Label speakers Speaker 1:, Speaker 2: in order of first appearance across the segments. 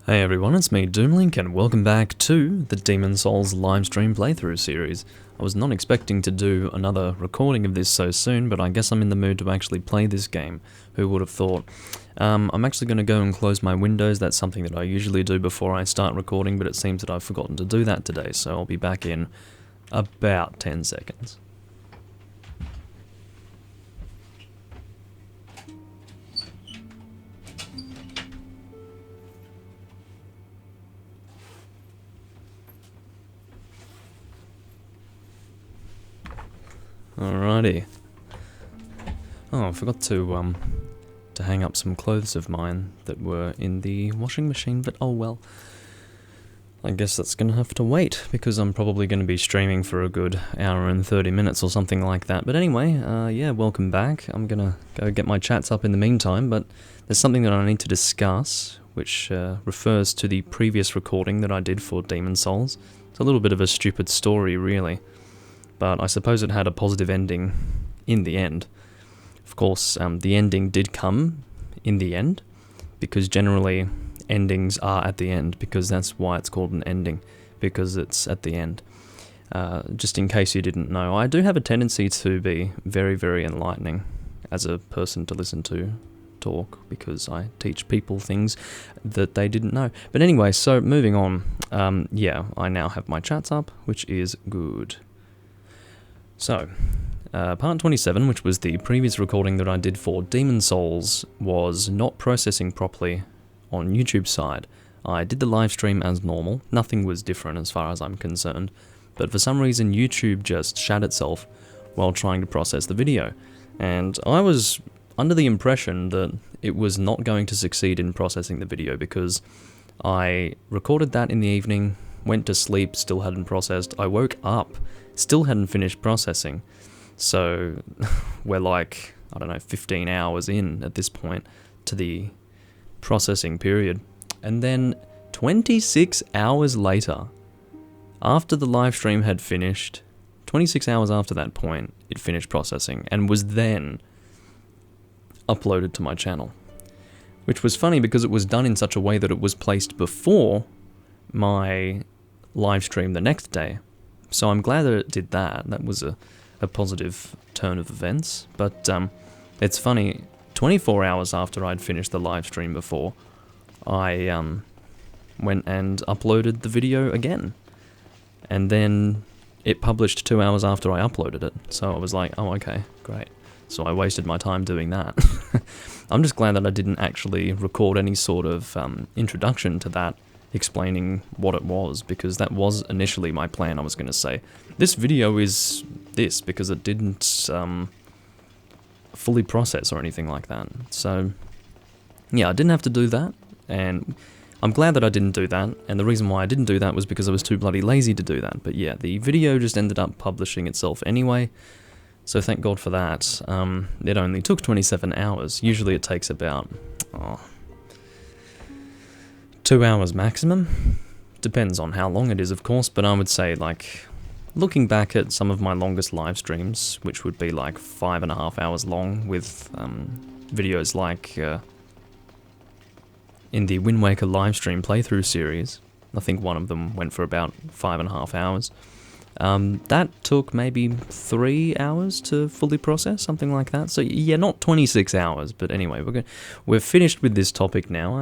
Speaker 1: Hey everyone, it's me Doomlink and welcome back to the Demon's Souls livestream playthrough series. I was not expecting to do another recording of this so soon, but I guess I'm in the mood to actually play this game. Who would have thought? I'm actually going to go and close my windows. That's something that I usually do before I start recording, but it seems that I've forgotten to do that today, so I'll be back in about 10 seconds. Alrighty. Oh, I forgot to hang up some clothes of mine that were in the washing machine, but oh well. I guess that's gonna have to wait, because I'm probably gonna be streaming for a good hour and 30 minutes or something like that. But anyway, yeah, welcome back. I'm gonna go get my chats up in the meantime, but there's something that I need to discuss, which refers to the previous recording that I did for Demon's Souls. It's a little bit of a stupid story, really. But I suppose it had a positive ending in the end. Of course, the ending did come in the end, because generally endings are at the end, because that's why it's called an ending, because it's at the end. Just in case you didn't know, I do have a tendency to be very, very enlightening as a person to listen to talk, because I teach people things that they didn't know. But anyway, so moving on, yeah, I now have my chats up, which is good. So, part 27, which was the previous recording that I did for Demon's Souls, was not processing properly on YouTube's side. I did the live stream as normal, nothing was different as far as I'm concerned, but for some reason YouTube just shat itself while trying to process the video, and I was under the impression that it was not going to succeed in processing the video because I recorded that in the evening, went to sleep, still hadn't processed, I woke up, still hadn't finished processing, so we're like, I don't know, 15 hours in at this point to the processing period. And then 26 hours later, after the live stream had finished, 26 hours after that point, it finished processing and was then uploaded to my channel. Which was funny because it was done in such a way that it was placed before my live stream the next day. So I'm glad that it did that. That was a positive turn of events. But it's funny, 24 hours after I'd finished the live stream before, I went and uploaded the video again. And then it published 2 hours after I uploaded it. So I was like, oh, okay, great. So I wasted my time doing that. I'm just glad that I didn't actually record any sort of introduction to that, explaining what it was, because that was initially my plan. I was going to say, this video is this, because it didn't fully process or anything like that. So, yeah, I didn't have to do that, and I'm glad that I didn't do that, and the reason why I didn't do that was because I was too bloody lazy to do that. But yeah, the video just ended up publishing itself anyway, so thank God for that. It only took 27 hours. Usually it takes about 2 hours maximum. Depends on how long it is, of course, but I would say, like, looking back at some of my longest live streams, which would be like 5.5 hours long, with videos like in the Wind Waker livestream playthrough series, I think one of them went for about 5.5 hours. That took maybe 3 hours to fully process, something like that. So yeah, not 26 hours, but anyway, we're finished with this topic now.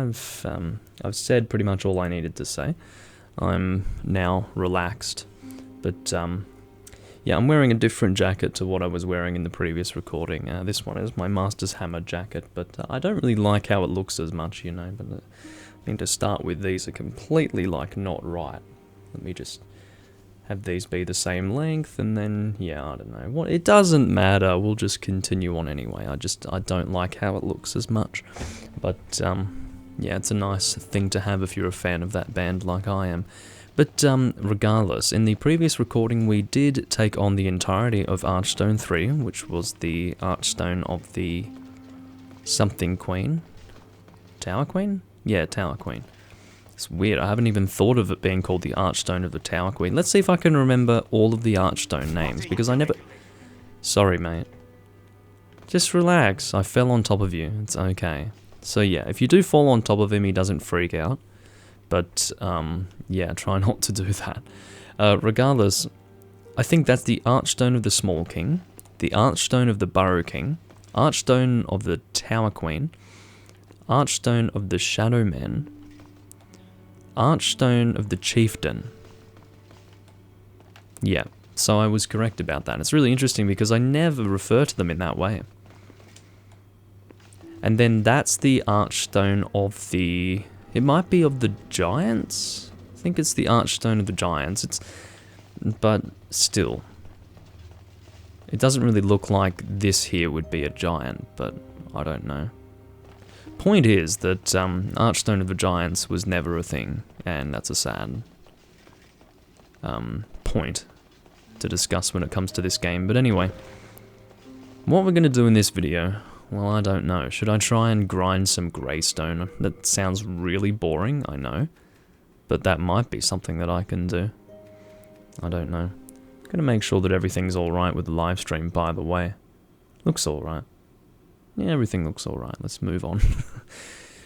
Speaker 1: I've said pretty much all I needed to say. I'm now relaxed, but yeah, I'm wearing a different jacket to what I was wearing in the previous recording. This one is my Master's Hammer jacket, but I don't really like how it looks as much, you know. But I mean, to start with, these are completely like not right. Let me just have these be the same length, and then, yeah, I don't know. What, it doesn't matter, we'll just continue on anyway. I don't like how it looks as much. But, yeah, it's a nice thing to have if you're a fan of that band like I am. But, regardless, in the previous recording we did take on the entirety of Archstone 3, which was the Archstone of the something Queen? Tower Queen? Yeah, Tower Queen. It's weird, I haven't even thought of it being called the Archstone of the Tower Queen. Let's see if I can remember all of the Archstone names, because I never... Sorry, mate. Just relax, I fell on top of you, it's okay. So yeah, if you do fall on top of him, he doesn't freak out. But, yeah, try not to do that. Regardless, I think that's the Archstone of the Small King, the Archstone of the Burrow King, Archstone of the Tower Queen, Archstone of the Shadow Men, Archstone of the Chieftain. Yeah, so I was correct about that. It's really interesting because I never refer to them in that way. And then that's the Archstone of the... It might be of the Giants? I think it's the Archstone of the Giants. But still. It doesn't really look like this here would be a giant, but I don't know. Point is that Archstone of the Giants was never a thing, and that's a sad point to discuss when it comes to this game. But anyway, what we're going to do in this video, well, I don't know. Should I try and grind some greystone? That sounds really boring, I know, but that might be something that I can do. I don't know. I'm going to make sure that everything's alright with the live stream, by the way. Looks alright. Yeah, everything looks alright. Let's move on.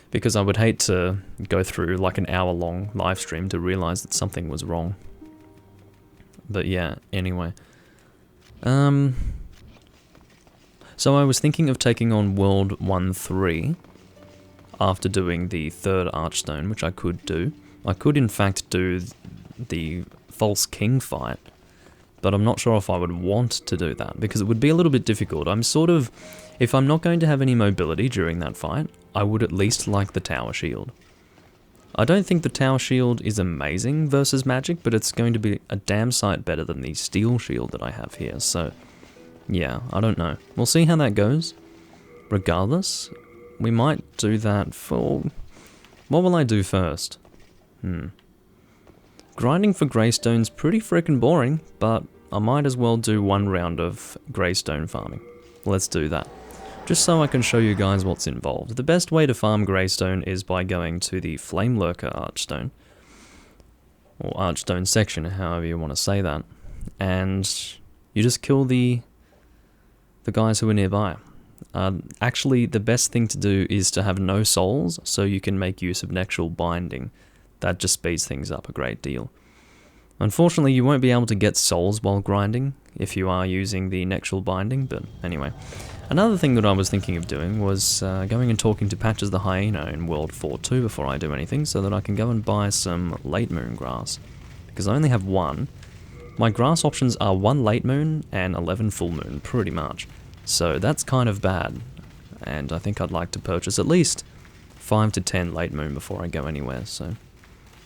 Speaker 1: Because I would hate to go through like an hour-long live stream to realize that something was wrong. But yeah, anyway. So I was thinking of taking on World 1-3 after doing the third Archstone, which I could do. I could in fact do the False King fight, but I'm not sure if I would want to do that, because it would be a little bit difficult. I'm sort of... If I'm not going to have any mobility during that fight, I would at least like the Tower Shield. I don't think the Tower Shield is amazing versus magic, but it's going to be a damn sight better than the Steel Shield that I have here, so... Yeah, I don't know. We'll see how that goes. Regardless, we might do that for... What will I do first? Grinding for greystone's pretty freaking boring, but I might as well do one round of greystone farming. Let's do that. Just so I can show you guys what's involved. The best way to farm greystone is by going to the Flame Lurker Archstone. Or Archstone section, however you want to say that. And you just kill the guys who are nearby. Actually, the best thing to do is to have no souls, so you can make use of Nexual Binding. That just speeds things up a great deal. Unfortunately, you won't be able to get souls while grinding if you are using the Nexual Binding, but anyway. Another thing that I was thinking of doing was going and talking to Patches the Hyena in World 4-2 before I do anything, so that I can go and buy some Late Moon grass. Because I only have one. My grass options are 1 Late Moon and 11 Full Moon, pretty much. So that's kind of bad, and I think I'd like to purchase at least 5 to 10 Late Moon before I go anywhere, so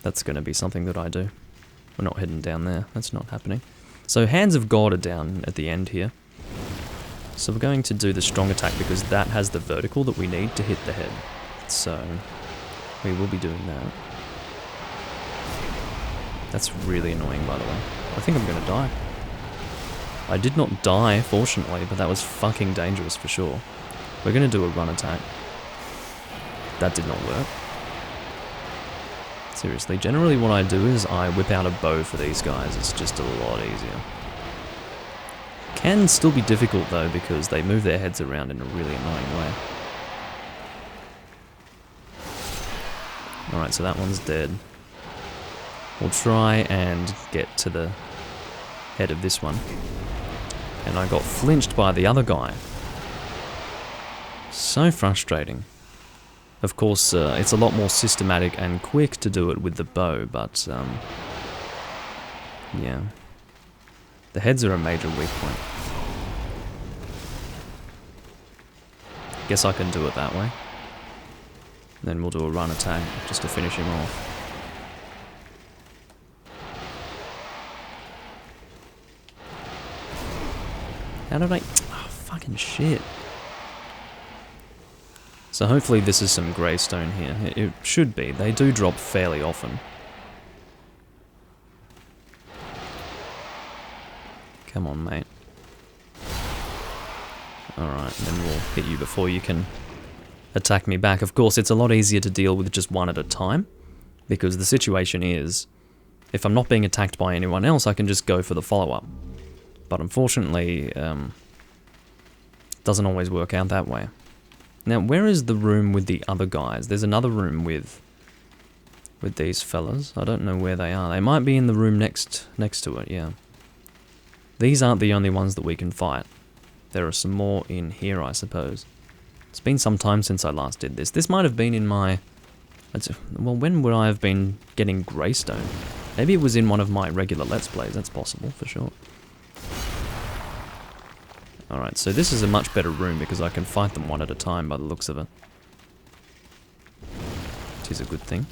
Speaker 1: that's going to be something that I do. We're not heading down there, that's not happening. So Hands of God are down at the end here. So we're going to do the strong attack because that has the vertical that we need to hit the head. So we will be doing that. That's really annoying, by the way. I think I'm going to die. I did not die, fortunately, but that was fucking dangerous for sure. We're going to do a run attack. That did not work. Seriously, generally what I do is I whip out a bow for these guys. It's just a lot easier. Can still be difficult though, because they move their heads around in a really annoying way. Alright, so that one's dead. We'll try and get to the head of this one. And I got flinched by the other guy. So frustrating. Of course, it's a lot more systematic and quick to do it with the bow, but yeah. The heads are a major weak point. Guess I can do it that way. Then we'll do a run attack just to finish him off. How did I... Oh, fucking shit. So hopefully this is some greystone here. It should be. They do drop fairly often. Come on, mate. Alright, then we'll hit you before you can attack me back. Of course, it's a lot easier to deal with just one at a time, because the situation is, if I'm not being attacked by anyone else, I can just go for the follow-up. But unfortunately, it doesn't always work out that way. Now, where is the room with the other guys? There's another room with with these fellas. I don't know where they are. They might be in the room next to it, yeah. These aren't the only ones that we can fight. There are some more in here, I suppose. It's been some time since I last did this. This might have been in my... Well, when would I have been getting Greystone? Maybe it was in one of my regular Let's Plays. That's possible, for sure. Alright, so this is a much better room because I can fight them one at a time by the looks of it. Which is a good thing.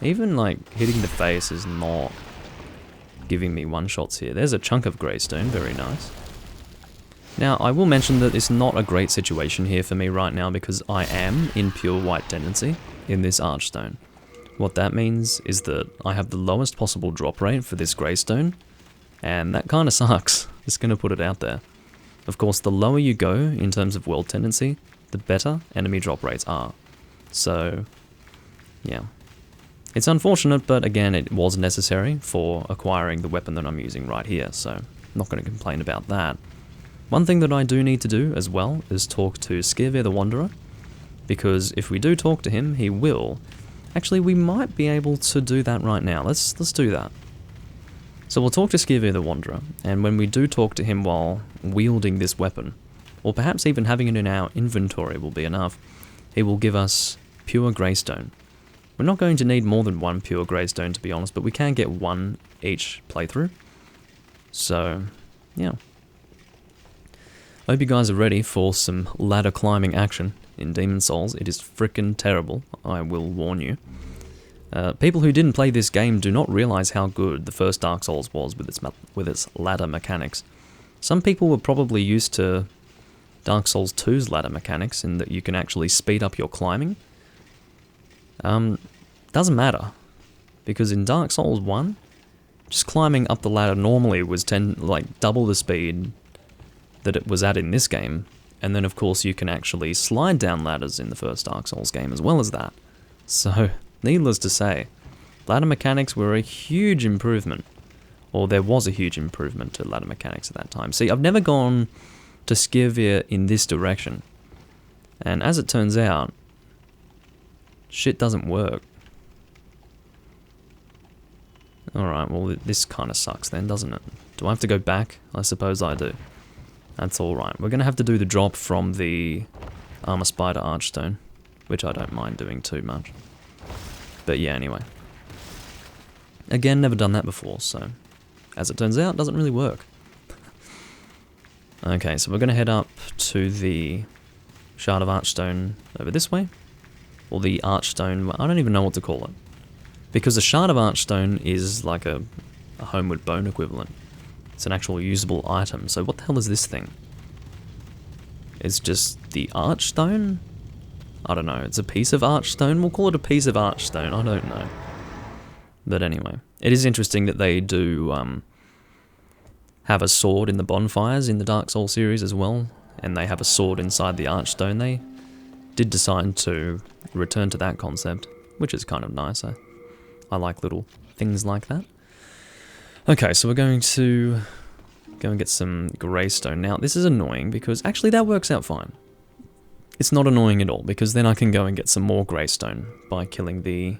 Speaker 1: Even, like, hitting the face is not giving me one-shots here. There's a chunk of Greystone, very nice. Now, I will mention that it's not a great situation here for me right now because I am in pure white tendency in this Archstone. What that means is that I have the lowest possible drop rate for this Greystone, and that kind of sucks. Just gonna put it out there. Of course, the lower you go in terms of world tendency, the better enemy drop rates are. So, yeah. It's unfortunate, but again, it was necessary for acquiring the weapon that I'm using right here, so I'm not going to complain about that. One thing that I do need to do as well is talk to Skirvir the Wanderer, because if we do talk to him, he will. Actually, we might be able to do that right now. Let's do that. So we'll talk to Skirvir the Wanderer, and when we do talk to him while wielding this weapon, or perhaps even having it in our inventory will be enough, he will give us pure Greystone. We're not going to need more than one pure Greystone, to be honest, but we can get one each playthrough. So, yeah. I hope you guys are ready for some ladder climbing action in Demon's Souls. It is frickin' terrible, I will warn you. People who didn't play this game do not realize how good the first Dark Souls was with its ladder mechanics. Some people were probably used to Dark Souls 2's ladder mechanics in that you can actually speed up your climbing. Doesn't matter, because in Dark Souls 1, just climbing up the ladder normally was double the speed that it was at in this game, and then of course you can actually slide down ladders in the first Dark Souls game as well as that. So, needless to say, ladder mechanics were a huge improvement, or there was a huge improvement to ladder mechanics at that time. See, I've never gone to Skirvir in this direction, and as it turns out, shit doesn't work. Alright, well this kind of sucks then, doesn't it? Do I have to go back? I suppose I do. That's alright. We're going to have to do the drop from the Armor Spider Archstone, which I don't mind doing too much. But yeah, anyway. Again, never done that before, so as it turns out, it doesn't really work. Okay, so we're going to head up to the Shard of Archstone over this way. Or the Archstone, I don't even know what to call it. Because the Shard of Archstone is like a Homeward Bone equivalent. It's an actual usable item, so what the hell is this thing? It's just the Archstone? I don't know, it's a piece of Archstone? We'll call it a piece of Archstone, I don't know. But anyway, it is interesting that they do have a sword in the bonfires in the Dark Souls series as well, and they have a sword inside the Archstone. They did decide to return to that concept, which is kind of nice. I like little things like that. Okay, so we're going to go and get some Greystone. Now, this is annoying because actually that works out fine. It's not annoying at all because then I can go and get some more Greystone by killing the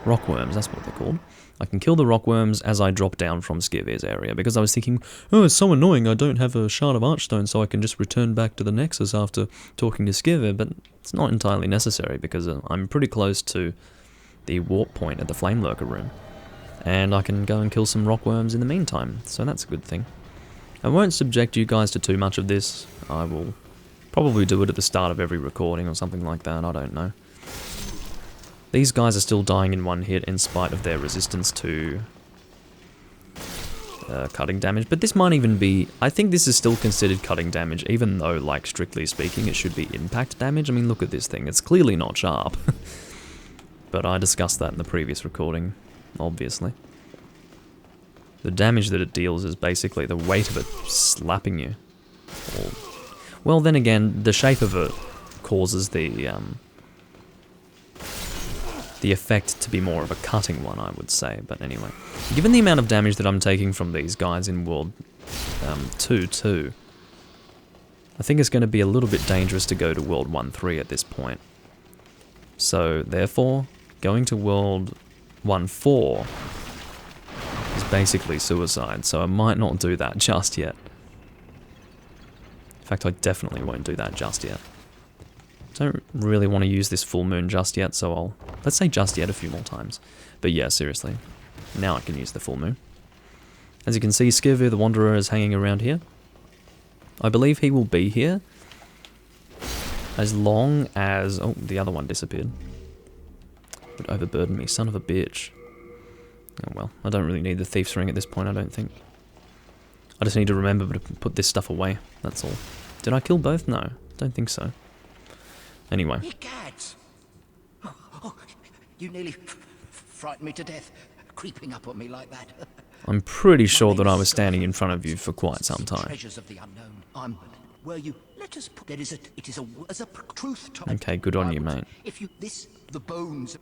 Speaker 1: rockworms, that's what they're called. I can kill the rockworms as I drop down from Skirvir's area because I was thinking, oh, it's so annoying I don't have a Shard of Archstone so I can just return back to the Nexus after talking to Skirvir, but it's not entirely necessary because I'm pretty close to the warp point at the Flame Lurker room. And I can go and kill some rockworms in the meantime, so that's a good thing. I won't subject you guys to too much of this. I will probably do it at the start of every recording or something like that, I don't know. These guys are still dying in one hit in spite of their resistance to cutting damage, but this might even be... I think this is still considered cutting damage, even though, like, strictly speaking, it should be impact damage. I mean, look at this thing, it's clearly not sharp. But I discussed that in the previous recording, obviously. The damage that it deals is basically the weight of it slapping you. Or, well, then again, the shape of it causes the effect to be more of a cutting one, I would say. But anyway, given the amount of damage that I'm taking from these guys in World 2 too, I think it's going to be a little bit dangerous to go to World 1-3 at this point. So, therefore, going to World 1-4 is basically suicide, so I might not do that just yet. In fact, I definitely won't do that just yet. Don't really want to use this full moon just yet, so I'll... let's say just yet a few more times. But yeah, seriously. Now I can use the full moon. As you can see, Skirvir the Wanderer is hanging around here. I believe he will be here as long as... oh, the other one disappeared. It overburdened me, son of a bitch. Oh well, I don't really need the Thief's Ring at this point, I don't think. I just need to remember to put this stuff away, that's all. Did I kill both? No, don't think so. Anyway.
Speaker 2: Ye gads! Oh, you nearly frightened me to death, creeping up on me like that.
Speaker 1: I'm pretty sure that I was standing in front of you for quite some time.
Speaker 2: Treasures of the unknown. Were you? Let us put it is a truth.
Speaker 1: Okay, good on you, mate.
Speaker 2: If you the bones.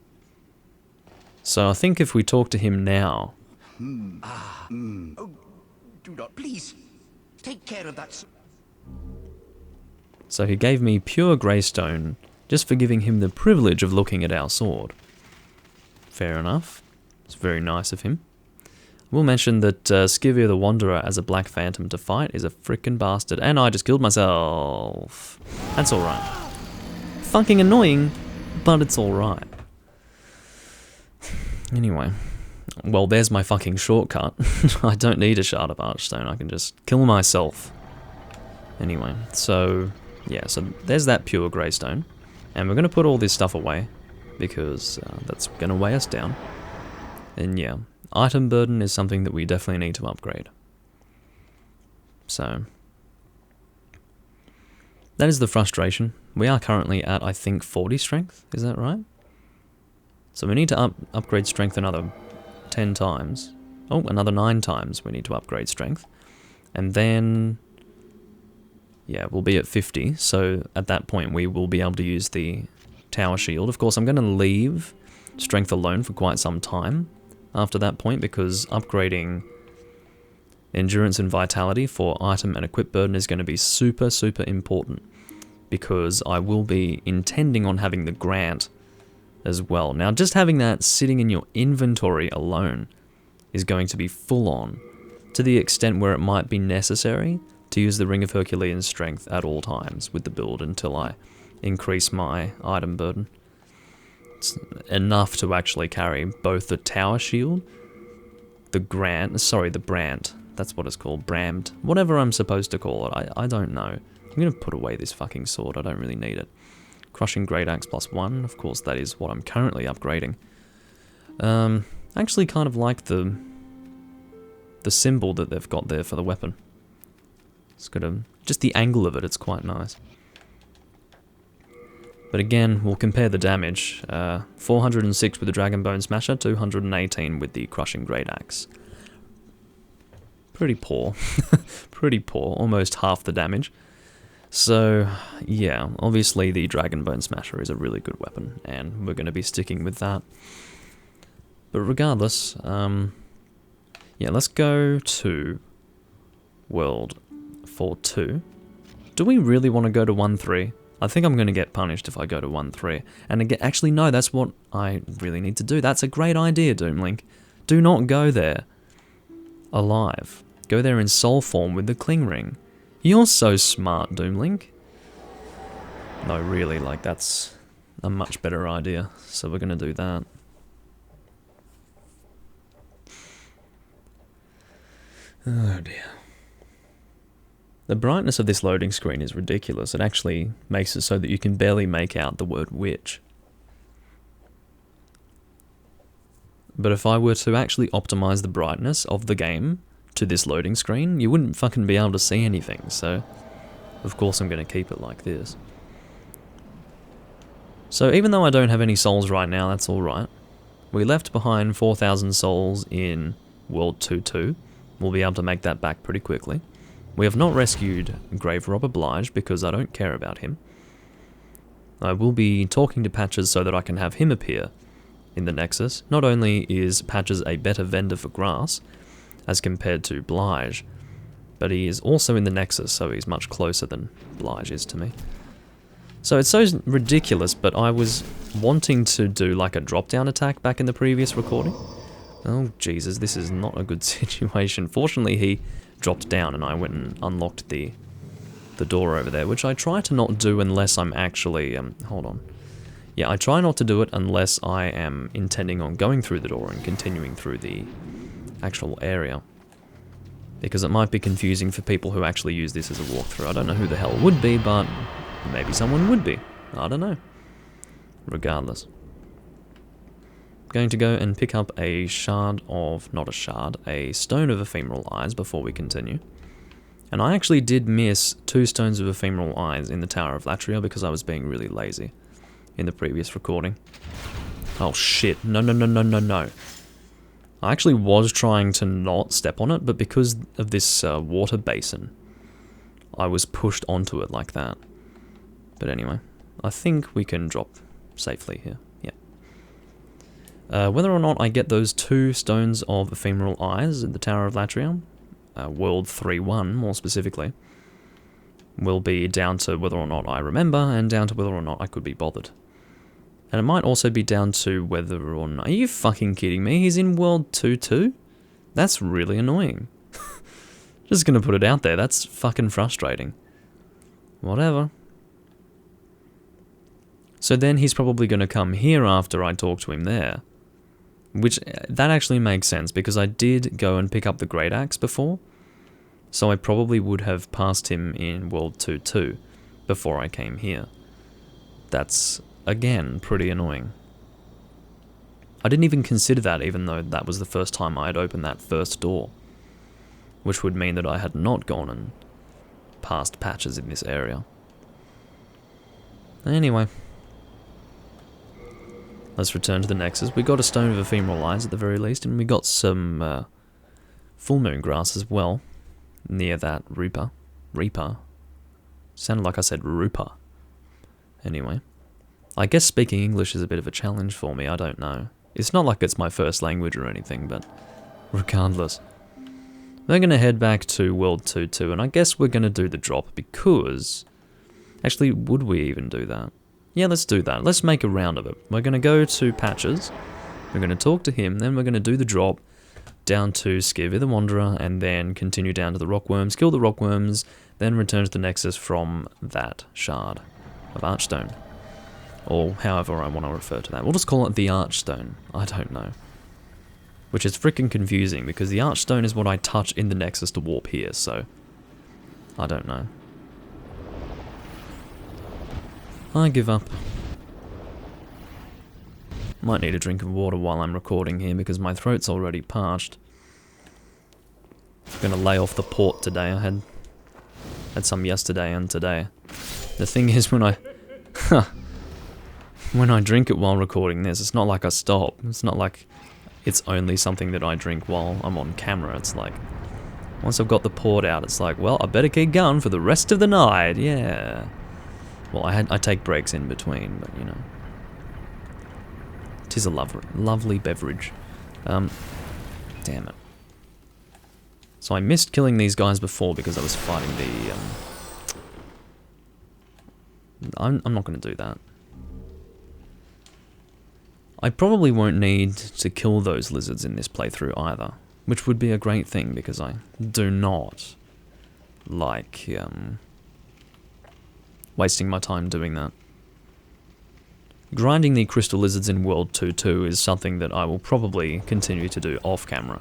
Speaker 1: So I think if we talk to him now...
Speaker 2: Oh, do not, please. Take care of that.
Speaker 1: So he gave me pure greystone just for giving him the privilege of looking at our sword. Fair enough. It's very nice of him. We'll mention that Skirvir the Wanderer as a Black Phantom to fight is a frickin' bastard. And I just killed myself. That's alright. Fucking annoying, but it's alright. Anyway. Well, there's my fucking shortcut. I don't need a Shard of Archstone. I can just kill myself. Anyway, so... yeah, so there's that pure greystone. And we're going to put all this stuff away. Because that's going to weigh us down. And yeah... item burden is something that we definitely need to upgrade. So, that is the frustration. We are currently at, I think, 40 strength, is that right? So we need to upgrade strength another 10 times. Oh, another 9 times we need to upgrade strength. And then, yeah, we'll be at 50. So at that point we will be able to use the Tower Shield. Of course, I'm going to leave strength alone for quite some time after that point, because upgrading endurance and vitality for item and equip burden is going to be super, super important, because I will be intending on having the Grant as well. Now, just having that sitting in your inventory alone is going to be full on, to the extent where it might be necessary to use the Ring of Herculean Strength at all times with the build until I increase my item burden. It's enough to actually carry both the Tower Shield, the Brand, that's what it's called, Brammed, whatever I'm supposed to call it, I don't know. I'm going to put away this fucking sword, I don't really need it. Crushing Great Axe +1, of course that is what I'm currently upgrading. I actually kind of like the symbol that they've got there for the weapon. It's got just the angle of it, it's quite nice. But again, we'll compare the damage. 406 with the Dragonbone Smasher, 218 with the Crushing Great Axe. Pretty poor. Pretty poor, almost half the damage. So, yeah, obviously the Dragonbone Smasher is a really good weapon, and we're going to be sticking with that. But regardless, yeah, let's go to World 4-2. Do we really want to go to 1-3? I think I'm going to get punished if I go to 1-3. And again, actually, no, that's what I really need to do. That's a great idea, Doomlink. Do not go there alive. Go there in soul form with the Cling Ring. You're so smart, Doomlink. No, really, like, that's a much better idea. So we're going to do that. Oh, dear. The brightness of this loading screen is ridiculous. It actually makes it so that you can barely make out the word witch. But if I were to actually optimize the brightness of the game to this loading screen, you wouldn't fucking be able to see anything, so of course I'm going to keep it like this. So even though I don't have any souls right now, that's alright. We left behind 4,000 souls in World 2-2. We'll be able to make that back pretty quickly. We have not rescued Grave Robber Blige because I don't care about him. I will be talking to Patches so that I can have him appear in the Nexus. Not only is Patches a better vendor for grass as compared to Blige, but he is also in the Nexus, so he's much closer than Blige is to me. So it's so ridiculous, but I was wanting to do like a drop-down attack back in the previous recording. Oh, Jesus, this is not a good situation. Fortunately, he dropped down and I went and unlocked the door over there, which I try to not do unless I'm actually... hold on. Yeah, I try not to do it unless I am intending on going through the door and continuing through the actual area. Because it might be confusing for people who actually use this as a walkthrough. I don't know who the hell would be, but maybe someone would be. I don't know. Regardless. Going to go and pick up a shard of... not a shard, a stone of ephemeral eyes before we continue. And I actually did miss 2 stones of ephemeral eyes in the Tower of Latria because I was being really lazy in the previous recording. Oh shit, no. I actually was trying to not step on it, but because of this water basin, I was pushed onto it like that. But anyway, I think we can drop safely here, yeah. Whether or not I get those 2 stones of ephemeral eyes at the Tower of Latria, World 3-1 more specifically, will be down to whether or not I remember and down to whether or not I could be bothered. And it might also be down to whether or not... Are you fucking kidding me? He's in World 2-2? That's really annoying. Just gonna put it out there, that's fucking frustrating. Whatever. So then he's probably gonna come here after I talk to him there. Which, that actually makes sense, because I did go and pick up the Great Axe before. So I probably would have passed him in World 2-2 before I came here. That's... again, pretty annoying. I didn't even consider that, even though that was the first time I had opened that first door. Which would mean that I had not gone and passed patches in this area. Anyway. Let's return to the Nexus. We got a stone of ephemeral eyes at the very least, and we got some full moon grass as well. Near that Reaper. Sounded like I said Rooper. Anyway. I guess speaking English is a bit of a challenge for me, I don't know. It's not like it's my first language or anything, but regardless. We're going to head back to World 2-2, and I guess we're going to do the drop because... Actually, would we even do that? Yeah, let's do that. Let's make a round of it. We're going to go to Patches, we're going to talk to him, then we're going to do the drop down to Skivir the Wanderer, and then continue down to the Rockworms, kill the Rockworms, then return to the Nexus from that shard of Archstone. Or however I want to refer to that. We'll just call it the Archstone. I don't know. Which is freaking confusing, because the Archstone is what I touch in the Nexus to warp here, so... I don't know. I give up. Might need a drink of water while I'm recording here, because my throat's already parched. I'm gonna lay off the port today. I had some yesterday and today. The thing is, when I... when I drink it while recording this, it's not like I stop. It's not like it's only something that I drink while I'm on camera. It's like, once I've got the port out, it's like, well, I better keep going for the rest of the night, yeah. Well, I take breaks in between, but you know. It is a lovely beverage. Damn it. So I missed killing these guys before because I was fighting the... I'm not going to do that. I probably won't need to kill those lizards in this playthrough either, which would be a great thing because I do not like wasting my time doing that. Grinding the crystal lizards in World 2-2 is something that I will probably continue to do off camera,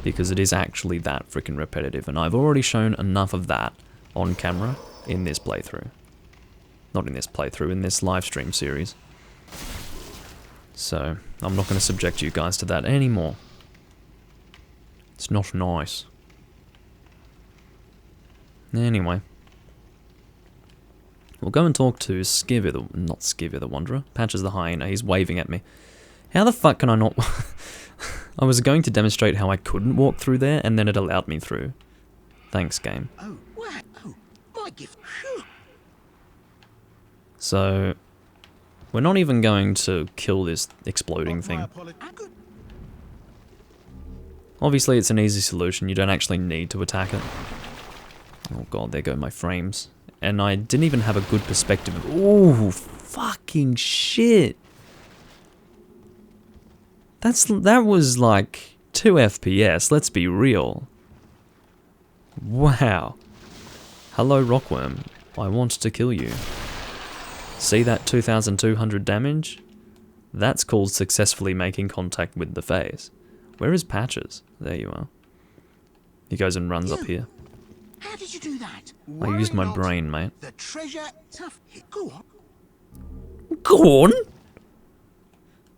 Speaker 1: because it is actually that freaking repetitive, and I've already shown enough of that on camera in this playthrough. Not in this playthrough, in this live stream series. So, I'm not going to subject you guys to that anymore. It's not nice. Anyway. We'll go and talk to Skivir, not Skivir the Wanderer, Patches the Hyena, he's waving at me. How the fuck can I not... I was going to demonstrate how I couldn't walk through there, and then it allowed me through. Thanks, game.
Speaker 2: Oh, what? Oh, my gift. Phew.
Speaker 1: So... we're not even going to kill this exploding thing. Obviously, it's an easy solution. You don't actually need to attack it. Oh god, there go my frames. and I didn't even have a good perspective. Ooh, fucking shit. That was like 2 FPS, let's be real. Wow. Hello, Rockworm. I want to kill you. See that 2,200 damage? That's called successfully making contact with the phase. Where is Patches? There you are. He goes and runs up here.
Speaker 2: How did you do that?
Speaker 1: I used my brain, mate.
Speaker 2: The treasure. Tough. Go on.
Speaker 1: Go on!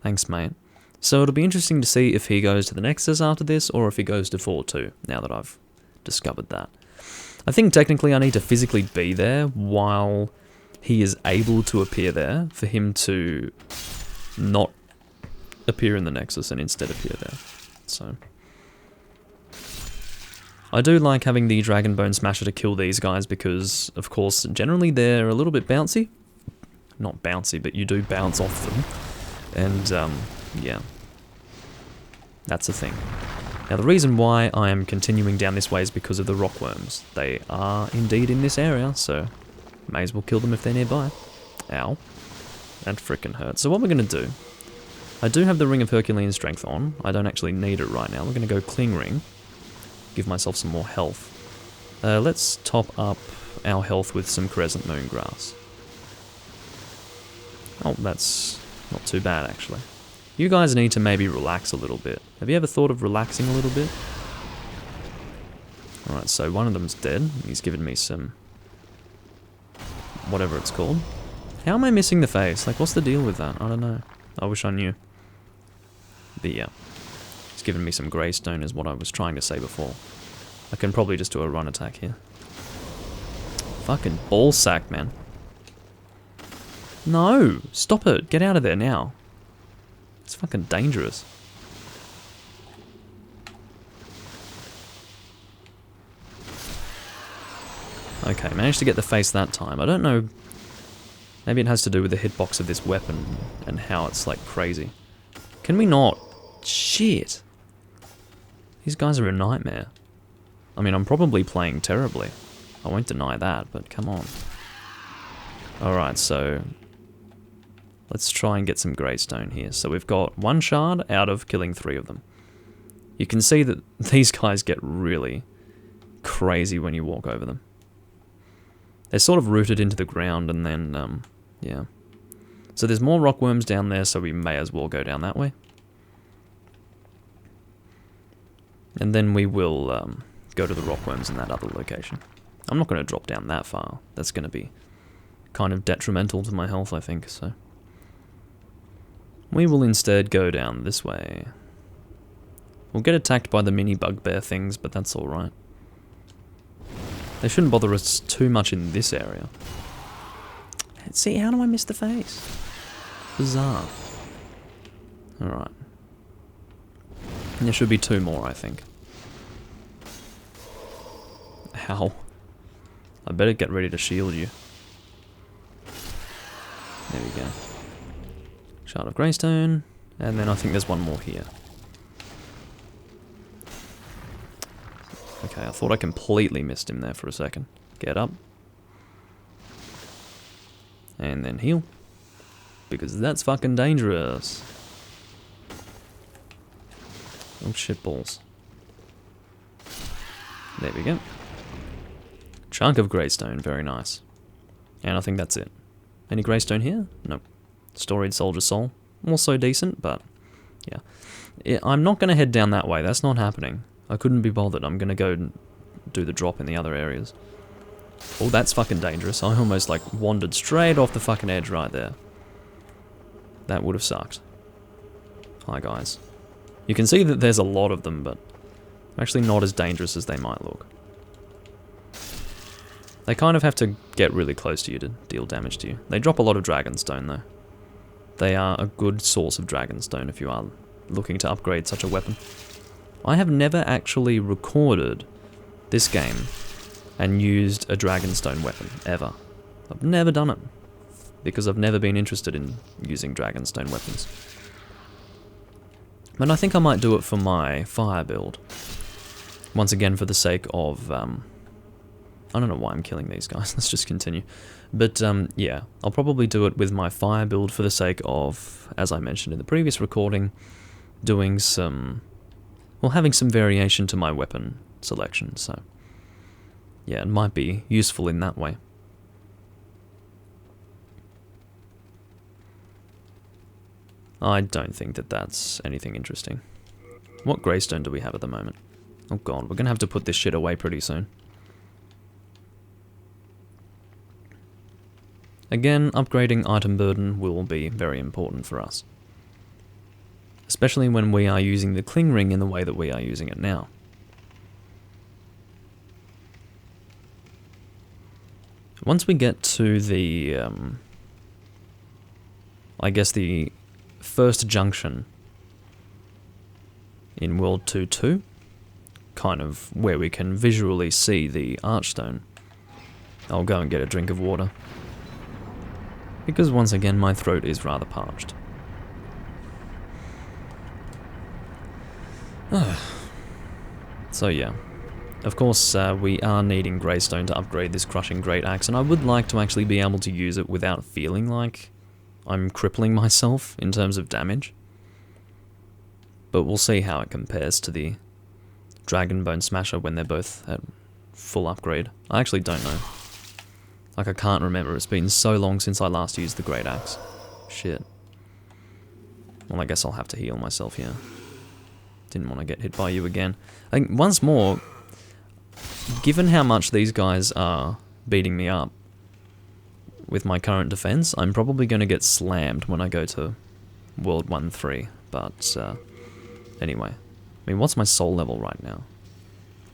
Speaker 1: Thanks, mate. So it'll be interesting to see if he goes to the Nexus after this, or if he goes to 4-2, now that I've discovered that. I think technically I need to physically be there while he is able to appear there, for him to not appear in the Nexus and instead appear there. So I do like having the Dragonbone Smasher to kill these guys because, of course, generally they're a little bit bouncy. Not bouncy, but you do bounce off them. And, yeah. That's the thing. Now, the reason why I am continuing down this way is because of the rockworms. They are indeed in this area, so may as well kill them if they're nearby. Ow. That frickin' hurts. So what we're going to do, I do have the Ring of Herculean Strength on. I don't actually need it right now. We're going to go Cling Ring. Give myself some more health. Let's top up our health with some Crescent Moon Grass. Oh, that's not too bad, actually. You guys need to maybe relax a little bit. Have you ever thought of relaxing a little bit? Alright, so one of them's dead. He's given me some... whatever it's called. How am I missing the face? Like, what's the deal with that? I don't know. I wish I knew. But yeah. He's given me some Greystone is what I was trying to say before. I can probably just do a run attack here. Fucking ballsack, man. No! Stop it! Get out of there now. It's fucking dangerous. Okay, managed to get the face that time. I don't know. Maybe it has to do with the hitbox of this weapon and how it's like crazy. Can we not? Shit. These guys are a nightmare. I mean, I'm probably playing terribly. I won't deny that, but come on. Alright, so... let's try and get some Greystone here. So we've got 1 shard out of killing 3 of them. You can see that these guys get really crazy when you walk over them. They're sort of rooted into the ground and then, yeah. So there's more rockworms down there, so we may as well go down that way. And then we will go to the rockworms in that other location. I'm not going to drop down that far. That's going to be kind of detrimental to my health, I think, so... we will instead go down this way. We'll get attacked by the mini bugbear things, but that's alright. They shouldn't bother us too much in this area. See, how do I miss the face? Bizarre. Alright. There should be 2 more, I think. Ow. I better get ready to shield you. There we go. Shard of Greystone, and then I think there's 1 more here. Okay, I thought I completely missed him there for a second. Get up. And then heal. Because that's fucking dangerous. Oh shitballs. There we go. Chunk of Greystone, very nice. And I think that's it. Any Greystone here? Nope. Storied Soldier Soul. Also decent, but yeah. I'm not going to head down that way. That's not happening. I couldn't be bothered. I'm going to go and do the drop in the other areas. Oh, that's fucking dangerous. I almost like wandered straight off the fucking edge right there. That would have sucked. Hi guys. You can see that there's a lot of them, but actually not as dangerous as they might look. They kind of have to get really close to you to deal damage to you. They drop a lot of Dragonstone though. They are a good source of Dragonstone if you are looking to upgrade such a weapon. I have never actually recorded this game and used a Dragonstone weapon, ever. I've never done it, because I've never been interested in using Dragonstone weapons. But I think I might do it for my fire build. Once again for the sake of I don't know why I'm killing these guys. Let's just continue. But, yeah, I'll probably do it with my fire build for the sake of, as I mentioned in the previous recording, doing some... well, having some variation to my weapon selection, so... yeah, it might be useful in that way. I don't think that that's anything interesting. What greystone do we have at the moment? Oh god, we're gonna have to put this shit away pretty soon. Again, upgrading item burden will be very important for us. Especially when we are using the cling ring in the way that we are using it now. Once we get to the, I guess the first junction in World 2.2, kind of where we can visually see the Archstone, I'll go and get a drink of water. Because once again, my throat is rather parched. So yeah, of course we are needing Greystone to upgrade this Crushing Great Axe, and I would like to actually be able to use it without feeling like I'm crippling myself in terms of damage. But we'll see how it compares to the Dragonbone Smasher when they're both at full upgrade. I actually don't know. Like, I can't remember. It's been so long since I last used the Great Axe. Shit. Well, I guess I'll have to heal myself here. Didn't want to get hit by you again. I think, once more, given how much these guys are beating me up with my current defense, I'm probably going to get slammed when I go to World 1.3. But, anyway. I mean, what's my soul level right now?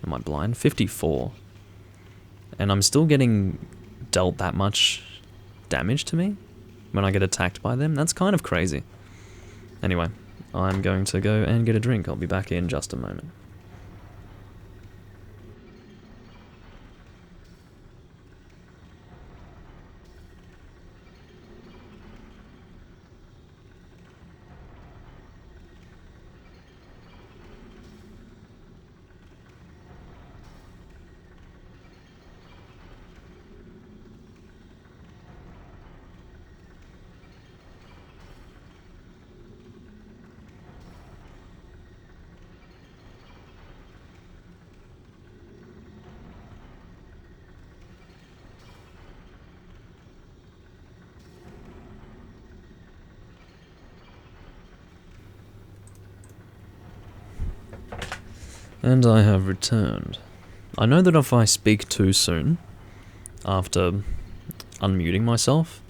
Speaker 1: Am I blind? 54. And I'm still getting dealt that much damage to me when I get attacked by them. That's kind of crazy. Anyway, I'm going to go and get a drink. I'll be back in just a moment. And I have returned. I know that if I speak too soon, after unmuting myself,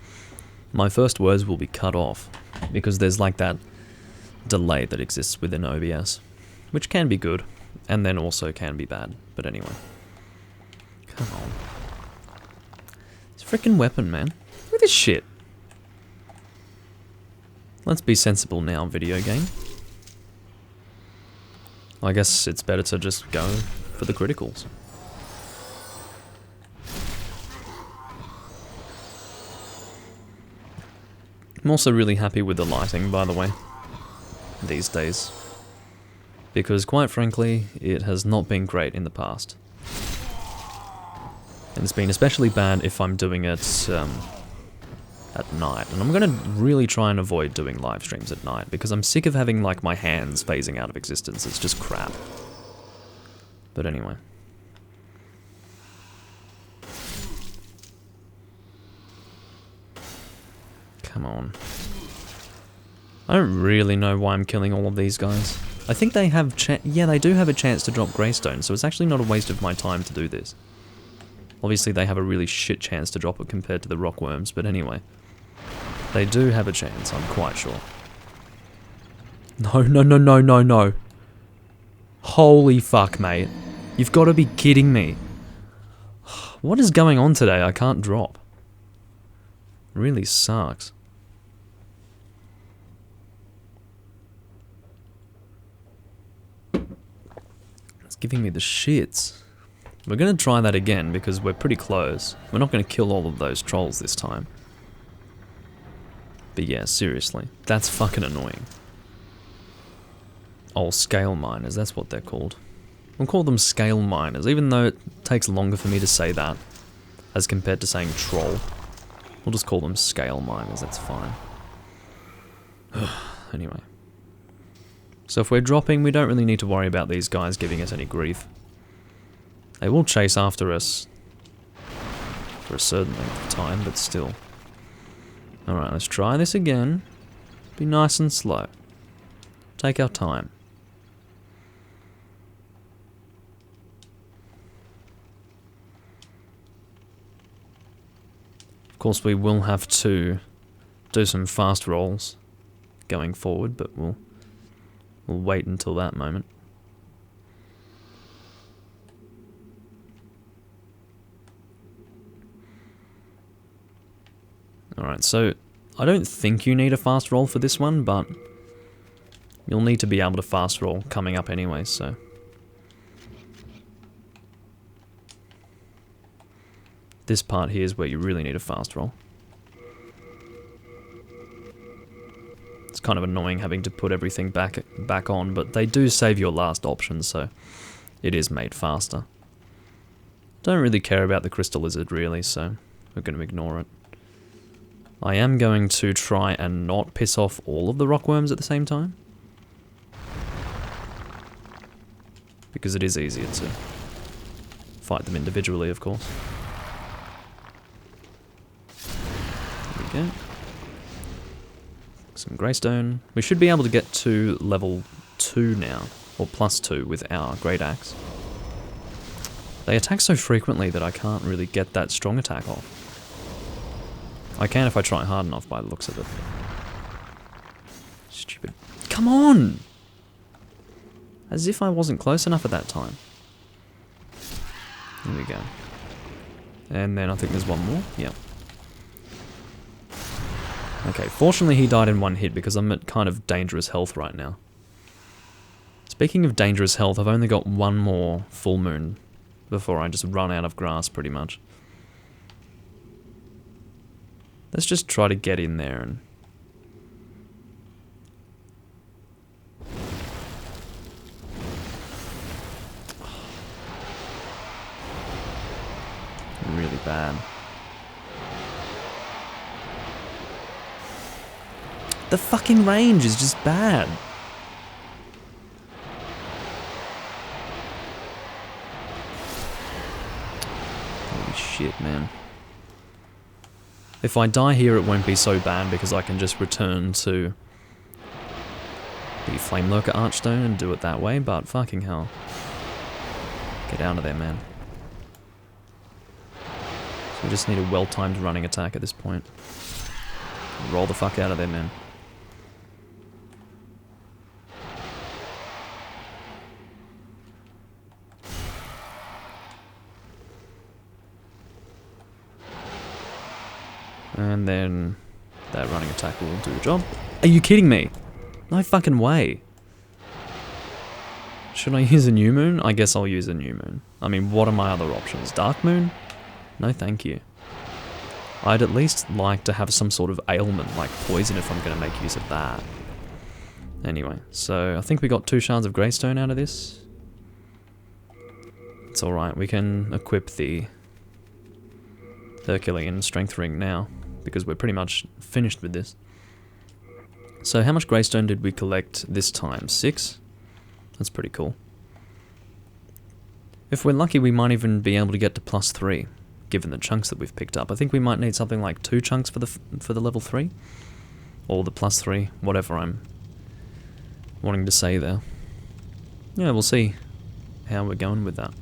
Speaker 1: my first words will be cut off, because there's like that delay that exists within OBS, which can be good, and then also can be bad, but anyway. Come on. It's a freaking weapon, man. Look at this shit. Let's be sensible now, video game. I guess it's better to just go for the criticals. I'm also really happy with the lighting, by the way, these days. Because, quite frankly, it has not been great in the past. And it's been especially bad if I'm doing it at night. And I'm going to really try and avoid doing live streams at night, because I'm sick of having, like, my hands phasing out of existence. It's just crap. But anyway. Come on. I don't really know why I'm killing all of these guys. I think they have yeah, they do have a chance to drop Greystone, so it's actually not a waste of my time to do this. Obviously they have a really shit chance to drop it compared to the Rockworms, but anyway. They do have a chance, I'm quite sure. No, no, no, no, no, no. Holy fuck, mate. You've got to be kidding me. What is going on today? I can't drop. Really sucks. It's giving me the shits. We're going to try that again because we're pretty close. We're not going to kill all of those trolls this time. But yeah, seriously. That's fucking annoying. Oh, scale miners, that's what they're called. We'll call them scale miners, even though it takes longer for me to say that as compared to saying troll. We'll just call them scale miners, that's fine. Anyway. So if we're dropping, we don't really need to worry about these guys giving us any grief. They will chase after us for a certain length of time, but still. Alright, let's try this again. Be nice and slow. Take our time. Of course, we will have to do some fast rolls going forward, but we'll wait until that moment. Alright, so I don't think you need a fast roll for this one, but you'll need to be able to fast roll coming up anyway, so. This part here is where you really need a fast roll. It's kind of annoying having to put everything back on, but they do save your last option, so it is made faster. Don't really care about the crystal lizard really, so we're going to ignore it. I am going to try and not piss off all of the rockworms at the same time, because it is easier to fight them individually, of course. There we go. Some greystone. We should be able to get to level 2 now, or +2 with our great axe. They attack so frequently that I can't really get that strong attack off. I can if I try hard enough by the looks of it. Stupid. Come on! As if I wasn't close enough at that time. There we go. And then I think there's one more. Yep. Okay, fortunately he died in one hit because I'm at kind of dangerous health right now. Speaking of dangerous health, I've only got one more full moon before I just run out of grass pretty much. Let's just try to get in there and... really bad. The fucking range is just bad. Holy shit, man. If I die here, it won't be so bad because I can just return to the Flame Lurker Archstone and do it that way, but fucking hell. Get out of there, man. So we just need a well-timed running attack at this point. Roll the fuck out of there, man. And then that running attack will do the job. Are you kidding me? No fucking way. Should I use a new moon? I guess I'll use a new moon. I mean, what are my other options? Dark moon? No thank you. I'd at least like to have some sort of ailment like poison if I'm going to make use of that. Anyway, so I think we got 2 shards of greystone out of this. It's alright, we can equip the Herculean strength ring now, because we're pretty much finished with this. So how much greystone did we collect this time? 6? That's pretty cool. If we're lucky, we might even be able to get to +3, given the chunks that we've picked up. I think we might need something like 2 chunks for the level 3, or the +3, whatever I'm wanting to say there. Yeah, we'll see how we're going with that.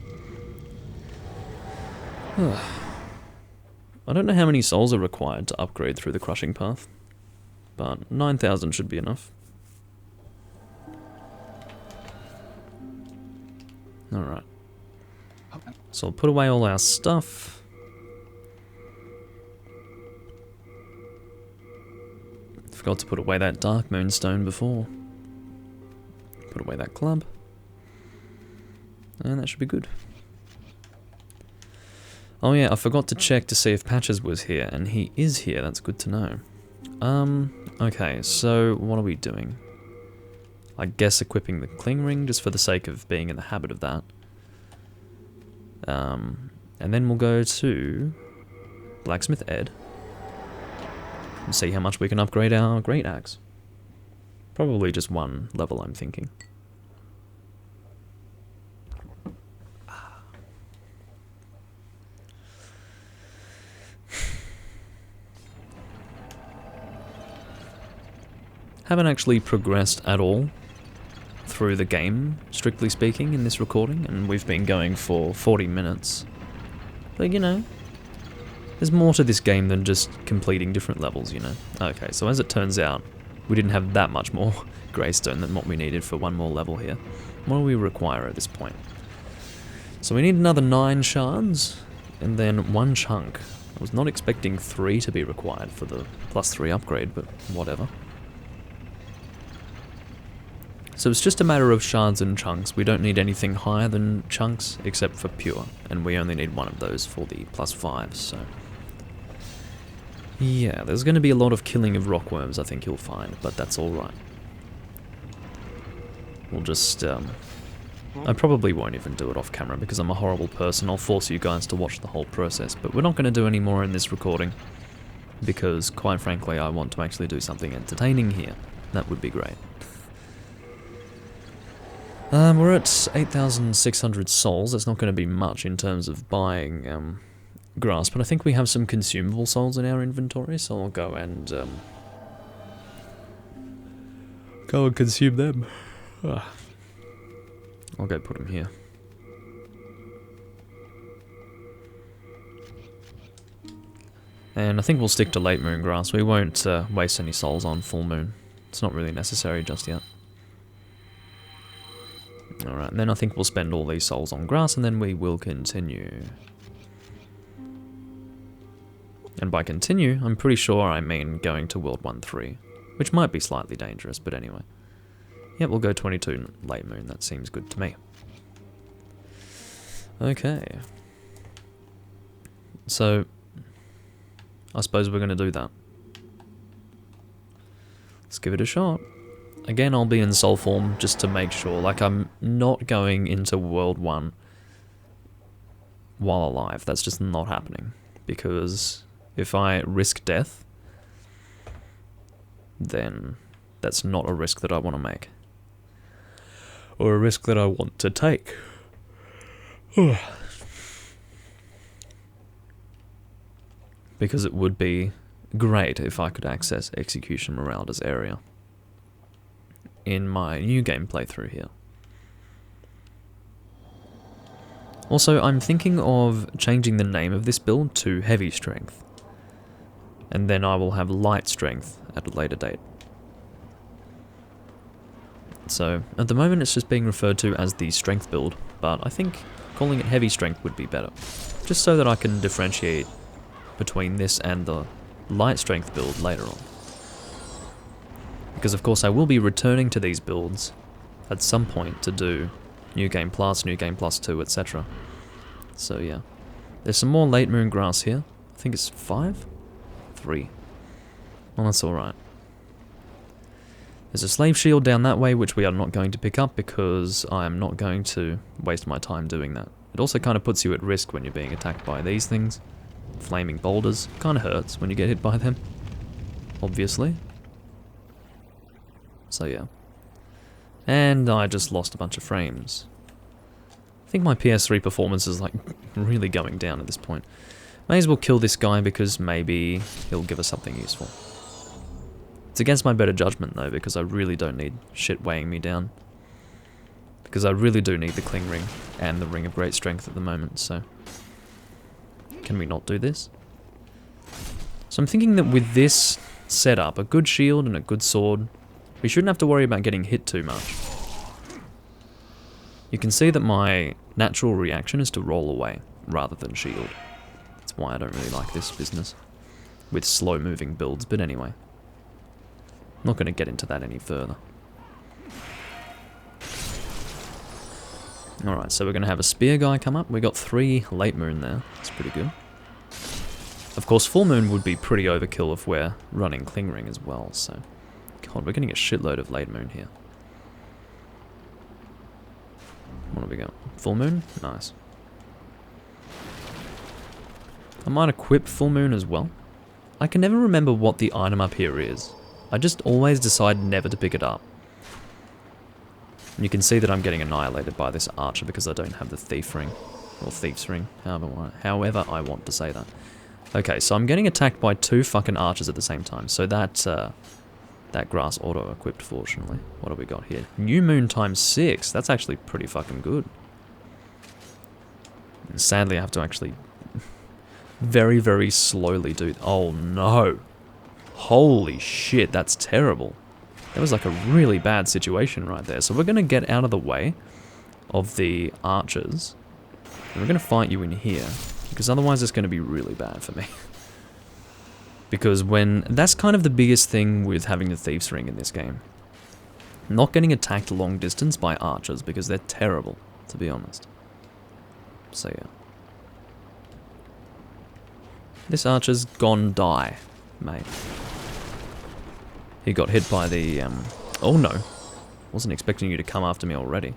Speaker 1: I don't know how many souls are required to upgrade through the crushing path, but 9,000 should be enough. Alright. So I'll put away all our stuff. Forgot to put away that dark moonstone before. Put away that club. And that should be good. Oh yeah, I forgot to check to see if Patches was here, and he is here, that's good to know. Okay, so what are we doing? I guess equipping the Cling Ring, just for the sake of being in the habit of that. And then we'll go to Blacksmith Ed and see how much we can upgrade our Great Axe. Probably just one level, I'm thinking. Haven't actually progressed at all through the game, strictly speaking, in this recording, and we've been going for 40 minutes. But, you know, there's more to this game than just completing different levels, you know. Okay, so as it turns out, we didn't have that much more greystone than what we needed for one more level here. What do we require at this point? So we need another 9 shards, and then 1 chunk. I was not expecting 3 to be required for the +3 upgrade, but whatever. So it's just a matter of shards and chunks. We don't need anything higher than chunks except for pure, and we only need 1 of those for the +5, so... yeah, there's going to be a lot of killing of rockworms, I think you'll find, but that's alright. We'll just, I probably won't even do it off camera because I'm a horrible person. I'll force you guys to watch the whole process, but we're not going to do any more in this recording because, quite frankly, I want to actually do something entertaining here. That would be great. We're at 8,600 souls. That's not going to be much in terms of buying grass, but I think we have some consumable souls in our inventory, so I'll go and consume them. I'll go put them here. And I think we'll stick to late moon grass. We won't waste any souls on full moon. It's not really necessary just yet. Alright, and then I think we'll spend all these souls on grass, and then we will continue. And by continue, I'm pretty sure I mean going to World 1-3, which might be slightly dangerous, but anyway. Yep, we'll go 22 late moon, that seems good to me. Okay. So, I suppose we're going to do that. Let's give it a shot. Again, I'll be in soul form just to make sure. Like, I'm not going into World 1 while alive. That's just not happening. Because if I risk death, then that's not a risk that I want to make. Or a risk that I want to take. Because it would be great if I could access Execution Meralda's area in my new game playthrough here. Also, I'm thinking of changing the name of this build to Heavy Strength, and then I will have Light Strength at a later date. So, at the moment it's just being referred to as the Strength build, but I think calling it Heavy Strength would be better, just so that I can differentiate between this and the Light Strength build later on. Because of course I will be returning to these builds at some point to do New Game Plus, New Game Plus 2, etc. So yeah. There's some more late moon grass here. I think it's 5? 3. Well, that's alright. There's a slave shield down that way which we are not going to pick up because I am not going to waste my time doing that. It also kind of puts you at risk when you're being attacked by these things. Flaming boulders. Kind of hurts when you get hit by them. Obviously. So yeah. And I just lost a bunch of frames. I think my PS3 performance is like really going down at this point. May as well kill this guy because maybe he'll give us something useful. It's against my better judgment though, because I really don't need shit weighing me down. Because I really do need the Cling Ring and the Ring of Great Strength at the moment, so... Can we not do this? So I'm thinking that with this setup, a good shield and a good sword, we shouldn't have to worry about getting hit too much. You can see that my natural reaction is to roll away, rather than shield. That's why I don't really like this business. With slow moving builds, but anyway. Not going to get into that any further. Alright, so we're going to have a spear guy come up. We got 3 late moon there. That's pretty good. Of course, full moon would be pretty overkill if we're running Cling Ring as well, so... God, we're getting a shitload of late moon here. What do we got? Full moon? Nice. I might equip Full Moon as well. I can never remember what the item up here is. I just always decide never to pick it up. And you can see that I'm getting annihilated by this archer because I don't have the thief ring. Or thief's ring, however I want to say that. Okay, so I'm getting attacked by 2 fucking archers at the same time. So that grass auto-equipped, fortunately. What have we got here? New Moon times 6. That's actually pretty fucking good. And sadly, I have to actually very, very slowly do... Oh, no. Holy shit, that's terrible. That was like a really bad situation right there. So we're going to get out of the way of the archers. And we're going to fight you in here. Because otherwise it's going to be really bad for me. Because that's kind of the biggest thing with having the Thieves' Ring in this game. Not getting attacked long distance by archers, because they're terrible, to be honest. So yeah. This archer's gone die, mate. He got hit by the, oh no. Wasn't expecting you to come after me already.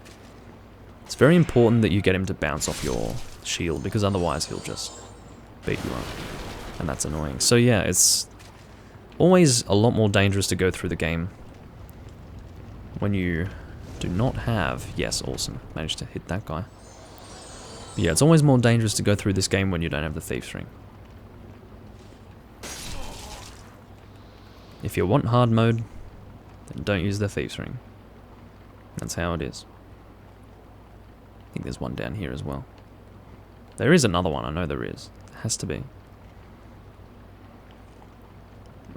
Speaker 1: It's very important that you get him to bounce off your shield, because otherwise he'll just beat you up. And that's annoying. So yeah, it's always a lot more dangerous to go through the game when you do not have... Yes, awesome. Managed to hit that guy. But yeah, it's always more dangerous to go through this game when you don't have the Thieves' Ring. If you want hard mode, then don't use the Thieves' Ring. That's how it is. I think there's one down here as well. There is another one, I know there is. There has to be.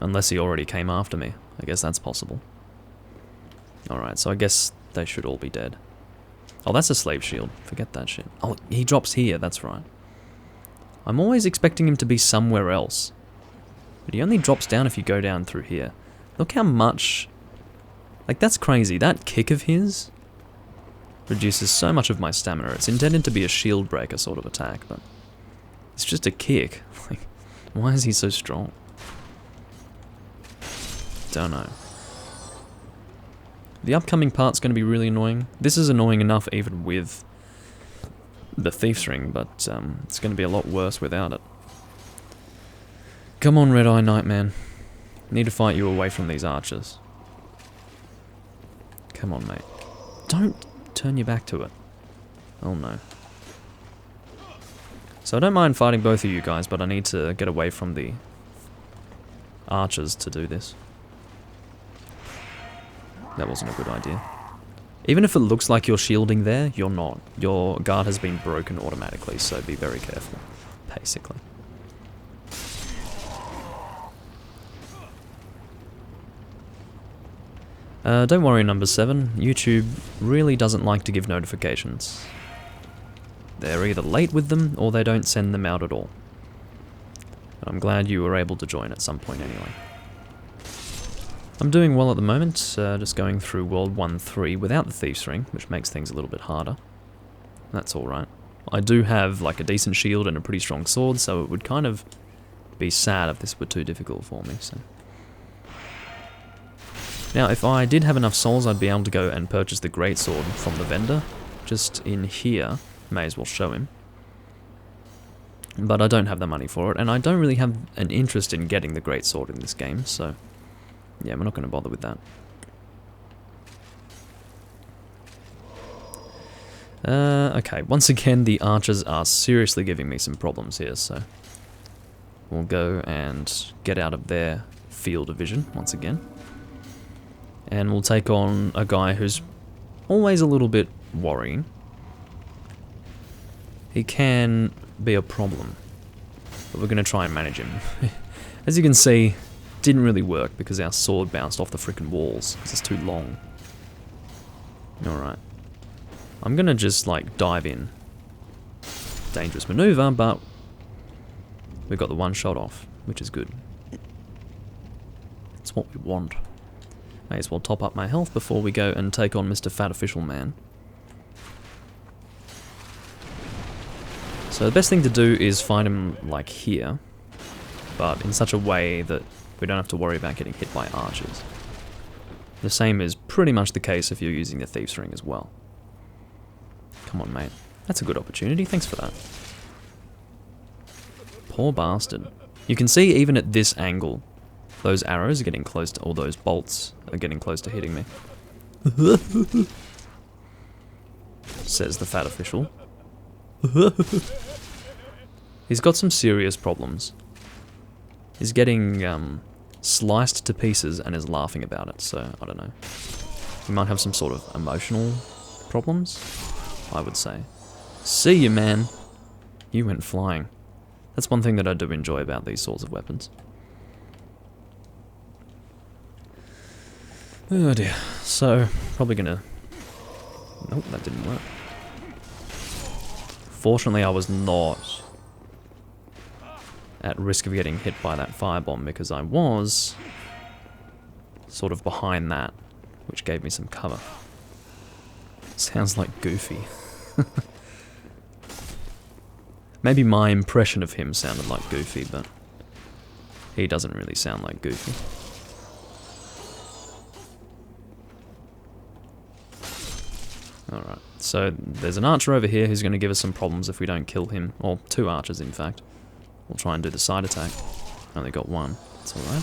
Speaker 1: Unless he already came after me. I guess that's possible. Alright, so I guess they should all be dead. Oh, that's a slave shield. Forget that shit. Oh, he drops here, that's right. I'm always expecting him to be somewhere else. But he only drops down if you go down through here. Look how much... Like, that's crazy. That kick of his reduces so much of my stamina. It's intended to be a shield breaker sort of attack, but it's just a kick. Like, why is he so strong? Don't know. The upcoming part's going to be really annoying. This is annoying enough even with the Thieves' Ring, but it's going to be a lot worse without it. Come on, Red Eye Nightman. Need to fight you away from these archers. Come on, mate. Don't turn your back to it. Oh no. So I don't mind fighting both of you guys, but I need to get away from the archers to do this. That wasn't a good idea. Even if it looks like you're shielding there, you're not. Your guard has been broken automatically, so be very careful, basically. Don't worry, number 7. YouTube really doesn't like to give notifications. They're either late with them, or they don't send them out at all. I'm glad you were able to join at some point anyway. I'm doing well at the moment, just going through World 1-3 without the Thieves' Ring, which makes things a little bit harder. That's alright. I do have like a decent shield and a pretty strong sword, so it would kind of be sad if this were too difficult for me. So. Now, if I did have enough souls, I'd be able to go and purchase the Great Sword from the vendor. Just in here, may as well show him. But I don't have the money for it, and I don't really have an interest in getting the Great Sword in this game, so... yeah, we're not going to bother with that. Okay, once again, the archers are seriously giving me some problems here, so... we'll go and get out of their field of vision, once again. And we'll take on a guy who's always a little bit worrying. He can be a problem, but we're going to try and manage him. As you can see, didn't really work because our sword bounced off the freaking walls. It's just too long. Alright. I'm going to just, like, dive in. Dangerous maneuver, but we got the one shot off, which is good. It's what we want. May as well top up my health before we go and take on Mr. Fat Official Man. So the best thing to do is find him, like, here, but in such a way that we don't have to worry about getting hit by archers. The same is pretty much the case if you're using the Thieves' Ring as well. Come on, mate. That's a good opportunity. Thanks for that. Poor bastard. You can see even at this angle, those arrows are getting close to, or those bolts are getting close to hitting me. Says the fat official. He's got some serious problems. He's getting sliced to pieces and is laughing about it, so I don't know. He might have some sort of emotional problems, I would say. See you, man. You went flying. That's one thing that I do enjoy about these sorts of weapons. Oh dear. So, probably gonna... Nope, that didn't work. Fortunately, I was not at risk of getting hit by that firebomb because I was sort of behind that, which gave me some cover. Sounds like Goofy. Maybe my impression of him sounded like Goofy, but he doesn't really sound like Goofy. Alright, so there's an archer over here who's going to give us some problems if we don't kill him. Or two archers, in fact. We'll try and do the side attack. Only got one. It's alright.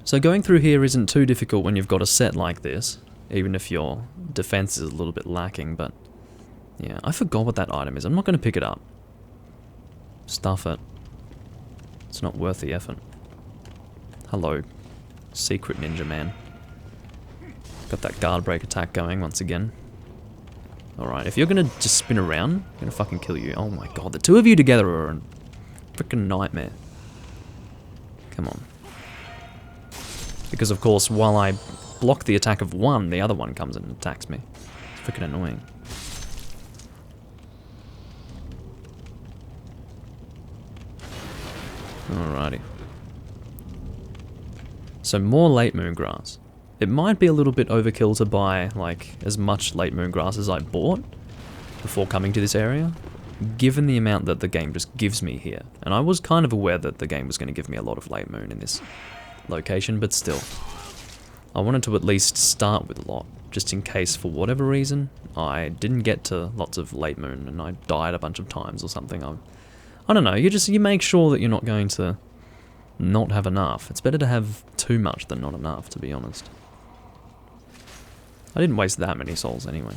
Speaker 1: So going through here isn't too difficult when you've got a set like this, even if your defense is a little bit lacking, but yeah, I forgot what that item is. I'm not going to pick it up. Stuff it. It's not worth the effort. Hello, secret ninja man. Got that guard break attack going once again. Alright, if you're gonna just spin around, I'm gonna fucking kill you. Oh my god, the two of you together are a freaking nightmare. Come on. Because of course, while I block the attack of one, the other one comes and attacks me. It's freaking annoying. Alrighty. So more late moon grass. It might be a little bit overkill to buy like as much late moon grass as I bought before coming to this area, given the amount that the game just gives me here. And I was kind of aware that the game was going to give me a lot of late moon in this location, but still. I wanted to at least start with a lot, just in case for whatever reason I didn't get to lots of late moon and I died a bunch of times or something. I don't know, you make sure that you're not going to not have enough. It's better to have too much than not enough, to be honest. I didn't waste that many souls anyway.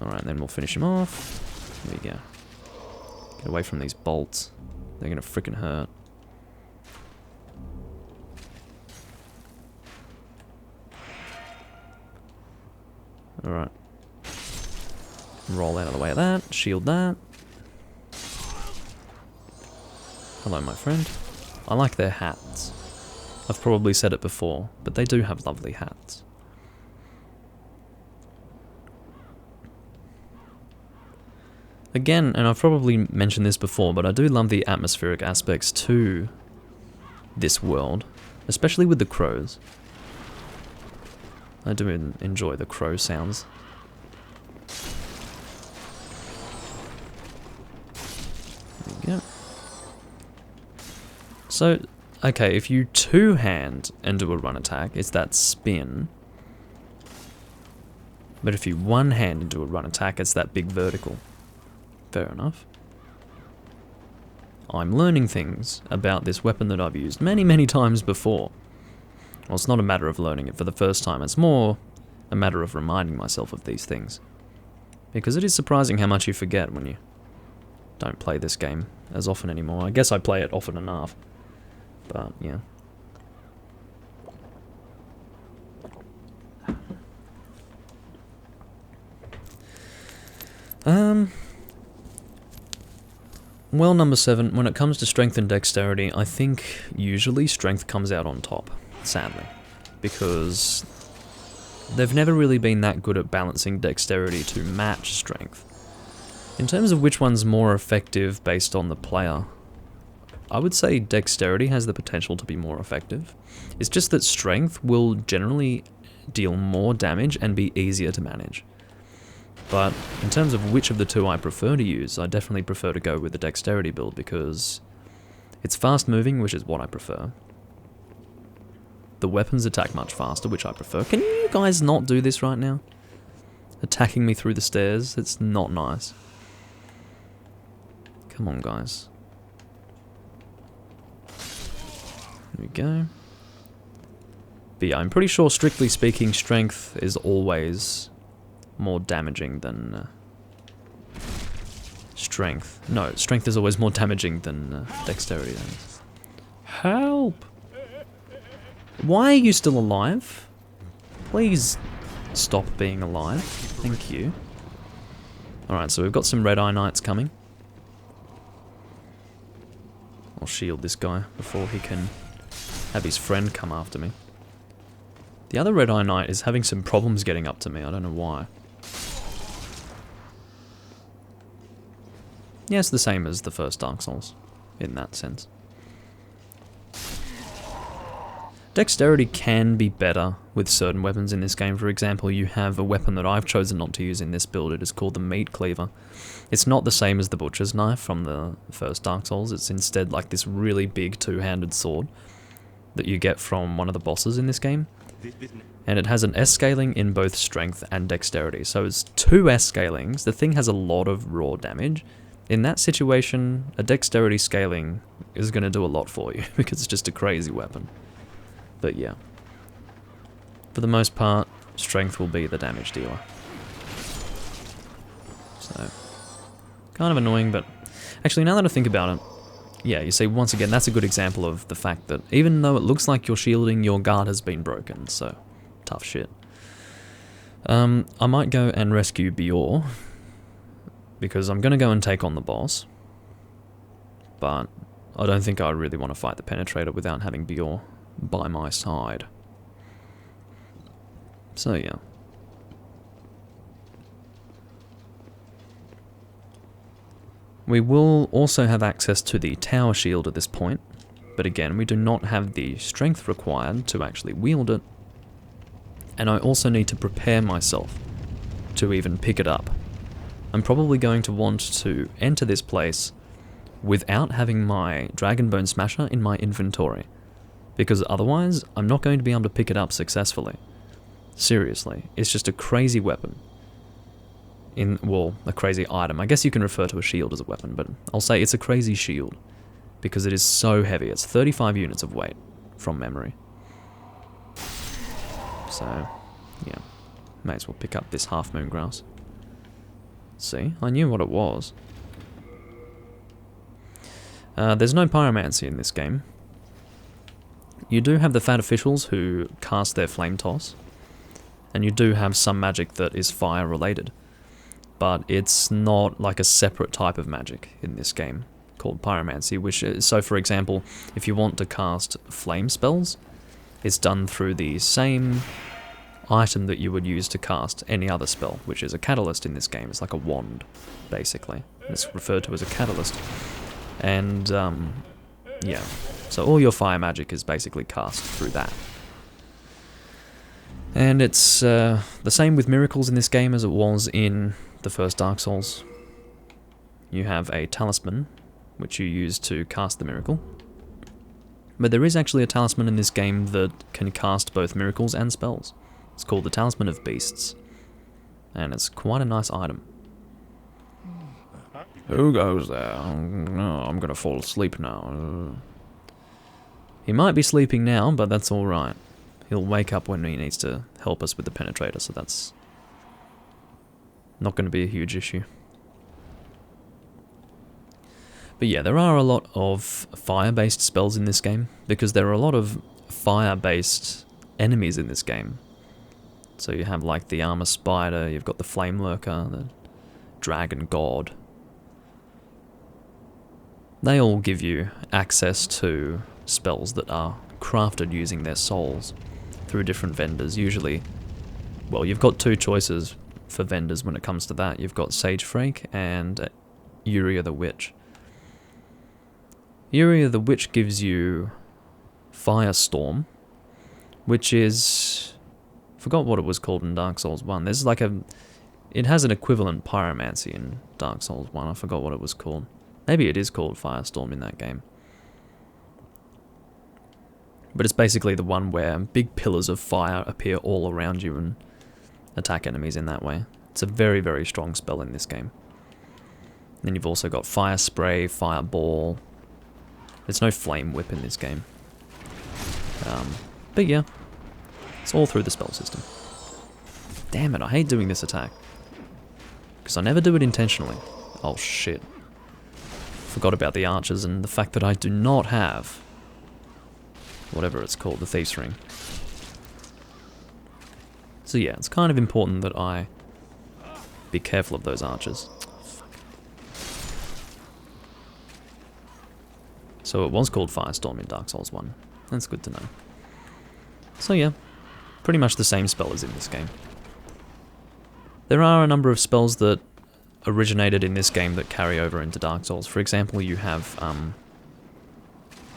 Speaker 1: Alright, then we'll finish him off. There we go. Get away from these bolts. They're gonna frickin' hurt. Alright. Roll out of the way of that. Shield that. Hello, my friend. I like their hats. I've probably said it before, but they do have lovely hats. Again, and I've probably mentioned this before, but I do love the atmospheric aspects to this world, especially with the crows. I do enjoy the crow sounds. There we go. So, okay, if you two-hand and do a run attack, it's that spin. But if you one-hand and do a run attack, it's that big vertical. Fair enough. I'm learning things about this weapon that I've used many, many times before. Well, it's not a matter of learning it for the first time, it's more a matter of reminding myself of these things. Because it is surprising how much you forget when you don't play this game as often anymore. I guess I play it often enough. But, yeah. Well, number 7, when it comes to strength and dexterity, I think usually strength comes out on top, sadly. Because they've never really been that good at balancing dexterity to match strength. In terms of which one's more effective based on the player, I would say dexterity has the potential to be more effective. It's just that strength will generally deal more damage and be easier to manage. But in terms of which of the two I prefer to use, I definitely prefer to go with the dexterity build because it's fast moving, which is what I prefer. The weapons attack much faster, which I prefer. Can you guys not do this right now? attacking me through the stairs. It's not nice. Come on, guys. There we go. But yeah, I'm pretty sure, strictly speaking, strength is always more damaging than... strength. No, strength is always more damaging than dexterity. Then. Help! Why are you still alive? Please stop being alive. Thank you. Alright, so we've got some Red Eye Knights coming. I'll shield this guy before he can have his friend come after me. The other Red Eye Knight is having some problems getting up to me. I don't know why. Yeah, it's the same as the first Dark Souls, in that sense. Dexterity can be better with certain weapons in this game. For example, you have a weapon that I've chosen not to use in this build. It is called the Meat Cleaver. It's not the same as the Butcher's Knife from the first Dark Souls. It's instead like this really big two-handed sword that you get from one of the bosses in this game. And it has an S scaling in both strength and dexterity. So it's 2 S scalings. The thing has a lot of raw damage. In that situation, a dexterity scaling is going to do a lot for you because it's just a crazy weapon. But yeah, for the most part, strength will be the damage dealer. So, kind of annoying, but actually now that I think about it, yeah, you see, once again, that's a good example of the fact that even though it looks like you're shielding, your guard has been broken, so tough shit. I might go and rescue Bior, because I'm going to go and take on the boss, but I don't think I really want to fight the Penetrator without having Bior by my side. So yeah. We will also have access to the tower shield at this point, but again, we do not have the strength required to actually wield it, and I also need to prepare myself to even pick it up. I'm probably going to want to enter this place without having my Dragonbone Smasher in my inventory, because otherwise I'm not going to be able to pick it up successfully. Seriously, it's just a crazy weapon. Well, a crazy item. I guess you can refer to a shield as a weapon, but I'll say it's a crazy shield, because it is so heavy. It's 35 units of weight, from memory. So, yeah, may as well pick up this Half Moon Grass. See, I knew what it was. There's no pyromancy in this game. You do have the Fat Officials who cast their Flame Toss, and you do have some magic that is fire related, but it's not like a separate type of magic in this game called pyromancy, which is, so for example, if you want to cast flame spells, it's done through the same item that you would use to cast any other spell, which is a catalyst in this game. It's like a wand, basically. It's referred to as a catalyst. And, yeah. So all your fire magic is basically cast through that. And it's the same with miracles in this game as it was in the first Dark Souls. You have a talisman, which you use to cast the miracle. But there is actually a talisman in this game that can cast both miracles and spells. It's called the Talisman of Beasts, and it's quite a nice item. Who goes there? No, I'm gonna fall asleep now. He might be sleeping now, but that's alright. He'll wake up when he needs to help us with the Penetrator, so that's not going to be a huge issue. But yeah, there are a lot of fire-based spells in this game, because there are a lot of fire-based enemies in this game. So you have like the Armor Spider, you've got the Flame Lurker, the Dragon God. They all give you access to spells that are crafted using their souls through different vendors. Usually, well, you've got 2 choices for vendors when it comes to that. You've got Sage Frake and Yuria the Witch. Yuria the Witch gives you Firestorm, which is... forgot what it was called in Dark Souls 1. There's like a... it has an equivalent pyromancy in Dark Souls 1. I forgot what it was called. Maybe it is called Firestorm in that game. But it's basically the one where big pillars of fire appear all around you and attack enemies in that way. It's a very, very strong spell in this game. Then you've also got Fire Spray, Fireball. There's no Flame Whip in this game. But yeah, it's all through the spell system. Damn it, I hate doing this attack. Because I never do it intentionally. Oh shit. Forgot about the archers and the fact that I do not have whatever it's called, the Thief's Ring. So yeah, it's kind of important that I be careful of those archers. So it was called Firestorm in Dark Souls 1. That's good to know. So yeah, pretty much the same spell as in this game. There are a number of spells that originated in this game that carry over into Dark Souls. For example, you have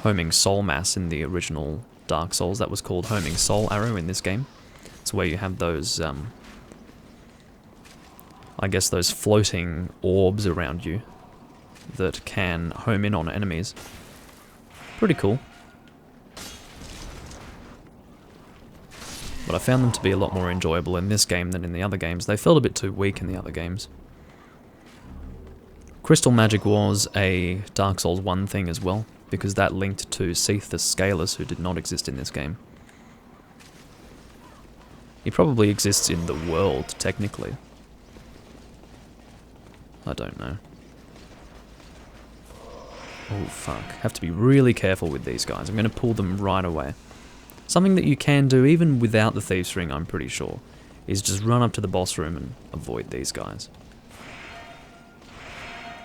Speaker 1: Homing Soul Mass in the original Dark Souls. That was called Homing Soul Arrow in this game. It's where you have those, I guess those floating orbs around you that can home in on enemies. Pretty cool. But I found them to be a lot more enjoyable in this game than in the other games. They felt a bit too weak in the other games. Crystal Magic was a Dark Souls 1 thing as well, because that linked to Seath the Scaleless, who did not exist in this game. He probably exists in the world, technically. I don't know. Oh fuck, have to be really careful with these guys. I'm going to pull them right away. Something that you can do even without the Thief's Ring, I'm pretty sure, is just run up to the boss room and avoid these guys.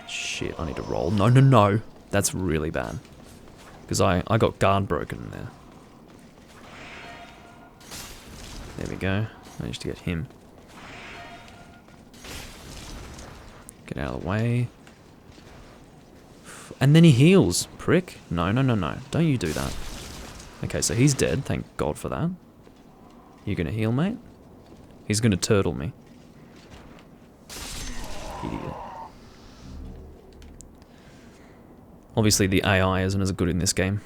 Speaker 1: Shit, I need to roll. No, no, no. That's really bad. Because I got guard broken in there. There we go. Managed to get him. Get out of the way. And then he heals, prick. No, no, no, no. Don't you do that. Okay, so he's dead. Thank God for that. You gonna heal, mate? He's gonna turtle me. Idiot. Obviously, the AI isn't as good in this game.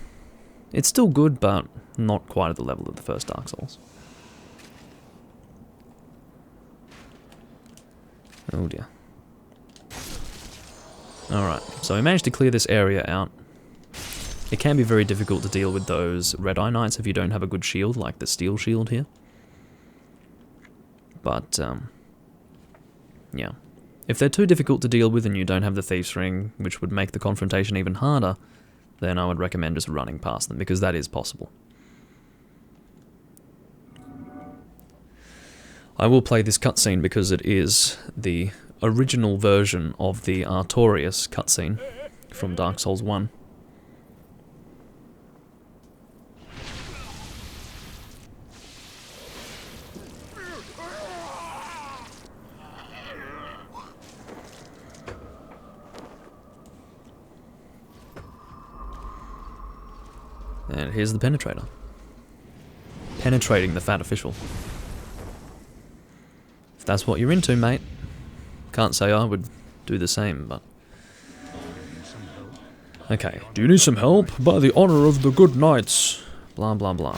Speaker 1: It's still good, but not quite at the level of the first Dark Souls. Oh dear. Alright, so we managed to clear this area out. It can be very difficult to deal with those Red Eye Knights if you don't have a good shield, like the Steel Shield here. But, yeah. If they're too difficult to deal with and you don't have the Thief's Ring, which would make the confrontation even harder, then I would recommend just running past them, because that is possible. I will play this cutscene because it is the original version of the Artorias cutscene from Dark Souls 1. And here's the Penetrator. Penetrating the Fat Official. If that's what you're into, mate. Can't say I would do the same, but... Okay, do you need some help? By the honor of the good knights. Blah, blah, blah.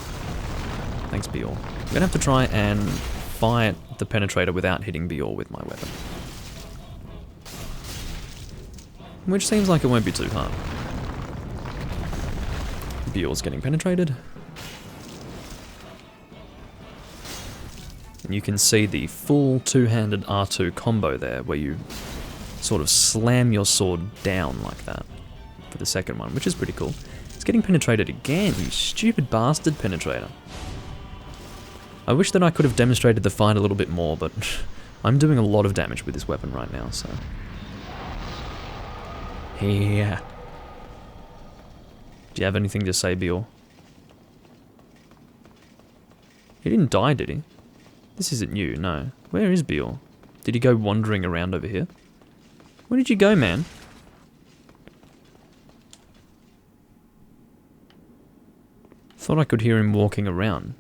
Speaker 1: Thanks, Bior. I'm gonna have to try and fight the Penetrator without hitting Bior with my weapon. Which seems like it won't be too hard. Bior's getting penetrated. And you can see the full two-handed R2 combo there, where you sort of slam your sword down like that for the second one, which is pretty cool. It's getting penetrated again, you stupid bastard Penetrator. I wish that I could have demonstrated the fight a little bit more, but I'm doing a lot of damage with this weapon right now, so... Yeah. Do you have anything to say, Bior? He didn't die, did he? This isn't you, no. Where is Bior? Did he go wandering around over here? Where did you go, man? Thought I could hear him walking around.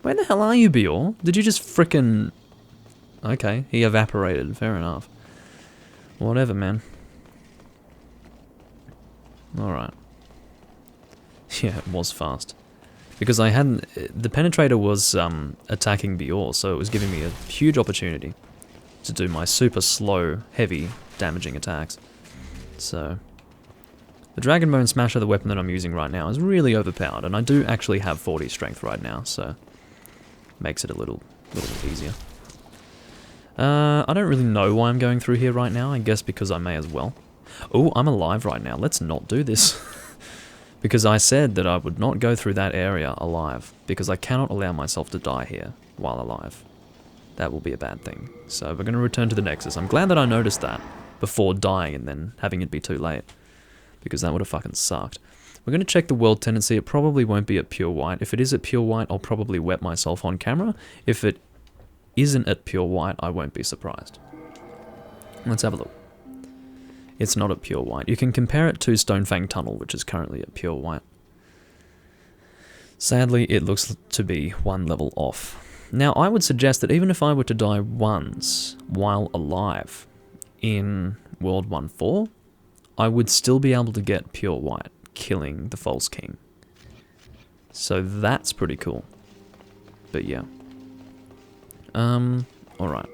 Speaker 1: Where the hell are you, Bior? Did you just frickin'... Okay, he evaporated, fair enough. Whatever, man. Alright. Yeah, it was fast. Because I hadn't... The Penetrator was attacking Bior, so it was giving me a huge opportunity to do my super slow, heavy, damaging attacks. So... The Dragonbone Smasher, the weapon that I'm using right now, is really overpowered, and I do actually have 40 strength right now, so... Makes it a little easier. I don't really know why I'm going through here right now, I guess because I may as well. Oh, I'm alive right now, let's not do this. Because I said that I would not go through that area alive, because I cannot allow myself to die here while alive. That will be a bad thing. So we're going to return to the Nexus. I'm glad that I noticed that before dying and then having it be too late, because that would have fucking sucked. We're going to check the world tendency. It probably won't be at pure white. If it is at pure white, I'll probably wet myself on camera. If it isn't at pure white, I won't be surprised. Let's have a look. It's not at pure white. You can compare it to Stonefang Tunnel, which is currently at pure white. Sadly, it looks to be one level off. Now, I would suggest that even if I were to die once while alive in World 1.4, I would still be able to get pure white, killing the False King. So that's pretty cool. But yeah. Alright.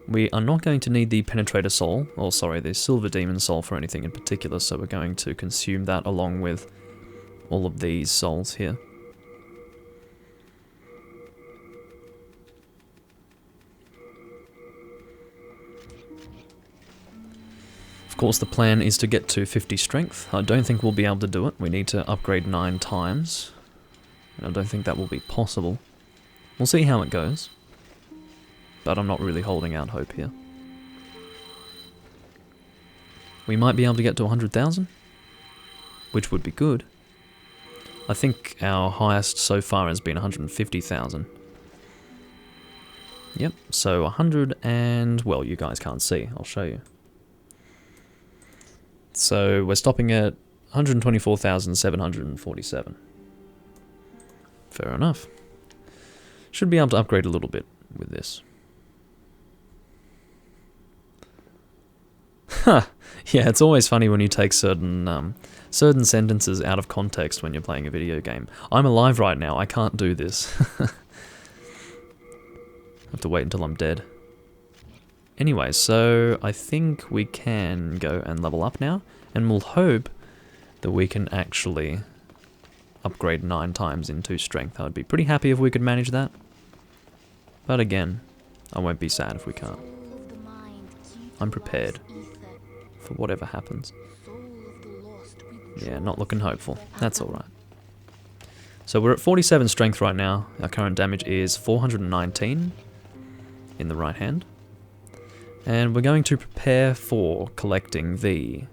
Speaker 1: We are not going to need the Penetrator Soul, or sorry, the Silver Demon Soul for anything in particular, so we're going to consume that along with all of these souls here. Of course, the plan is to get to 50 strength. I don't think we'll be able to do it. We need to upgrade 9 times. And I don't think that will be possible. We'll see how it goes. But I'm not really holding out hope here. We might be able to get to 100,000, which would be good. I think our highest so far has been 150,000. Yep, so 100 and... well, you guys can't see. I'll show you. So we're stopping at 124,747. Fair enough. Should be able to upgrade a little bit with this. Huh. Yeah, it's always funny when you take certain sentences out of context when you're playing a video game. I'm alive right now, I can't do this. I have to wait until I'm dead. Anyway, so I think we can go and level up now, and we'll hope that we can actually upgrade 9 times into strength. I would be pretty happy if we could manage that. But again, I won't be sad if we can't. I'm prepared for whatever happens. Yeah, not looking hopeful. That's alright. So we're at 47 strength right now. Our current damage is 419 in the right hand. And we're going to prepare for collecting the... You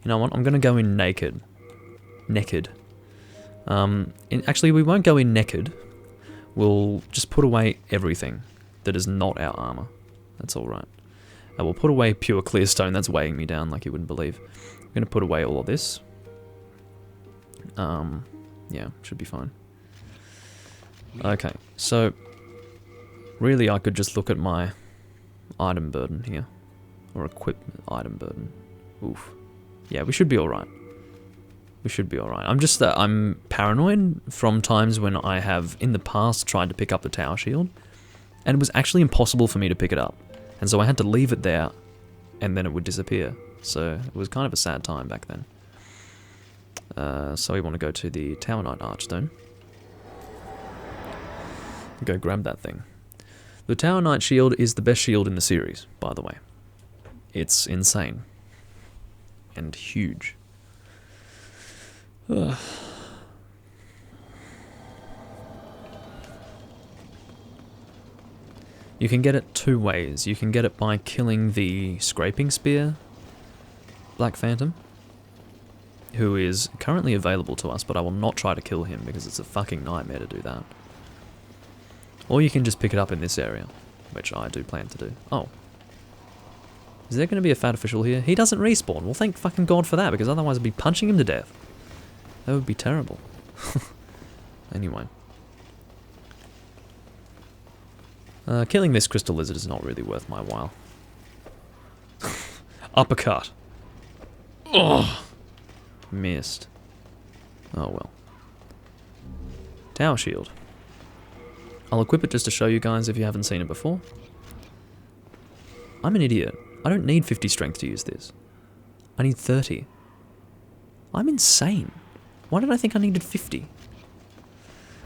Speaker 1: know what? I'm going to go in naked. Naked. Actually, we won't go in naked. We'll just put away everything that is not our armor. That's alright. We'll put away pure clear stone. That's weighing me down like you wouldn't believe. I'm going to put away all of this. Yeah, should be fine. Okay, so... really, I could just look at my item burden here. Or equipment item burden. Oof. Yeah, we should be alright. We should be alright. I'm just... I'm paranoid from times when I have, in the past, tried to pick up the tower shield. And it was actually impossible for me to pick it up. And so I had to leave it there, and then it would disappear. So it was kind of a sad time back then. So we want to go to the Tower Knight Archstone. Go grab that thing. The Tower Knight shield is the best shield in the series, by the way. It's insane. And huge. Ugh. You can get it 2 ways. You can get it by killing the Scraping Spear Black Phantom, who is currently available to us, but I will not try to kill him because it's a fucking nightmare to do that. Or you can just pick it up in this area, which I do plan to do. Oh. Is there going to be a fat official here? He doesn't respawn. Well, thank fucking God for that, because otherwise I'd be punching him to death. That would be terrible. Anyway. Killing this crystal lizard is not really worth my while. Uppercut. Oh, missed. Oh well. Tower shield. I'll equip it just to show you guys if you haven't seen it before. I'm an idiot. I don't need 50 strength to use this. I need 30. I'm insane. Why did I think I needed 50?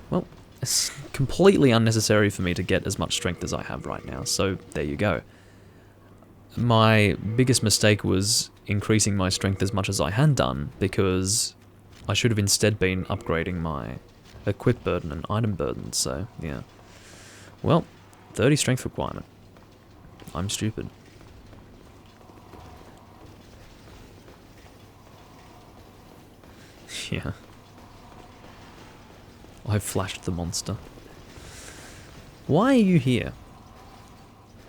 Speaker 1: Well, it's completely unnecessary for me to get as much strength as I have right now, so there you go. My biggest mistake was increasing my strength as much as I had done, because I should have instead been upgrading my equip burden and item burden, so yeah. Well, 30 strength requirement. I'm stupid. Yeah. I've flashed the monster. Why are you here?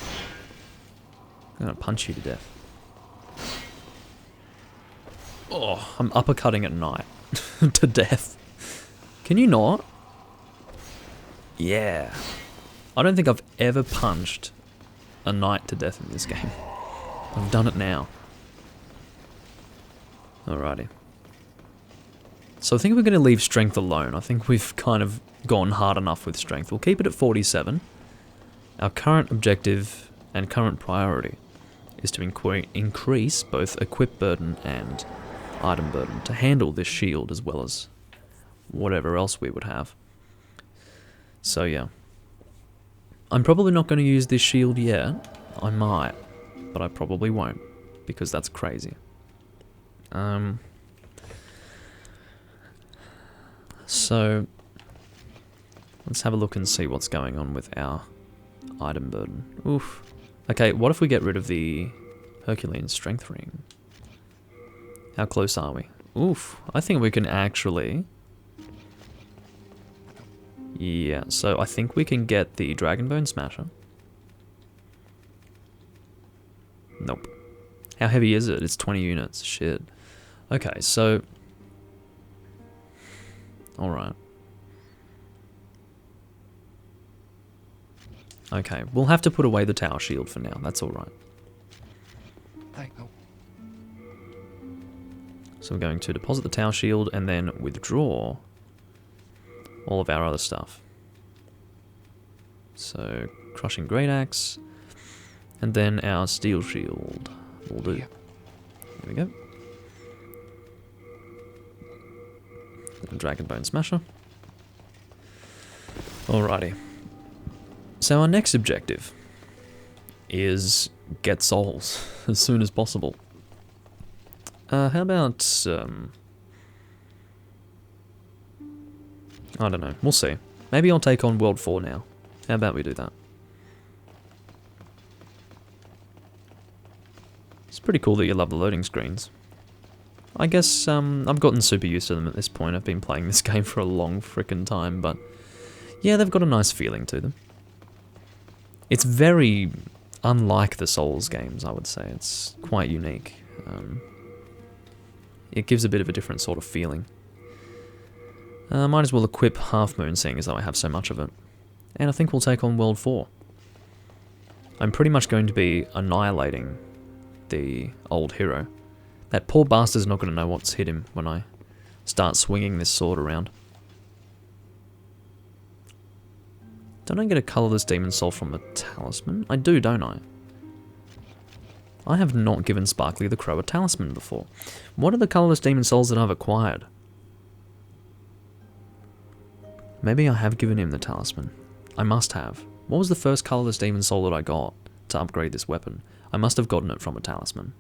Speaker 1: I'm gonna punch you to death. Oh, I'm uppercutting at night. To death. Can you not? Yeah. I don't think I've ever punched a knight to death in this game. I've done it now. Alrighty. So I think we're going to leave strength alone. I think we've kind of gone hard enough with strength. We'll keep it at 47. Our current objective and current priority is to increase both equip burden and item burden to handle this shield as well as whatever else we would have. So yeah. I'm probably not going to use this shield yet. I might, but I probably won't, because that's crazy. So let's have a look and see what's going on with our item burden. Oof. Okay, what if we get rid of the Herculean strength ring? How close are we? Oof. I think we can actually... Yeah, so I think we can get the Dragonbone Smasher. Nope. How heavy is it? It's 20 units. Shit. Okay, so... Alright. Okay, we'll have to put away the tower shield for now. That's alright. So we're going to deposit the tower shield and then withdraw all of our other stuff. So, crushing great axe, and then our steel shield will do. There we go. And Dragonbone Smasher. Alrighty. So our next objective is get souls as soon as possible. How about, I don't know, we'll see. Maybe I'll take on World 4 now. How about we do that? It's pretty cool that you love the loading screens. I guess, I've gotten super used to them at this point. I've been playing this game for a long frickin' time, but yeah, they've got a nice feeling to them. It's very unlike the Souls games, I would say. It's quite unique. It gives a bit of a different sort of feeling. Might as well equip Half Moon, seeing as though I have so much of it. And I think we'll take on World 4. I'm pretty much going to be annihilating the old hero. That poor bastard's not going to know what's hit him when I start swinging this sword around. Don't I get a colourless demon soul from a talisman? I do, don't I? I have not given Sparkly the Crow a talisman before. What are the colourless demon souls that I've acquired? Maybe I have given him the talisman. I must have. What was the first colourless demon soul that I got to upgrade this weapon? I must have gotten it from a talisman.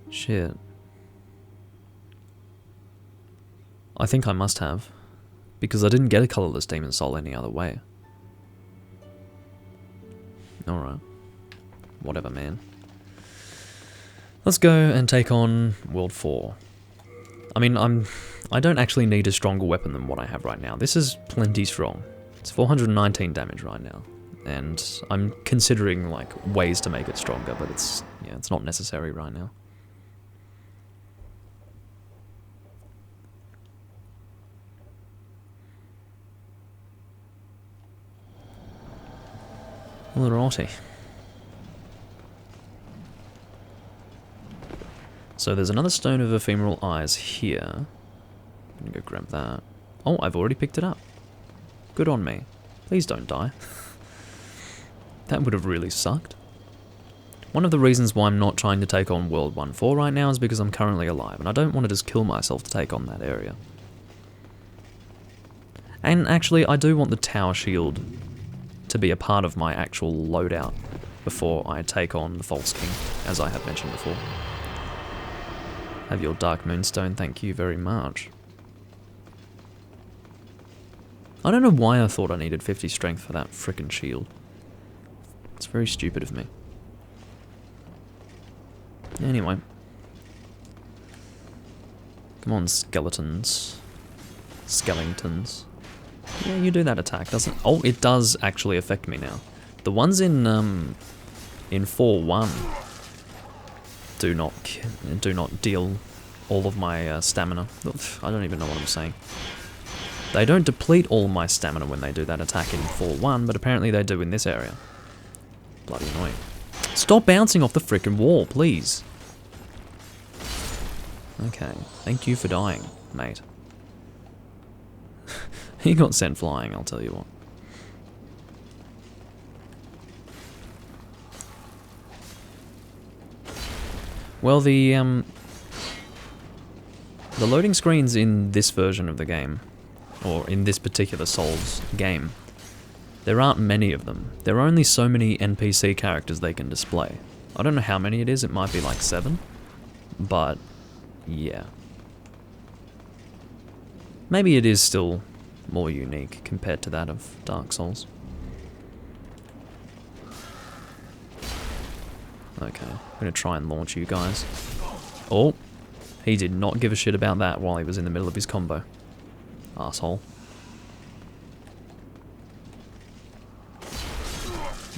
Speaker 1: Shit. I think I must have. Because I didn't get a colourless demon soul any other way. Alright. Whatever, man. Let's go and take on World 4. I mean, I don't actually need a stronger weapon than what I have right now. This is plenty strong. It's 419 damage right now. And I'm considering, like, ways to make it stronger, but it's not necessary right now. Alrighty. So there's another Stone of Ephemeral Eyes here. I'm gonna go grab that. Oh, I've already picked it up. Good on me. Please don't die. That would have really sucked. One of the reasons why I'm not trying to take on World 1-4 right now is because I'm currently alive, and I don't want to just kill myself to take on that area. And actually, I do want the Tower Shield to be a part of my actual loadout before I take on the False King, as I have mentioned before. Have your Dark Moonstone, thank you very much. I don't know why I thought I needed 50 strength for that frickin' shield. It's very stupid of me. Anyway. Come on, skeletons. Skeletons. Yeah, you do that attack, doesn't it? Oh, it does actually affect me now. The ones in 4-1 do not deal all of my stamina. I don't even know what I'm saying. They don't deplete all my stamina when they do that attack in 4-1, but apparently they do in this area. Bloody annoying. Stop bouncing off the frickin' wall, please. Okay, thank you for dying, mate. He got sent flying, I'll tell you what. Well, the loading screens in this version of the game, or in this particular Souls game, there aren't many of them. There are only so many NPC characters they can display. I don't know how many it is, it might be like 7, but yeah. Maybe it is still more unique compared to that of Dark Souls. Okay, I'm gonna try and launch you guys. Oh, he did not give a shit about that while he was in the middle of his combo. Asshole.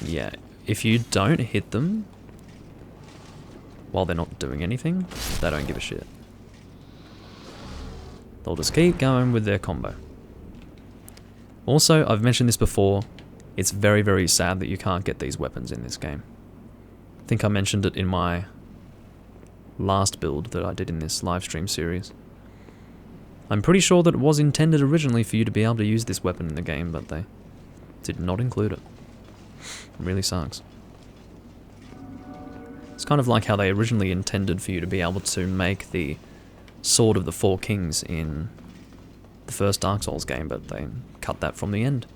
Speaker 1: Yeah, if you don't hit them while they're not doing anything, they don't give a shit. They'll just keep going with their combo. Also, I've mentioned this before, it's very, very sad that you can't get these weapons in this game. I think I mentioned it in my last build that I did in this livestream series. I'm pretty sure that it was intended originally for you to be able to use this weapon in the game, but they did not include it. It really sucks. It's kind of like how they originally intended for you to be able to make the Sword of the Four Kings in the first Dark Souls game, but they cut that from the end.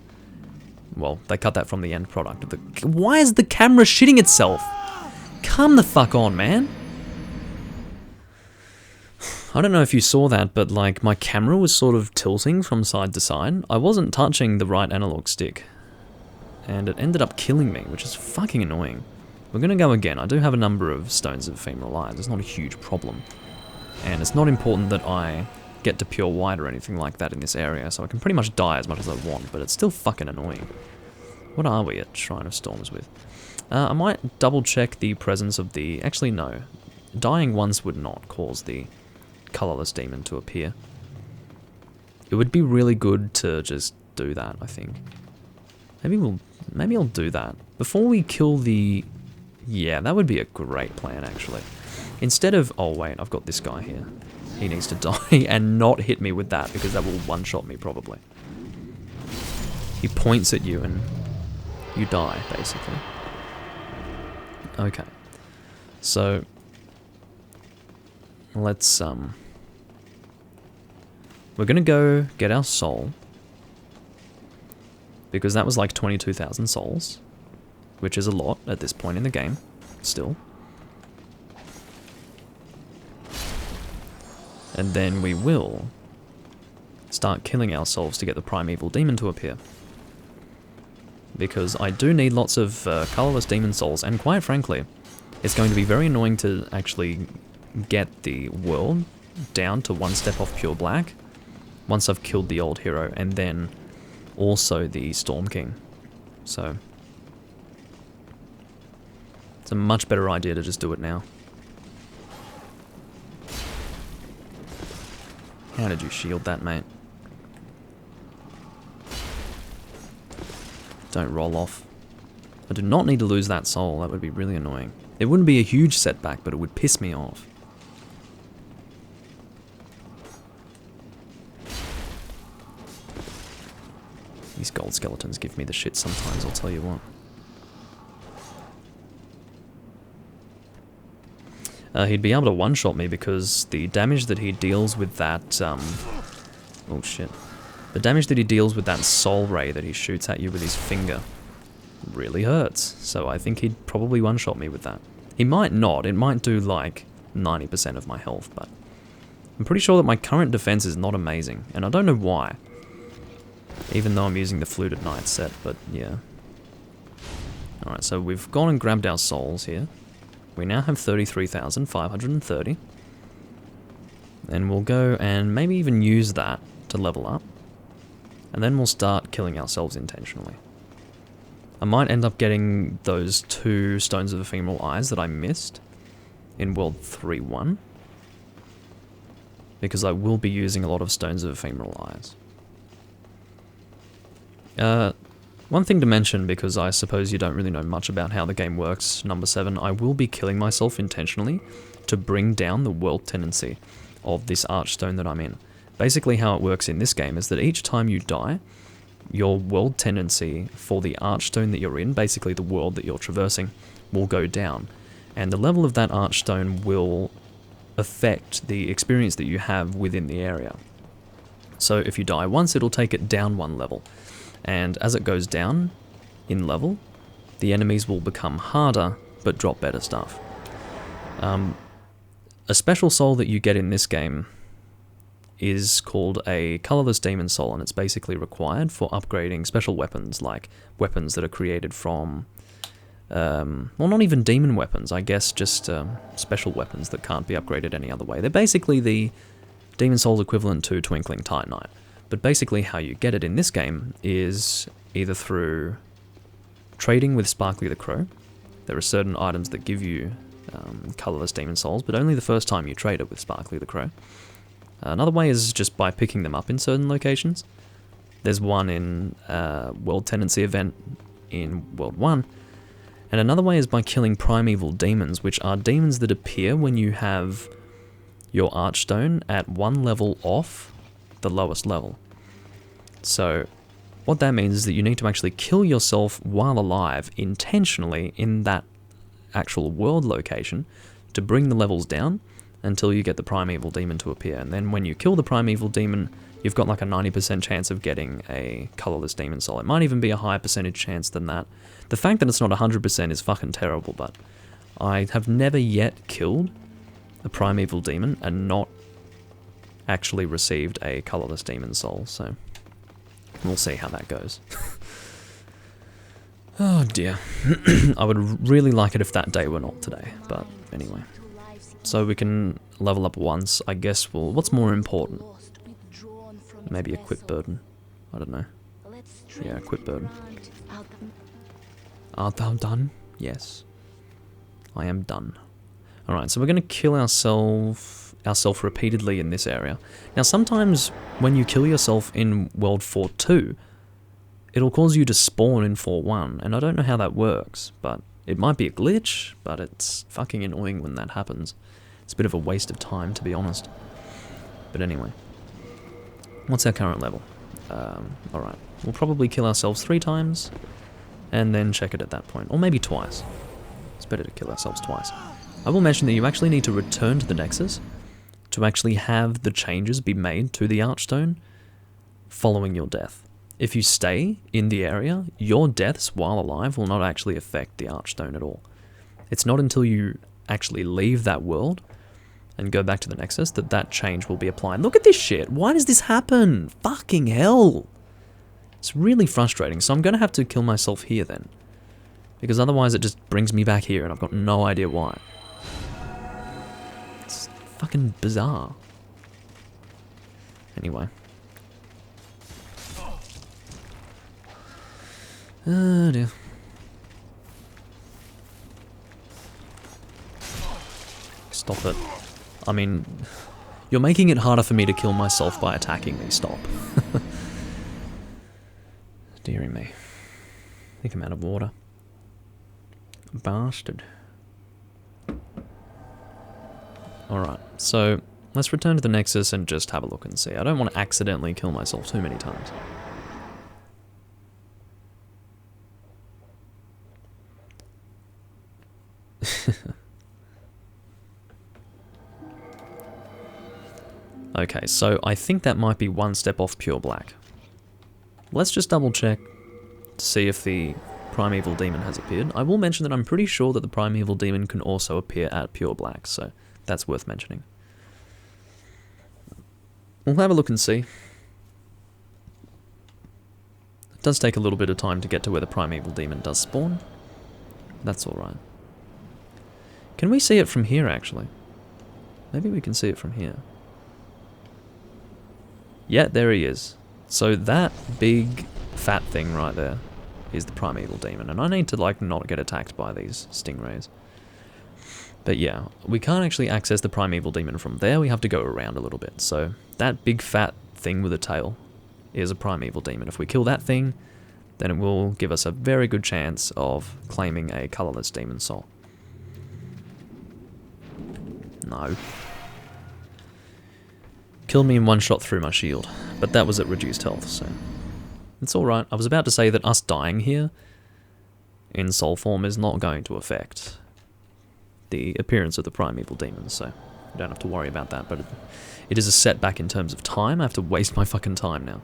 Speaker 1: Well, they cut that from the end product. Why is the camera shitting itself? Come the fuck on, man. I don't know if you saw that, but like my camera was sort of tilting from side to side. I wasn't touching the right analog stick, and it ended up killing me, which is fucking annoying. We're gonna go again. I do have a number of Stones of Ephemeral Eyes. It's not a huge problem. And it's not important that I get to pure white or anything like that in this area, so I can pretty much die as much as I want, but it's still fucking annoying. What are we at Shrine of Storms with? I might double check the presence of the... Actually, no. Dying once would not cause the colorless demon to appear. It would be really good to just do that, I think. Maybe I'll do that. Before we kill the... Yeah, that would be a great plan, actually. Instead of... Oh, wait, I've got this guy here. He needs to die and not hit me with that, because that will one-shot me, probably. He points at you and you die, basically. Okay. So... Let's, we're gonna go get our soul. Because that was like 22,000 souls. Which is a lot at this point in the game. Still. And then we will start killing ourselves to get the primeval demon to appear. Because I do need lots of colorless demon souls, and quite frankly, it's going to be very annoying to actually get the world down to one step off pure black once I've killed the old hero, and then also the Storm King. So it's a much better idea to just do it now. How did you shield that, mate? Don't roll off. I do not need to lose that soul, that would be really annoying. It wouldn't be a huge setback, but it would piss me off. These gold skeletons give me the shit sometimes, I'll tell you what. He'd be able to one-shot me because the damage that he deals with that, oh shit. The damage that he deals with that soul ray that he shoots at you with his finger really hurts. So I think he'd probably one-shot me with that. He might not, it might do like 90% of my health, but I'm pretty sure that my current defense is not amazing, and I don't know why. Even though I'm using the Fluted Knight set, but yeah. Alright, so we've gone and grabbed our souls here. We now have 33,530. And we'll go and maybe even use that to level up. And then we'll start killing ourselves intentionally. I might end up getting those 2 Stones of Ephemeral Eyes that I missed in World 3.1. Because I will be using a lot of Stones of Ephemeral Eyes. One thing to mention, because I suppose you don't really know much about how the game works, number 7, I will be killing myself intentionally to bring down the world tendency of this Archstone that I'm in. Basically how it works in this game is that each time you die, your world tendency for the Archstone that you're in, basically the world that you're traversing, will go down. And the level of that Archstone will affect the experience that you have within the area. So if you die once, it'll take it down 1 level. And as it goes down in level, the enemies will become harder, but drop better stuff. A special soul that you get in this game is called a Colorless Demon Soul, and it's basically required for upgrading special weapons, like weapons that are created from, well, not even demon weapons, I guess just special weapons that can't be upgraded any other way. They're basically the Demon Soul's equivalent to Twinkling Titanite. But basically how you get it in this game is either through trading with Sparkly the Crow. There are certain items that give you Colorless Demon Souls, but only the first time you trade it with Sparkly the Crow. Another way is just by picking them up in certain locations. There's one in World Tendency event in World 1, and another way is by killing primeval demons, which are demons that appear when you have your Archstone at 1 level off the lowest level. So what that means is that you need to actually kill yourself while alive intentionally in that actual world location to bring the levels down until you get the primeval demon to appear. And then when you kill the primeval demon, you've got like a 90% chance of getting a Colorless Demon Soul. It might even be a higher percentage chance than that. The fact that it's not 100% is fucking terrible, but I have never yet killed a primeval demon and not actually received a Colorless Demon Soul, so we'll see how that goes. Oh dear. I would really like it if that day were not today, but anyway. So we can level up once, I guess we'll... What's more important? Maybe equip burden. I don't know. Yeah, equip burden. Art thou done? Yes. I am done. Alright, so we're going to kill ourselves repeatedly in this area. Now sometimes when you kill yourself in World 4.2, it'll cause you to spawn in 4.1, and I don't know how that works, but it might be a glitch, but it's fucking annoying when that happens. It's a bit of a waste of time, to be honest. But anyway. What's our current level? Alright, we'll probably kill ourselves 3 times, and then check it at that point. Or maybe twice. It's better to kill ourselves twice. I will mention that you actually need to return to the Nexus to actually have the changes be made to the Archstone following your death. If you stay in the area, your deaths while alive will not actually affect the Archstone at all. It's not until you actually leave that world and go back to the Nexus that that change will be applied. Look at this shit. Why does this happen? Fucking hell. It's really frustrating. So I'm going to have to kill myself here then. Because otherwise it just brings me back here and I've got no idea why. It's fucking bizarre. Anyway. Oh dear. Stop it. I mean, you're making it harder for me to kill myself by attacking me. Stop. Deary me. I think I'm out of water. Bastard. Alright, so let's return to the Nexus and just have a look and see. I don't want to accidentally kill myself too many times. Okay, so I think that might be one step off Pure Black. Let's just double check to see if the Primeval Demon has appeared. I will mention that I'm pretty sure that the Primeval Demon can also appear at Pure Black, so that's worth mentioning. We'll have a look and see. It does take a little bit of time to get to where the Primeval Demon does spawn. That's alright. Can we see it from here, actually? Maybe we can see it from here. Yeah, there he is. So that big fat thing right there is the Primeval Demon, and I need to like not get attacked by these stingrays. But yeah, we can't actually access the Primeval Demon from there, we have to go around a little bit. So that big fat thing with a tail is a Primeval Demon. If we kill that thing, then it will give us a very good chance of claiming a colorless demon soul. No. Killed me in one shot through my shield, but that was at reduced health, so it's alright. I was about to say that us dying here in soul form is not going to affect the appearance of the Primeval Demon, so you don't have to worry about that, but it is a setback in terms of time. I have to waste my fucking time now.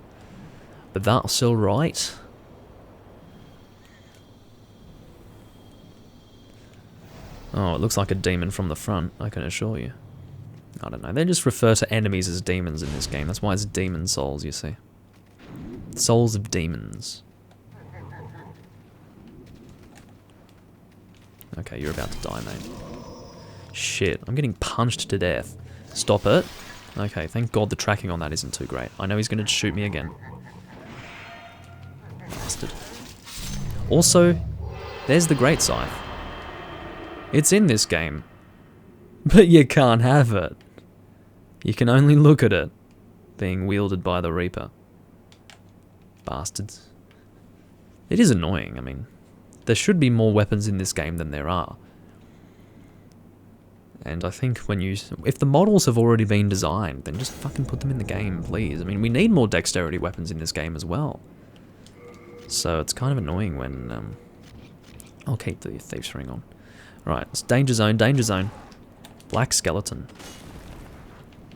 Speaker 1: But that's alright. Oh, it looks like a demon from the front, I can assure you. I don't know, they just refer to enemies as demons in this game. That's why it's demon souls, you see. Souls of demons. Okay, you're about to die, mate. Shit, I'm getting punched to death. Stop it. Okay, thank God the tracking on that isn't too great. I know he's going to shoot me again. Bastard. Also, there's the Great Scythe. It's in this game. But you can't have it. You can only look at it being wielded by the Reaper. Bastards. It is annoying, I mean, there should be more weapons in this game than there are. And I think when you... if the models have already been designed, then just fucking put them in the game, please. I mean, we need more dexterity weapons in this game as well. So it's kind of annoying when... I'll keep the Thieves' Ring on. Right, it's danger zone, danger zone. Black Skeleton.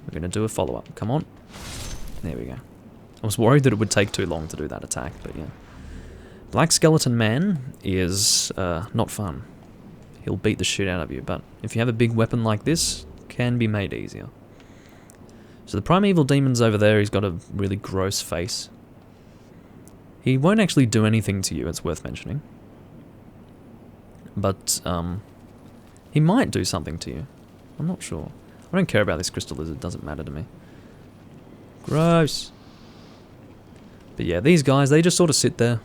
Speaker 1: We're going to do a follow-up. Come on. There we go. I was worried that it would take too long to do that attack, but yeah. Black Skeleton Man is not fun. He'll beat the shit out of you, but if you have a big weapon like this, it can be made easier. So the Primeval Demon's over there, he's got a really gross face. He won't actually do anything to you, it's worth mentioning. But, he might do something to you. I'm not sure. I don't care about this crystal lizard, it doesn't matter to me. Gross! But yeah, these guys, they just sort of sit there,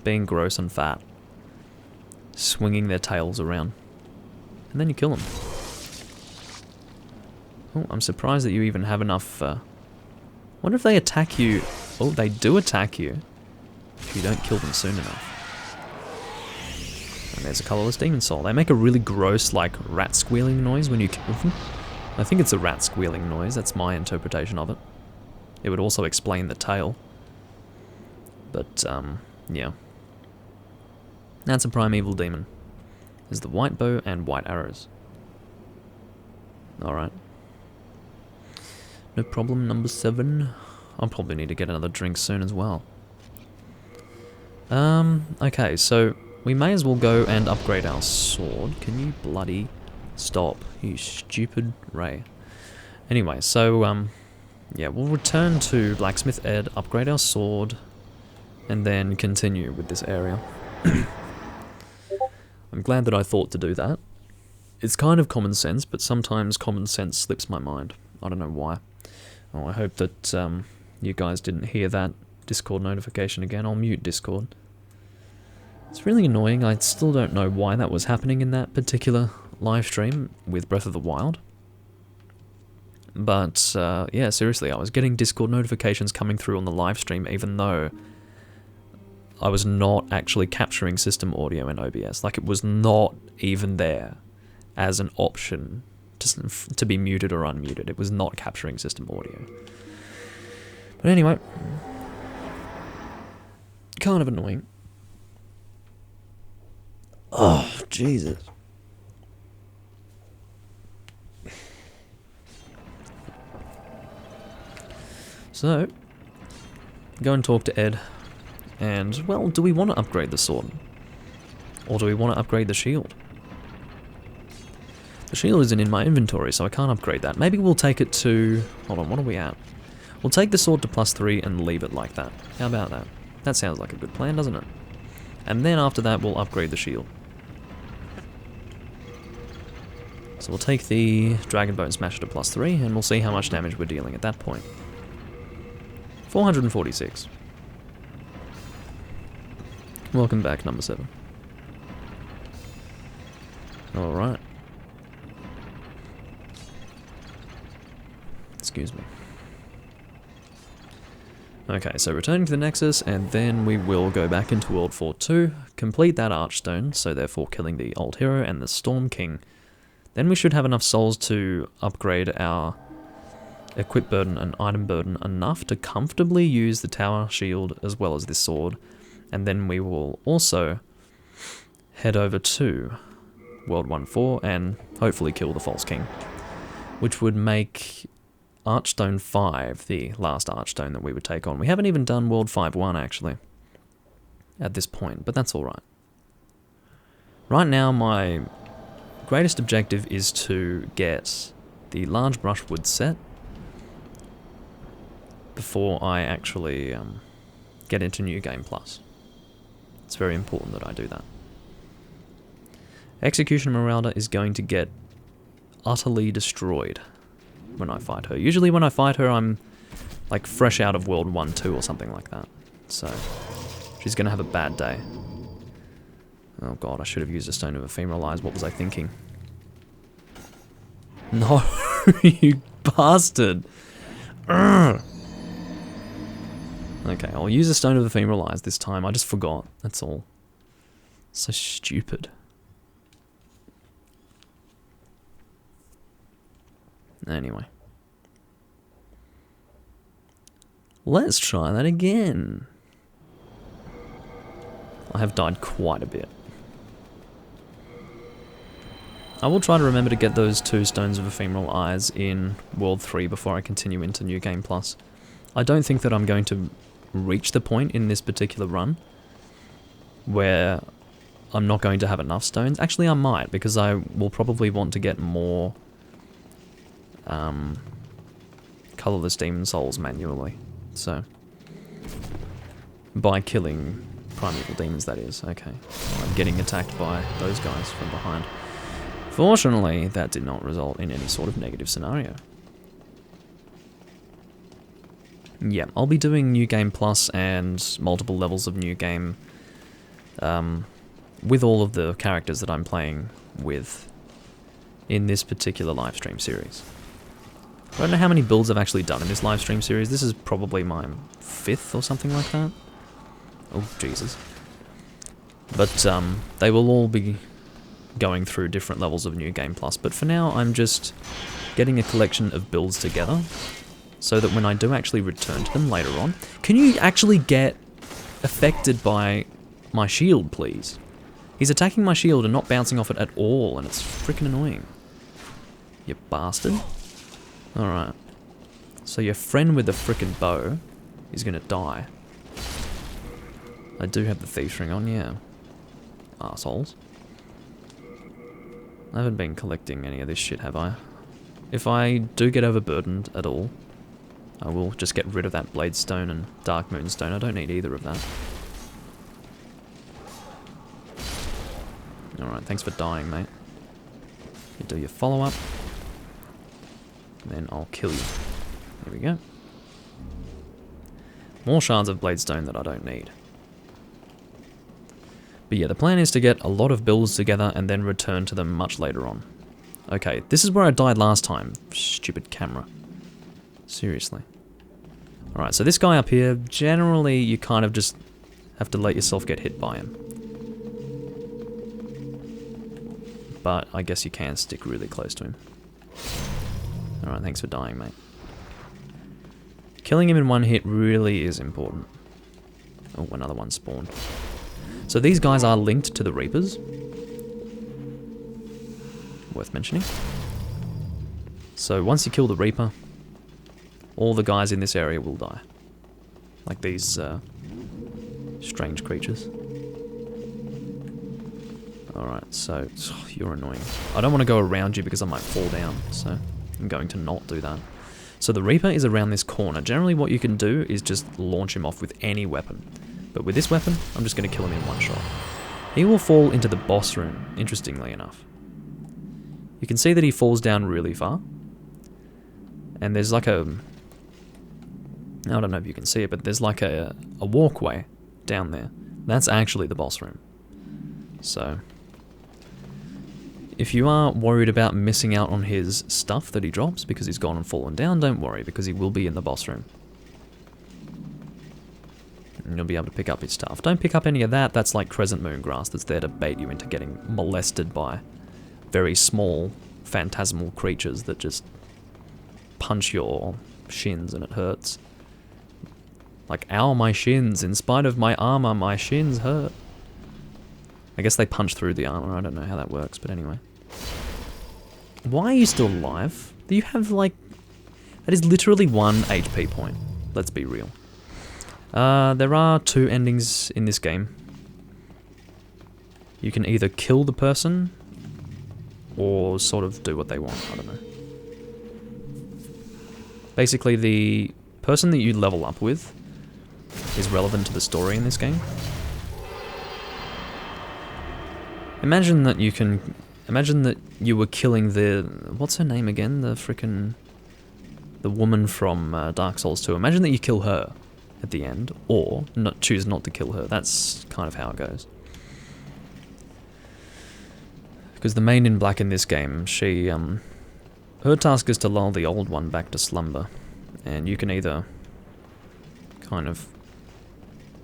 Speaker 1: being gross and fat. Swinging their tails around. And then you kill them. Oh, I'm surprised that you even have enough... wonder if they attack you... Oh, they do attack you if you don't kill them soon enough. And there's a colorless demon soul. They make a really gross, like, rat squealing noise when you kill them. I think it's a rat squealing noise, that's my interpretation of it. It would also explain the tail. But, yeah. That's a Primeval Demon. There's the white bow and white arrows. Alright. No problem, number 7. I'll probably need to get another drink soon as well. Okay, so we may as well go and upgrade our sword. Can you bloody stop, you stupid Ray. Anyway, so, yeah, we'll return to Blacksmith Ed, upgrade our sword, and then continue with this area. I'm glad that I thought to do that. It's kind of common sense, but sometimes common sense slips my mind. I don't know why. Oh, I hope that you guys didn't hear that Discord notification again. I'll mute Discord. It's really annoying. I still don't know why that was happening in that particular live stream with Breath of the Wild. But, yeah, seriously, I was getting Discord notifications coming through on the live stream even though I was not actually capturing system audio in OBS. Like, it was not even there as an option to be muted or unmuted. It was not capturing system audio. But anyway, kind of annoying. Oh, Jesus. So, go and talk to Ed. And, well, do we want to upgrade the sword? Or do we want to upgrade the shield? The shield isn't in my inventory, so I can't upgrade that. Maybe we'll take it to... Hold on, what are we at? We'll take the sword to +3 and leave it like that. How about that? That sounds like a good plan, doesn't it? And then after that, we'll upgrade the shield. So we'll take the Dragon Bone Smasher to +3, and we'll see how much damage we're dealing at that point. 446. Welcome back, number 7. Alright. Excuse me. Okay, so returning to the Nexus, and then we will go back into World 4-2, complete that Archstone, so therefore killing the Old Hero and the Storm King. Then we should have enough souls to upgrade our equip burden and item burden enough to comfortably use the tower shield as well as this sword. And then we will also head over to World 1-4 and hopefully kill the False King, which would make Archstone 5 the last Archstone that we would take on. We haven't even done World 5-1 actually at this point, but that's alright. Right now my greatest objective is to get the large brushwood set before I actually get into New Game Plus. It's very important that I do that. Executioner Marauder is going to get utterly destroyed when I fight her. Usually when I fight her, I'm like fresh out of World 1-2 or something like that. So she's going to have a bad day. Oh god, I should have used a Stone of Ephemeral Eyes. What was I thinking? No, you bastard! Urgh. Okay, I'll use a Stone of Ephemeral Eyes this time. I just forgot, that's all. So stupid. Anyway. Let's try that again. I have died quite a bit. I will try to remember to get those 2 Stones of Ephemeral Eyes in World 3 before I continue into New Game Plus. I don't think that I'm going to reach the point in this particular run where I'm not going to have enough stones. Actually, I might, because I will probably want to get more Colorless Demon Souls manually. So, by killing Primeval Demons, that is. Okay. Well, I'm getting attacked by those guys from behind. Fortunately, that did not result in any sort of negative scenario. Yeah, I'll be doing New Game Plus and multiple levels of New Game with all of the characters that I'm playing with in this particular live stream series. I don't know how many builds I've actually done in this live stream series. This is probably my 5th or something like that. Oh, Jesus. But they will all be going through different levels of New Game Plus. But for now, I'm just getting a collection of builds together so that when I do actually return to them later on... Can you actually get affected by my shield, please? He's attacking my shield and not bouncing off it at all, and it's freaking annoying. You bastard. Alright. So your friend with the frickin' bow is gonna die. I do have the Thieves Ring on, yeah. Arseholes. I haven't been collecting any of this shit, have I? If I do get overburdened at all, I will just get rid of that Blade Stone and Dark Moonstone. I don't need either of that. Alright, thanks for dying, mate. You do your follow-up. Then I'll kill you. There we go. More shards of Bladestone that I don't need. But yeah, the plan is to get a lot of builds together and then return to them much later on. Okay, this is where I died last time. Stupid camera. Seriously. Alright, so this guy up here, generally you kind of just have to let yourself get hit by him. But I guess you can stick really close to him. Alright, thanks for dying, mate. Killing him in one hit really is important. Oh, another one spawned. So these guys are linked to the Reapers. Worth mentioning. So once you kill the Reaper, all the guys in this area will die. Like these strange creatures. Alright, so you're annoying. I don't want to go around you because I might fall down, so I'm going to not do that. So the Reaper is around this corner. Generally what you can do is just launch him off with any weapon. But with this weapon, I'm just going to kill him in one shot. He will fall into the boss room, interestingly enough. You can see that he falls down really far. And there's like a... I don't know if you can see it, but there's like a walkway down there. That's actually the boss room. So... if you are worried about missing out on his stuff that he drops because he's gone and fallen down, don't worry, because he will be in the boss room. And you'll be able to pick up his stuff. Don't pick up any of that, that's like Crescent Moon grass that's there to bait you into getting molested by very small, phantasmal creatures that just punch your shins and it hurts. Like, ow, my shins, in spite of my armor, my shins hurt. I guess they punch through the armor, I don't know how that works, but anyway. Why are you still alive? Do you have, like... that is literally 1 HP point. Let's be real. There are 2 endings in this game. You can either kill the person, or sort of do what they want, I don't know. Basically, the person that you level up with is relevant to the story in this game. Imagine that you can... imagine that you were killing the... what's her name again? The frickin'... the woman from Dark Souls 2. Imagine that you kill her at the end, or choose not to kill her. That's kind of how it goes. Because the main in black in this game, she... her task is to lull the old one back to slumber. And you can either kind of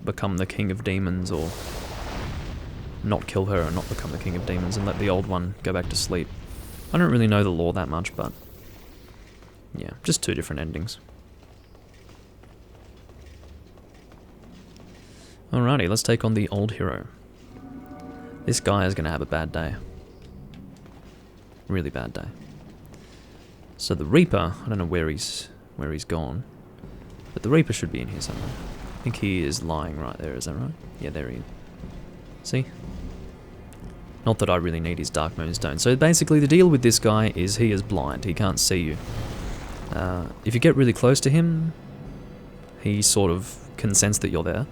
Speaker 1: become the king of demons, or not kill her and not become the king of demons and let the old one go back to sleep. I don't really know the lore that much, but yeah, just 2 different endings. Alrighty, let's take on the old hero. This guy is going to have a bad day. Really bad day. So the Reaper, I don't know where he's gone, but the Reaper should be in here somewhere. I think he is lying right there, is that right? Yeah, there he is. See? Not that I really need his Dark Moonstone. So basically the deal with this guy is he is blind. He can't see you. If you get really close to him, he sort of can sense that you're there.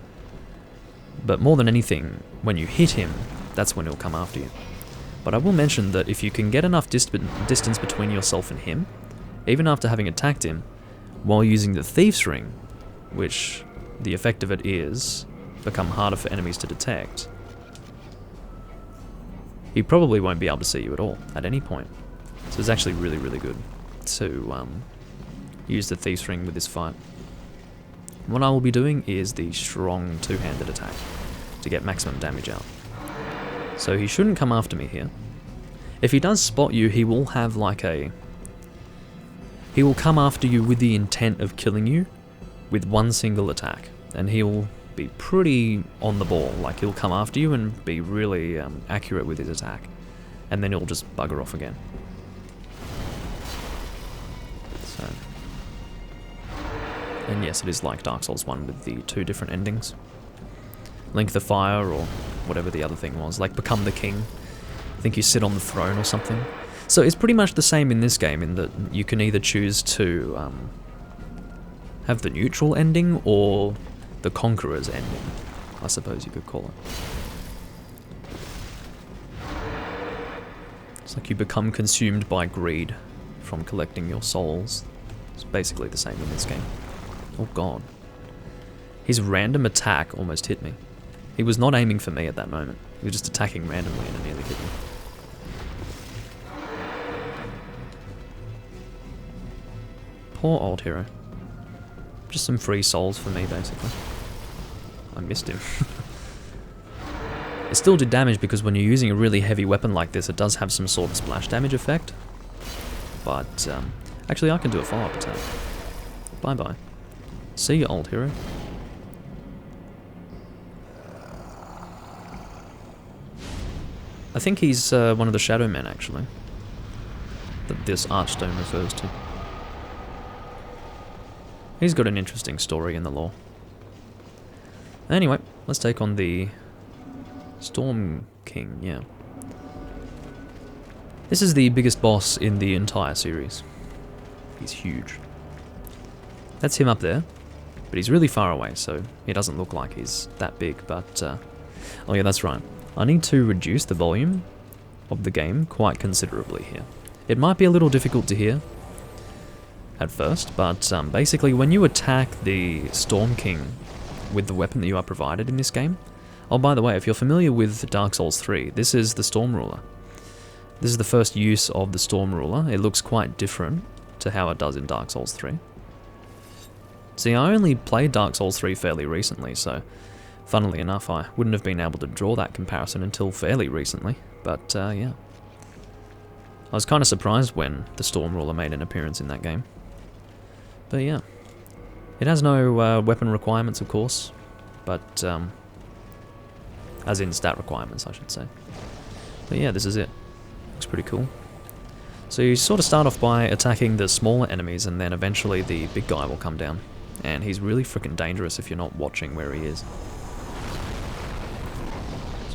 Speaker 1: But more than anything, when you hit him, that's when he'll come after you. But I will mention that if you can get enough distance between yourself and him, even after having attacked him, while using the Thief's Ring, which the effect of it is become harder for enemies to detect, he probably won't be able to see you at all, at any point. So it's actually really, really good to use the Thief's Ring with this fight. What I will be doing is the strong 2-handed attack to get maximum damage out. So he shouldn't come after me here. If he does spot you, he will have like a... he will come after you with the intent of killing you with 1 single attack. And he'll be pretty on the ball. Like, he'll come after you and be really accurate with his attack. And then he'll just bugger off again. So... and yes, it is like Dark Souls 1 with the 2 different endings. Link the Fire, or whatever the other thing was. Like, Become the King. I think you sit on the throne or something. So it's pretty much the same in this game, in that you can either choose to have the neutral ending, or the Conqueror's ending, I suppose you could call it. It's like you become consumed by greed from collecting your souls. It's basically the same in this game. Oh god. His random attack almost hit me. He was not aiming for me at that moment. He was just attacking randomly and it nearly hit me. Poor old hero. Just some free souls for me, basically. I missed him. It still did damage because when you're using a really heavy weapon like this, it does have some sort of splash damage effect. But, actually I can do a follow-up attack. Bye-bye. See you, old hero. I think he's one of the Shadow Men, actually, that this Archstone refers to. He's got an interesting story in the lore. Anyway, let's take on the Storm King, yeah. This is the biggest boss in the entire series. He's huge. That's him up there, but he's really far away, so he doesn't look like he's that big, but... oh yeah, that's right. I need to reduce the volume of the game quite considerably here. It might be a little difficult to hear at first, but basically when you attack the Storm King with the weapon that you are provided in this game... Oh, by the way, if you're familiar with Dark Souls 3, this is the Storm Ruler. This is the first use of the Storm Ruler. It looks quite different to how it does in Dark Souls 3. See, I only played Dark Souls 3 fairly recently, so funnily enough, I wouldn't have been able to draw that comparison until fairly recently, but yeah. I was kind of surprised when the Storm Ruler made an appearance in that game. But yeah. It has no weapon requirements, of course, but as in stat requirements, I should say. But yeah, this is it. Looks pretty cool. So you sort of start off by attacking the smaller enemies, and then eventually the big guy will come down. And he's really freaking dangerous if you're not watching where he is. So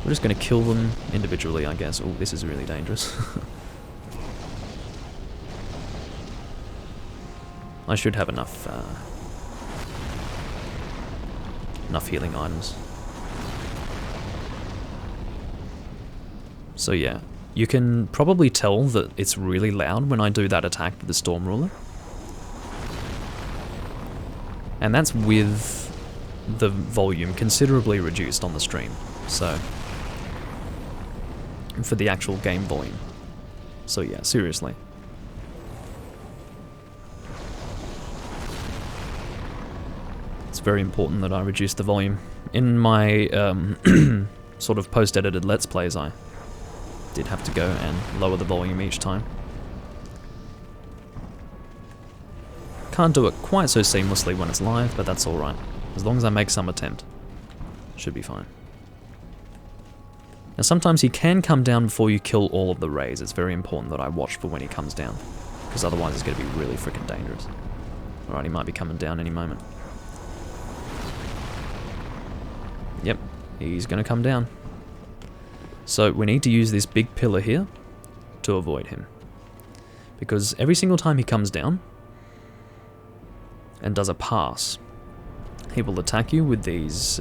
Speaker 1: we're just going to kill them individually, I guess. Oh, this is really dangerous. I should have enough healing items. So yeah, you can probably tell that it's really loud when I do that attack with the Storm Ruler. And that's with the volume considerably reduced on the stream, so for the actual game volume. So yeah, seriously. It's very important that I reduce the volume. In my sort of post-edited Let's Plays, I did have to go and lower the volume each time. Can't do it quite so seamlessly when it's live, but that's alright. As long as I make some attempt, should be fine. Now sometimes he can come down before you kill all of the rays. It's very important that I watch for when he comes down, because otherwise it's going to be really freaking dangerous. Alright, he might be coming down any moment. Yep, he's going to come down. So we need to use this big pillar here to avoid him. Because every single time he comes down and does a pass, he will attack you with these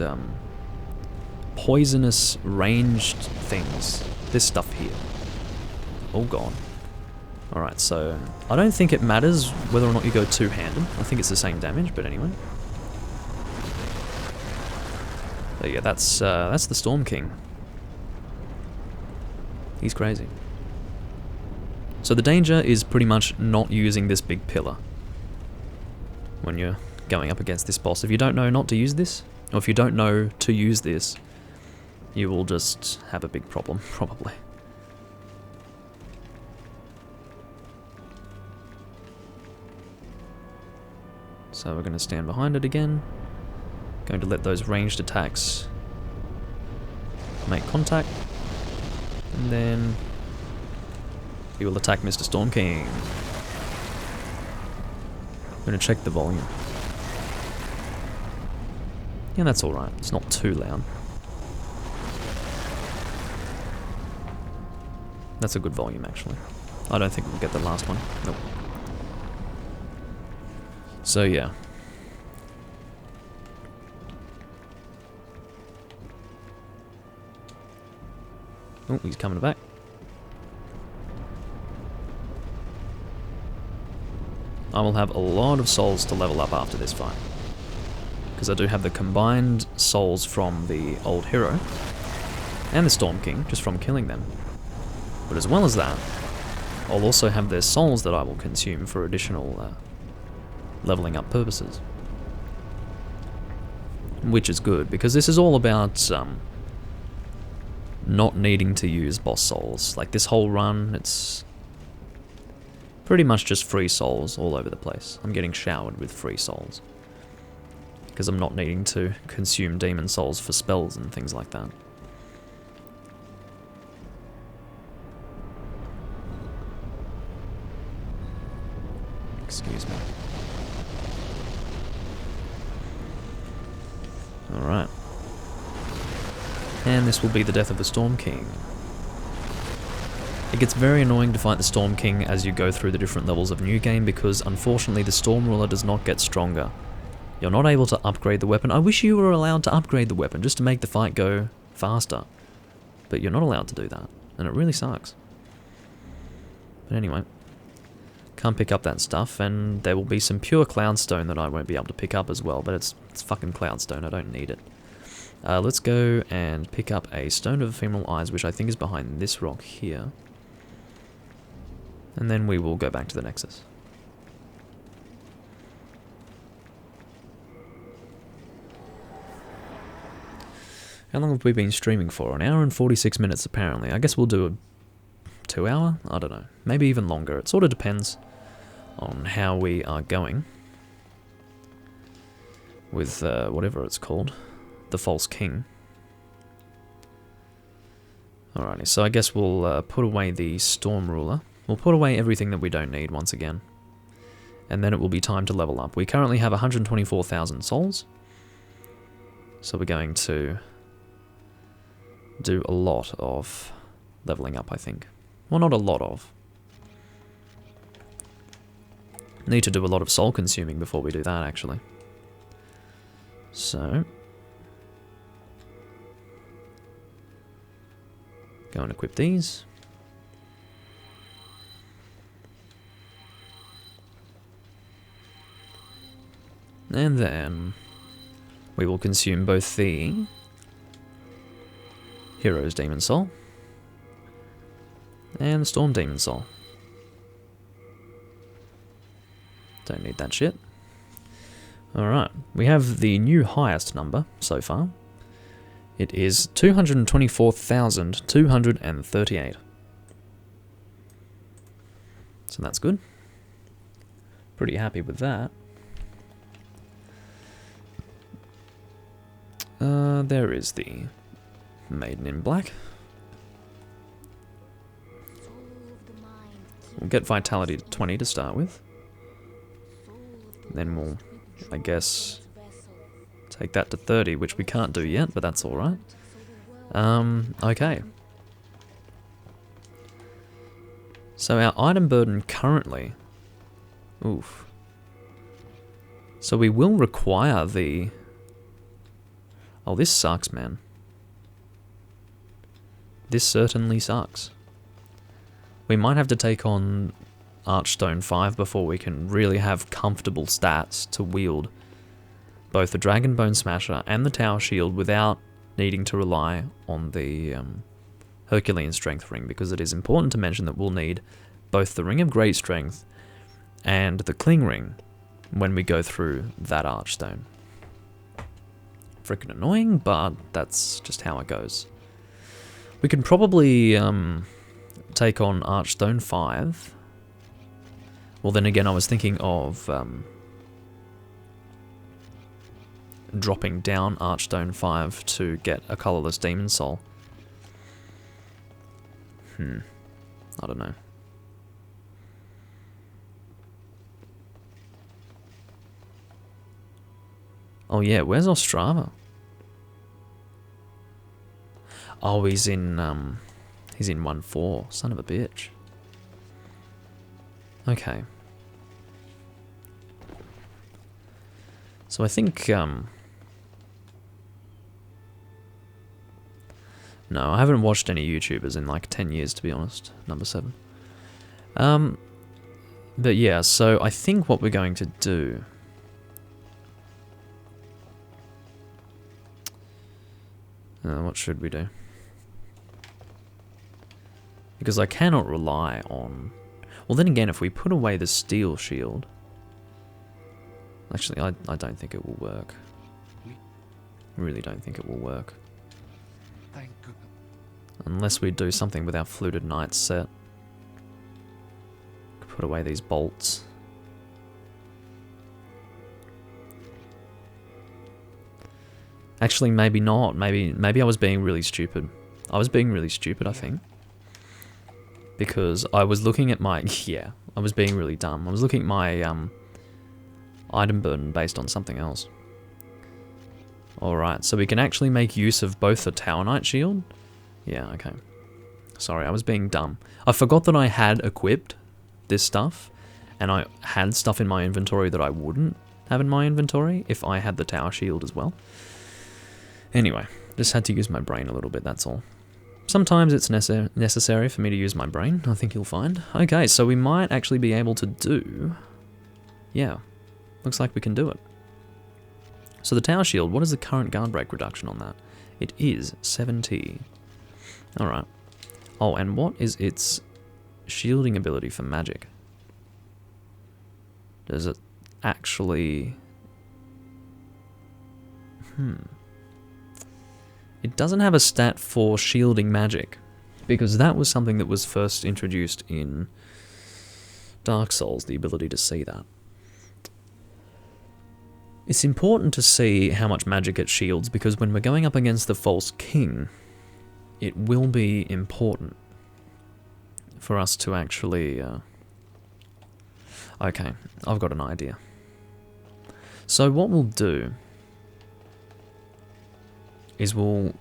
Speaker 1: poisonous ranged things. This stuff here. All gone. Alright, so I don't think it matters whether or not you go two-handed. I think it's the same damage, but anyway. So yeah, that's the Storm King. He's crazy. So the danger is pretty much not using this big pillar when you're going up against this boss. If you don't know not to use this, or if you don't know to use this, you will just have a big problem, probably. So we're going to stand behind it again. Going to let those ranged attacks make contact. And then he will attack Mr. Storm King. I'm going to check the volume. Yeah, that's alright. It's not too loud. That's a good volume, actually. I don't think we'll get the last one. Nope. So, yeah. Oh, he's coming back. I will have a lot of souls to level up after this fight, because I do have the combined souls from the old hero and the Storm King, just from killing them. But as well as that, I'll also have their souls that I will consume for additional leveling up purposes. Which is good, because this is all about not needing to use boss souls. Like this whole run, it's pretty much just free souls all over the place. I'm getting showered with free souls, because I'm not needing to consume demon souls for spells and things like that. Excuse me. Alright. And this will be the death of the Storm King. It gets very annoying to fight the Storm King as you go through the different levels of New Game because unfortunately the Storm Ruler does not get stronger. You're not able to upgrade the weapon. I wish you were allowed to upgrade the weapon just to make the fight go faster. But you're not allowed to do that, and it really sucks. But anyway, can't pick up that stuff, and there will be some pure Cloudstone that I won't be able to pick up as well, but it's fucking Cloudstone, I don't need it. Let's go and pick up a Stone of Ephemeral Eyes, which I think is behind this rock here. And then we will go back to the Nexus. How long have we been streaming for? An hour and 46 minutes apparently. I guess we'll do a 2 hour? I don't know. Maybe even longer. It sort of depends on how we are going with whatever it's called. The False King. Alrighty, so I guess we'll put away the Storm Ruler. We'll put away everything that we don't need once again. And then it will be time to level up. We currently have 124,000 souls. So we're going to do a lot of leveling up, I think. Well, not a lot of. Need to do a lot of soul consuming before we do that, actually. So go and equip these. And then we will consume both the Hero's Demon Soul and the Storm Demon Soul. Don't need that shit. Alright, we have the new highest number so far. It is 224,238. So that's good. Pretty happy with that. There is the Maiden in Black. We'll get Vitality to 20 to start with. Then we'll, I guess, take that to 30, which we can't do yet, but that's alright. Okay. So our item burden currently... Oof. So we will require the... Oh, this sucks, man. This certainly sucks. We might have to take on Archstone 5 before we can really have comfortable stats to wield both the Dragonbone Smasher and the Tower Shield without needing to rely on the Herculean Strength Ring, because it is important to mention that we'll need both the Ring of Great Strength and the Cling Ring when we go through that Archstone. Freaking annoying, but that's just how it goes. We can probably take on Archstone 5. Well, then again, I was thinking of dropping down Archstone 5 to get a Colorless Demon Soul. I don't know. Oh yeah, where's Ostrava? Oh, he's in 1-4. Son of a bitch. Okay. So I think, no, I haven't watched any YouTubers in like 10 years, to be honest. Number 7. But yeah, so I think what we're going to do... what should we do? Because I cannot rely on... Well, then again, if we put away the Steel Shield... Actually, I don't think it will work. I really don't think it will work.
Speaker 2: Thank goodness.
Speaker 1: Unless we do something with our Fluted Knights set. Put away these bolts. Actually, maybe not. Maybe I was being really stupid. I was being really stupid, I think. Because I was looking at my... Yeah, I was being really dumb. I was looking at my item burden based on something else. Alright, so we can actually make use of both the Tower Knight shield? Yeah, okay. Sorry, I was being dumb. I forgot that I had equipped this stuff, and I had stuff in my inventory that I wouldn't have in my inventory if I had the tower shield as well. Anyway, just had to use my brain a little bit, that's all. Sometimes it's necessary for me to use my brain, I think you'll find. Okay, so we might actually be able to do... Yeah, looks like we can do it. So the tower shield, what is the current guard break reduction on that? It is 70. Alright. Oh, and what is its shielding ability for magic? Does it actually... It doesn't have a stat for shielding magic, because that was something that was first introduced in Dark Souls, the ability to see that. It's important to see how much magic it shields, because when we're going up against the False King, it will be important for us to actually... Okay, I've got an idea. So what we'll do is we'll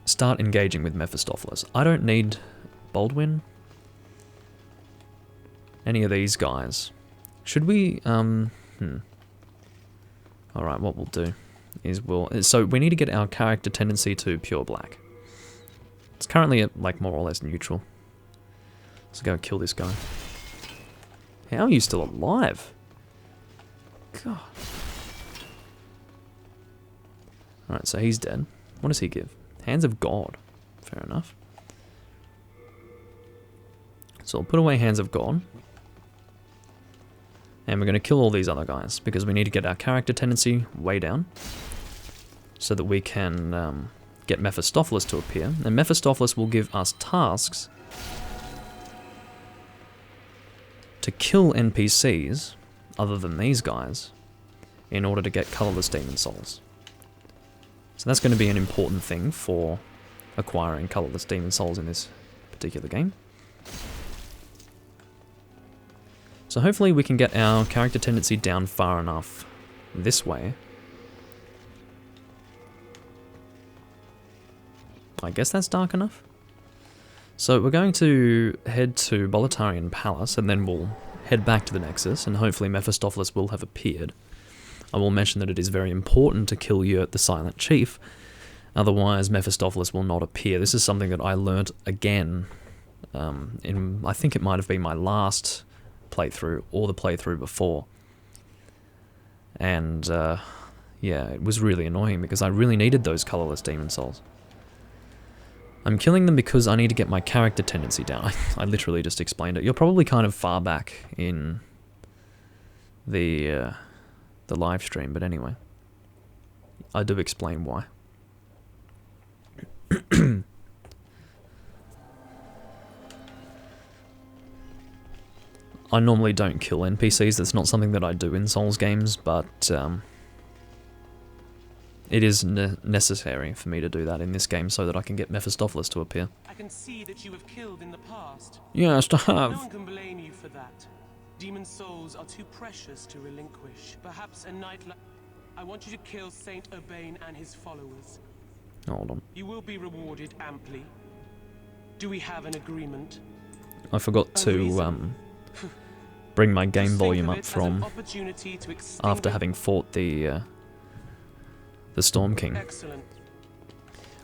Speaker 1: start engaging with Mephistopheles. I don't need Baldwin. Any of these guys. Should we, Alright, what we'll do is so we need to get our character tendency to pure black. It's currently at, like, more or less neutral. Let's go kill this guy. How are you still alive? God. Alright, so he's dead. What does he give? Hands of God. Fair enough. So I'll put away Hands of God. And we're going to kill all these other guys, because we need to get our character tendency way down, so that we can get Mephistopheles to appear. And Mephistopheles will give us tasks to kill NPCs, other than these guys, in order to get colorless demon souls. So that's going to be an important thing for acquiring colorless demon souls in this particular game. So hopefully we can get our character tendency down far enough this way. I guess that's dark enough. So we're going to head to Boletarian Palace, and then we'll head back to the Nexus, and hopefully Mephistopheles will have appeared. I will mention that it is very important to kill Yurt the Silent Chief, otherwise Mephistopheles will not appear. This is something that I learnt again in, I think it might have been my last playthrough, or the playthrough before. And yeah, it was really annoying, because I really needed those colorless demon souls. I'm killing them because I need to get my character tendency down. I literally just explained it. You're probably kind of far back in the live stream, but anyway, I do explain why. I normally don't kill NPCs, that's not something that I do in Souls games, but it is necessary for me to do that in this game so that I can get Mephistopheles to appear.
Speaker 3: I can see that you have killed in the past.
Speaker 1: Yes, I have.
Speaker 3: No one can blame you for that. Demon souls are too precious to relinquish. Perhaps a night like... I want you to kill Saint Urbain and his followers.
Speaker 1: Hold on.
Speaker 3: You will be rewarded amply. Do we have an agreement?
Speaker 1: I forgot to bring my game volume up from after having fought the Storm King.
Speaker 3: Excellent.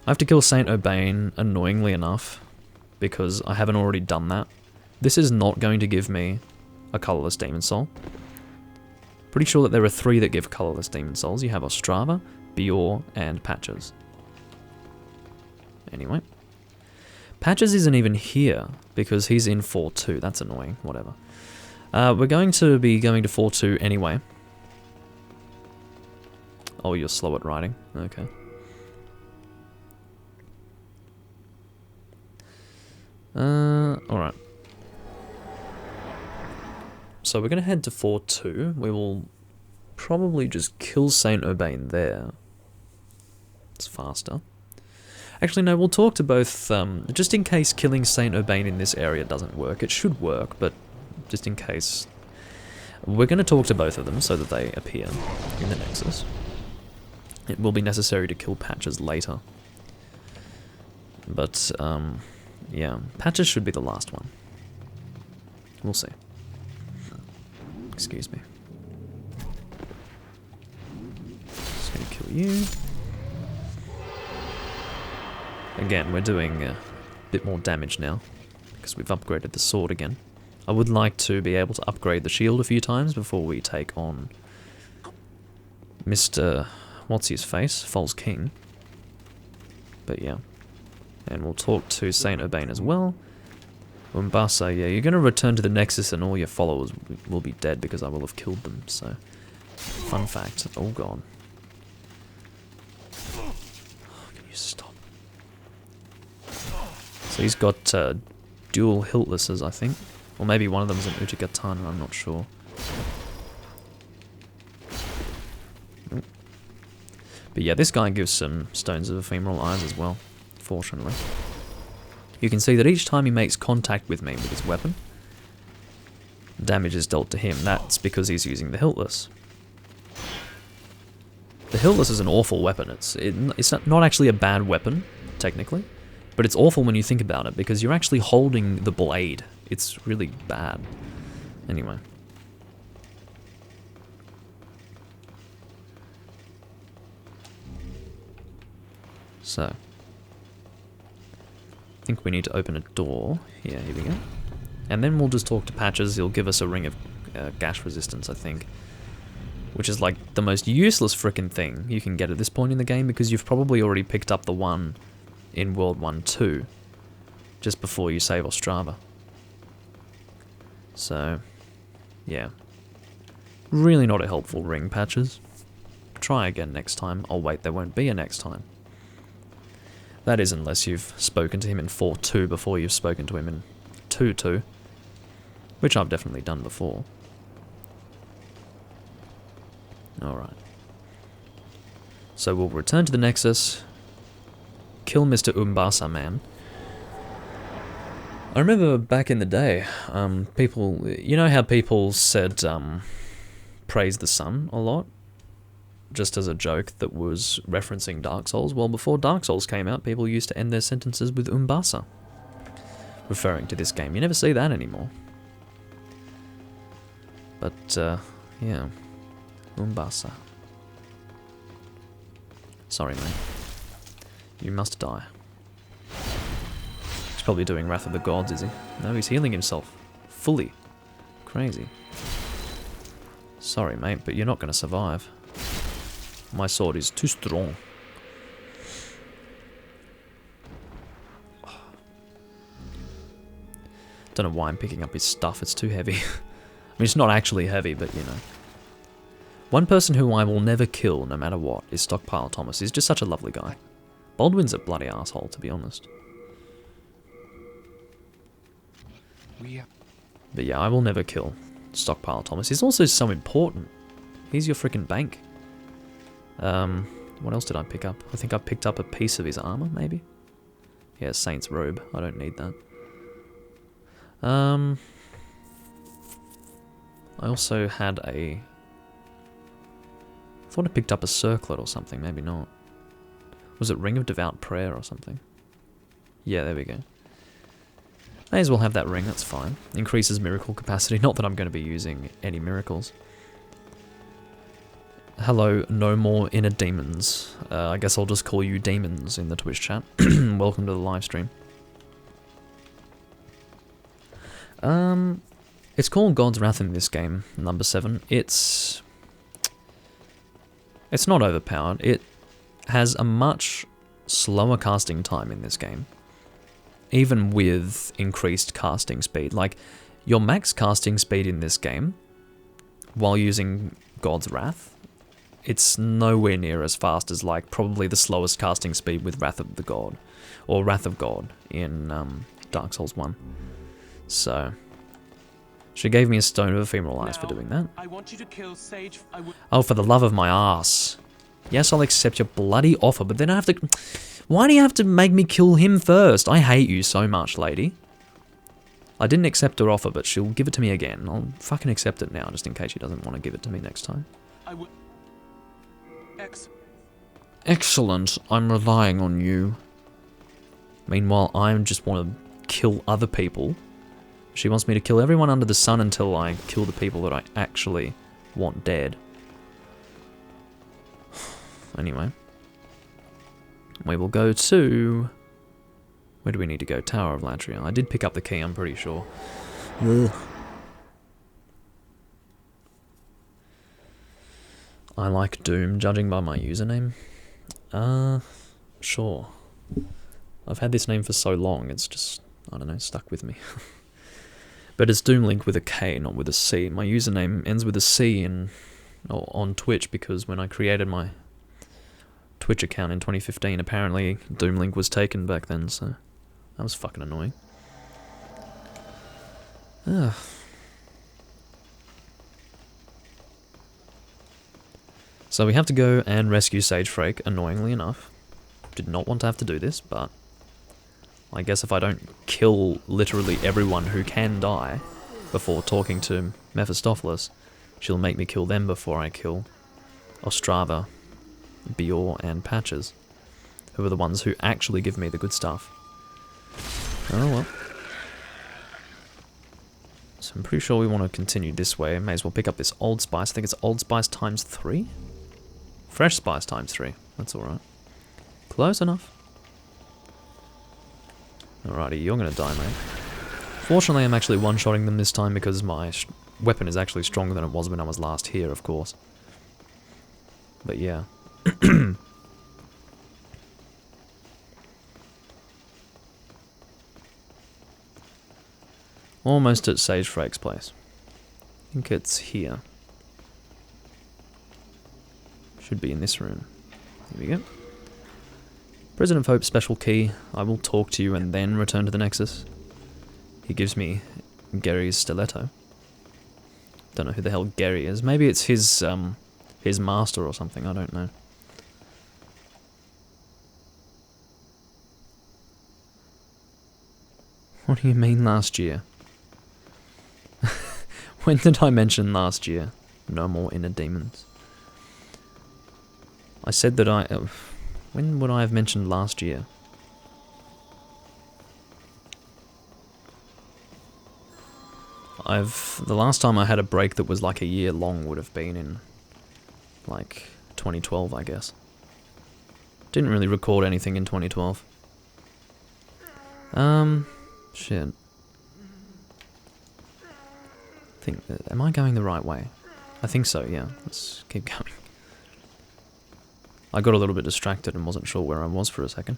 Speaker 1: I have to kill Saint Urbain, annoyingly enough, because I haven't already done that. This is not going to give me a colorless demon soul. Pretty sure that there are 3 that give colorless demon souls. You have Ostrava, Bior, and Patches. Anyway. Patches isn't even here, because he's in 4-2. That's annoying. Whatever. We're going to be going to 4-2 anyway. Oh, you're slow at writing. Okay. Alright. So we're going to head to 4-2. We will probably just kill Saint Urbain there. It's faster. Actually, no, we'll talk to both, just in case killing Saint Urbain in this area doesn't work. It should work, but just in case. We're going to talk to both of them so that they appear in the Nexus. it will be necessary to kill Patches later. But, yeah, Patches should be the last one. We'll see. Excuse me. Just gonna kill you. Again, we're doing a bit more damage now, because we've upgraded the sword again. I would like to be able to upgrade the shield a few times before we take on Mr. What's-his-face, False King. But yeah. And we'll talk to Saint Urbain as well. Umbasa, yeah, you're going to return to the Nexus and all your followers will be dead because I will have killed them, so... Fun fact. Oh god. Oh, can you stop? So he's got dual hiltlesses, I think. Or maybe one of them is an Uchigatana, I'm not sure. Nope. But yeah, this guy gives some Stones of Ephemeral Eyes as well, fortunately. You can see that each time he makes contact with me with his weapon, damage is dealt to him. That's because he's using the hiltless. The hiltless is an awful weapon. It's not actually a bad weapon, technically, but it's awful when you think about it, because you're actually holding the blade. It's really bad. Anyway. So. I think we need to open a door. Yeah, here we go. And then we'll just talk to Patches. He'll give us a ring of gash resistance, I think. Which is like the most useless frickin' thing you can get at this point in the game, because you've probably already picked up the one in World 1-2 just before you save Ostrava. So, yeah. Really not a helpful ring, Patches. Try again next time. Oh wait, there won't be a next time. That is unless you've spoken to him in 4-2 before you've spoken to him in 2-2. Which I've definitely done before. Alright. So we'll return to the Nexus. Kill Mr. Umbasa Man. I remember back in the day, people... You know how people said, praise the sun a lot? Just as a joke that was referencing Dark Souls. Well, before Dark Souls came out, people used to end their sentences with Umbasa, referring to this game. You never see that anymore. But, yeah. Umbasa. Sorry, mate. You must die. He's probably doing Wrath of the Gods, is he? No, he's healing himself. Fully. Crazy. Sorry, mate, but you're not going to survive. My sword is too strong. Don't know why I'm picking up his stuff, it's too heavy. I mean, it's not actually heavy, but you know. One person who I will never kill, no matter what, is Stockpile Thomas. He's just such a lovely guy. Baldwin's a bloody asshole, to be honest. But yeah, I will never kill Stockpile Thomas. He's also so important. He's your freaking bank. What else did I pick up? I think I picked up a piece of his armor, maybe? Yeah, Saint's robe. I don't need that. I also had a... I thought I picked up a circlet or something, maybe not. Was it Ring of Devout Prayer or something? Yeah, there we go. May as well have that ring, that's fine. Increases miracle capacity, not that I'm going to be using any miracles. Hello, no more inner demons. I guess I'll just call you demons in the Twitch chat. Welcome to the live stream. It's called God's Wrath in this game, number 7. It's not overpowered. It has a much slower casting time in this game. Even with increased casting speed. Like, your max casting speed in this game, while using God's Wrath, it's nowhere near as fast as, like, probably the slowest casting speed with Wrath of the God. Or Wrath of God in Dark Souls 1. So... She gave me a Stone of Ephemeral Eyes for doing that.
Speaker 3: I want you to kill Sage.
Speaker 1: Oh, for the love of my ass. Yes, I'll accept your bloody offer, but then I have to... Why do you have to make me kill him first? I hate you so much, lady. I didn't accept her offer, but she'll give it to me again. I'll fucking accept it now, just in case she doesn't want to give it to me next time.
Speaker 3: I would... X.
Speaker 1: Excellent, I'm relying on you. Meanwhile, I just want to kill other people. She wants me to kill everyone under the sun until I kill the people that I actually want dead. Anyway. We will go to... Where do we need to go? Tower of Latria. I did pick up the key, I'm pretty sure. Ugh. I like Doom, judging by my username. Sure. I've had this name for so long, it's just, I don't know, stuck with me. But it's Doomlink with a K, not with a C. My username ends with a C on Twitch because when I created my Twitch account in 2015, apparently Doomlink was taken back then, so that was fucking annoying. Ugh. So we have to go and rescue Sage Frake, annoyingly enough. Did not want to have to do this, but I guess if I don't kill literally everyone who can die before talking to Mephistopheles, she'll make me kill them before I kill Ostrava, Bior, and Patches, who are the ones who actually give me the good stuff. Oh well. So I'm pretty sure we want to continue this way. May as well pick up this Old Spice. I think it's Old Spice times 3? Fresh Spice times 3. That's alright. Close enough. Alrighty, you're gonna die, mate. Fortunately, I'm actually one-shotting them this time because my weapon is actually stronger than it was when I was last here, of course. But yeah. Almost at Sage Frake's place. I think it's here. Should be in this room. Here we go. Prison of Hope special key. I will talk to you and then return to the Nexus. He gives me Gary's stiletto. Don't know who the hell Gary is. Maybe it's his master or something. I don't know. What do you mean last year? When did I mention last year? No more inner demons. I said that when would I have mentioned last year? The last time I had a break that was like a year long would have been in, like, 2012, I guess. Didn't really record anything in 2012. Shit. Am I going the right way? I think so, yeah. Let's keep going. I got a little bit distracted and wasn't sure where I was for a second.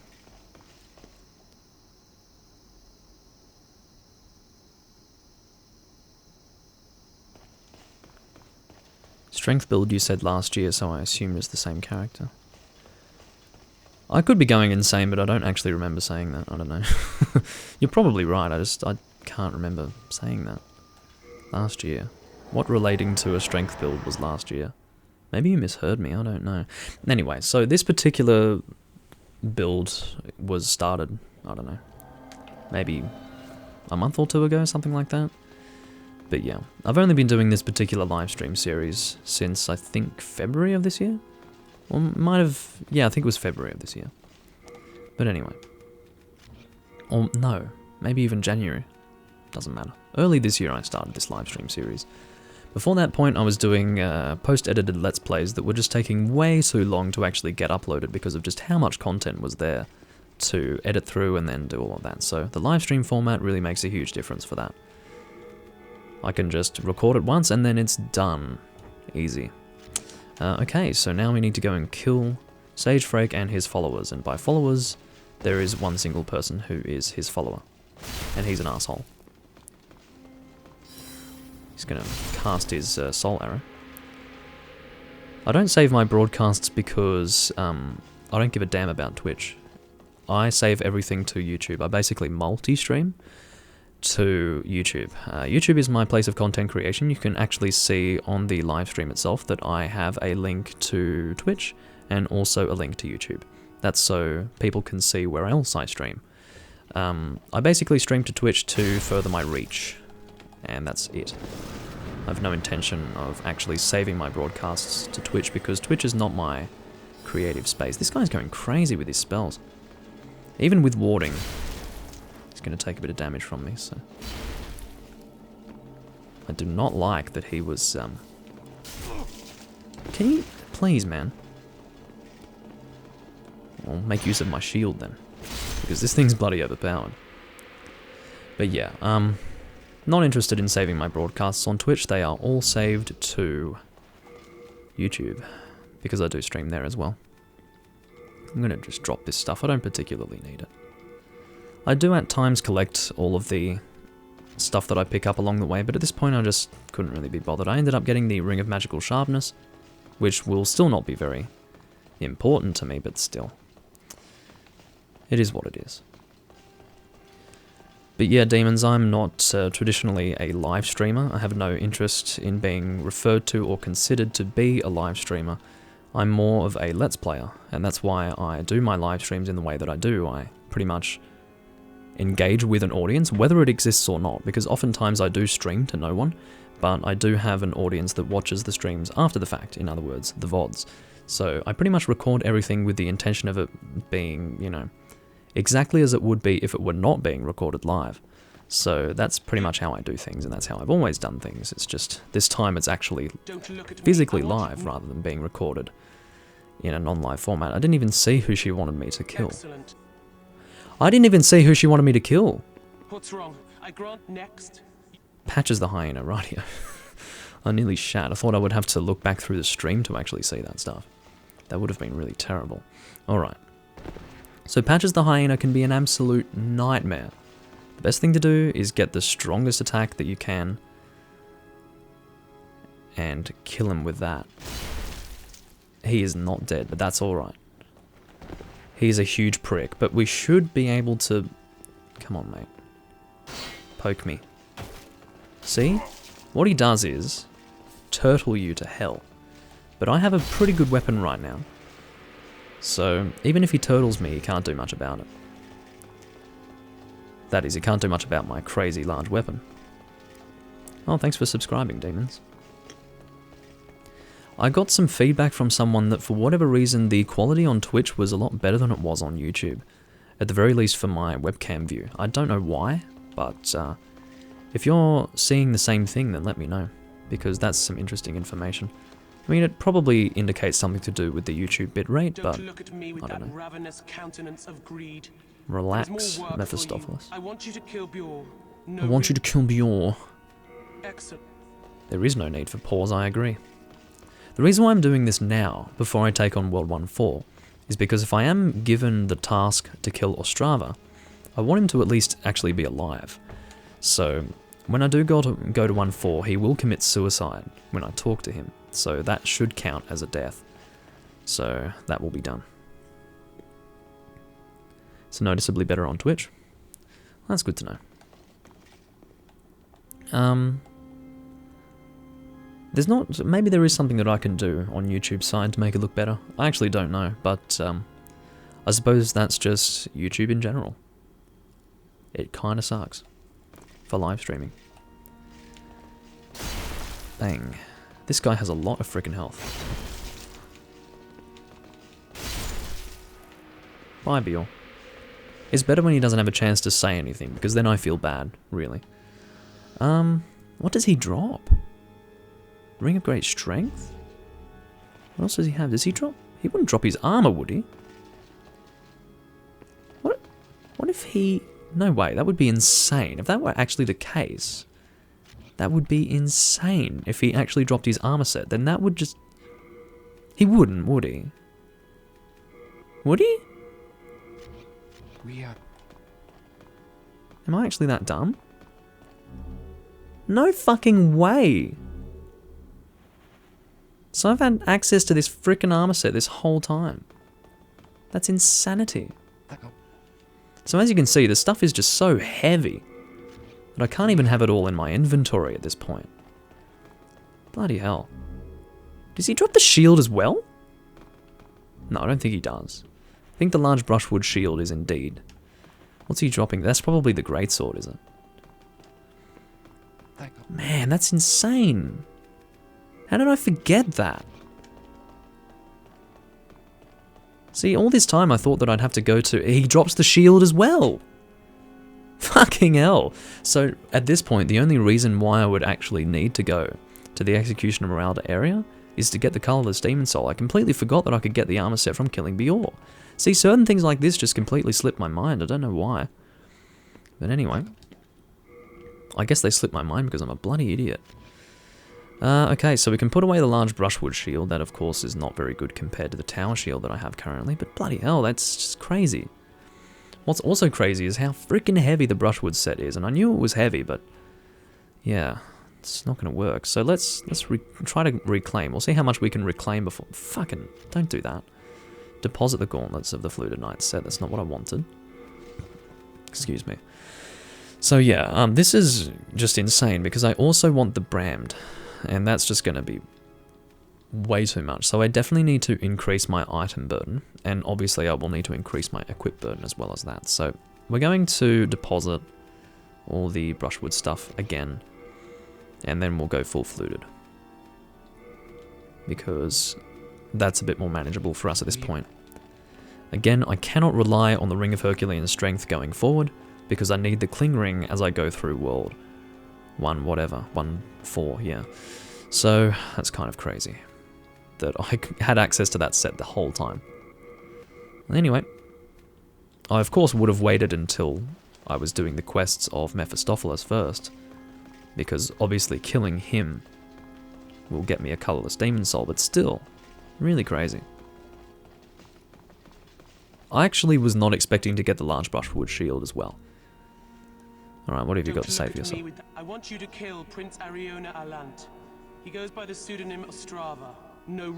Speaker 1: Strength build you said last year, so I assume it's the same character. I could be going insane, but I don't actually remember saying that. I don't know. You're probably right, I can't remember saying that. Last year. What relating to a strength build was last year? Maybe you misheard me, I don't know. Anyway, so this particular build was started, I don't know, maybe a month or two ago, something like that. But yeah, I've only been doing this particular live stream series since I think February of this year? Or might have, yeah, I think it was February of this year. But anyway. Or no, maybe even January. Doesn't matter. Early this year I started this live stream series. Before that point I was doing post-edited Let's Plays that were just taking way too long to actually get uploaded because of just how much content was there to edit through and then do all of that. So the live stream format really makes a huge difference for that. I can just record it once and then it's done. Easy. Okay, so now we need to go and kill Sage Frake and his followers, and by followers, there is one single person who is his follower, and he's an asshole. He's gonna cast his soul arrow. I don't save my broadcasts because I don't give a damn about Twitch. I save everything to YouTube. I basically multi-stream to YouTube. YouTube is my place of content creation. You can actually see on the live stream itself that I have a link to Twitch and also a link to YouTube. That's so people can see where else I stream. I basically stream to Twitch to further my reach, and that's it. I have no intention of actually saving my broadcasts to Twitch because Twitch is not my creative space. This guy's going crazy with his spells. Even with warding, he's going to take a bit of damage from me, so... I do not like that he was, Can you... Please, man. I'll make use of my shield then. Because this thing's bloody overpowered. But yeah, not interested in saving my broadcasts on Twitch. They are all saved to YouTube. Because I do stream there as well. I'm going to just drop this stuff. I don't particularly need it. I do at times collect all of the stuff that I pick up along the way, but at this point I just couldn't really be bothered. I ended up getting the Ring of Magical Sharpness, which will still not be very important to me, but still. It is what it is. But yeah, Demons, I'm not traditionally a live streamer. I have no interest in being referred to or considered to be a live streamer. I'm more of a Let's Player, and that's why I do my live streams in the way that I do. I pretty much engage with an audience, whether it exists or not, because oftentimes I do stream to no one, but I do have an audience that watches the streams after the fact, in other words, the VODs. So I pretty much record everything with the intention of it being, you know, exactly as it would be if it were not being recorded live. So that's pretty much how I do things, and that's how I've always done things. It's just, this time it's actually physically live rather than being recorded in a non-live format. I didn't even see who she wanted me to kill.
Speaker 3: Excellent.
Speaker 1: I didn't even see who she wanted me to kill.
Speaker 3: What's wrong? I grant next.
Speaker 1: Patches the hyena, rightio. I nearly shat. I thought I would have to look back through the stream to actually see that stuff. That would have been really terrible. Alright. So Patches the hyena can be an absolute nightmare. The best thing to do is get the strongest attack that you can and kill him with that. He is not dead, but that's alright. He's a huge prick, but we should be able to... Come on, mate. Poke me. See? What he does is turtle you to hell. But I have a pretty good weapon right now. So, even if he turtles me, he can't do much about it. That is, he can't do much about my crazy large weapon. Oh, thanks for subscribing, Demons. I got some feedback from someone that for whatever reason the quality on Twitch was a lot better than it was on YouTube. At the very least for my webcam view. I don't know why, but if you're seeing the same thing, then let me know. Because that's some interesting information. I mean, it probably indicates something to do with the YouTube bitrate, but
Speaker 3: Look at me with
Speaker 1: I don't
Speaker 3: that
Speaker 1: know.
Speaker 3: ravenous countenance of greed.
Speaker 1: Relax,
Speaker 3: There's more work
Speaker 1: Mephistopheles.
Speaker 3: for you. I want you to kill Bjorn.
Speaker 1: I want you to kill Bjorn.
Speaker 3: Excellent.
Speaker 1: There is no need for pause, I agree. The reason why I'm doing this now, before I take on World 1-4, is because if I am given the task to kill Ostrava, I want him to at least actually be alive. So, when I do go to 1-4, he will commit suicide when I talk to him, so that should count as a death. So, that will be done. It's noticeably better on Twitch. That's good to know. There's not... Maybe there is something that I can do on YouTube's side to make it look better. I actually don't know, but I suppose that's just YouTube in general. It kinda sucks for live streaming. Bang. This guy has a lot of freaking health. Bye, Bjorn. It's better when he doesn't have a chance to say anything, because then I feel bad, really. What does he drop? Ring of Great Strength? What else does he have? Does he drop? He wouldn't drop his armor, would he? What if he... No way, that would be insane. If that were actually the case, that would be insane. If he actually dropped his armor set, then that would just... He wouldn't, would he? Would he? Am I actually that dumb? No fucking way! So I've had access to this frickin' armor set this whole time. That's insanity. So as you can see, the stuff is just so heavy that I can't even have it all in my inventory at this point. Bloody hell. Does he drop the shield as well? No, I don't think he does. I think the large brushwood shield is indeed. What's he dropping? That's probably the greatsword, is it? Man, that's insane. How did I forget that? See, all this time I thought that I'd have to go to... He drops the shield as well! Fucking hell! So, at this point, the only reason why I would actually need to go to the Execution Esmeralda area is to get the Colorless Demon Soul. I completely forgot that I could get the armor set from killing Bior. See, certain things like this just completely slip my mind. I don't know why. But anyway. I guess they slipped my mind because I'm a bloody idiot. Okay, so we can put away the large brushwood shield. That, of course, is not very good compared to the tower shield that I have currently. But bloody hell, that's just crazy. What's also crazy is how freaking heavy the brushwood set is. And I knew it was heavy, but... yeah, it's not going to work. So let's try to reclaim. We'll see how much we can reclaim before... Fucking, don't do that. Deposit the gauntlets of the Fluted Knight set. That's not what I wanted. Excuse me. So yeah, this is just insane because I also want the Brammed. And that's just going to be way too much. So I definitely need to increase my item burden. And obviously I will need to increase my equip burden as well as that. So we're going to deposit all the brushwood stuff again. And then we'll go full fluted. Because that's a bit more manageable for us at this point. Again, I cannot rely on the Ring of Herculean Strength going forward. Because I need the Cling Ring as I go through World 1 whatever, 1-4, yeah. So, that's kind of crazy. That I had access to that set the whole time. Anyway. I of course would have waited until I was doing the quests of Mephistopheles first. Because obviously killing him will get me a Colorless Demon Soul, but still, really crazy. I actually was not expecting to get the large brushwood shield as well. Alright, what have you got to say for yourself?
Speaker 3: I want you to kill Prince Ariona Alant. He goes by the pseudonym Ostrava. No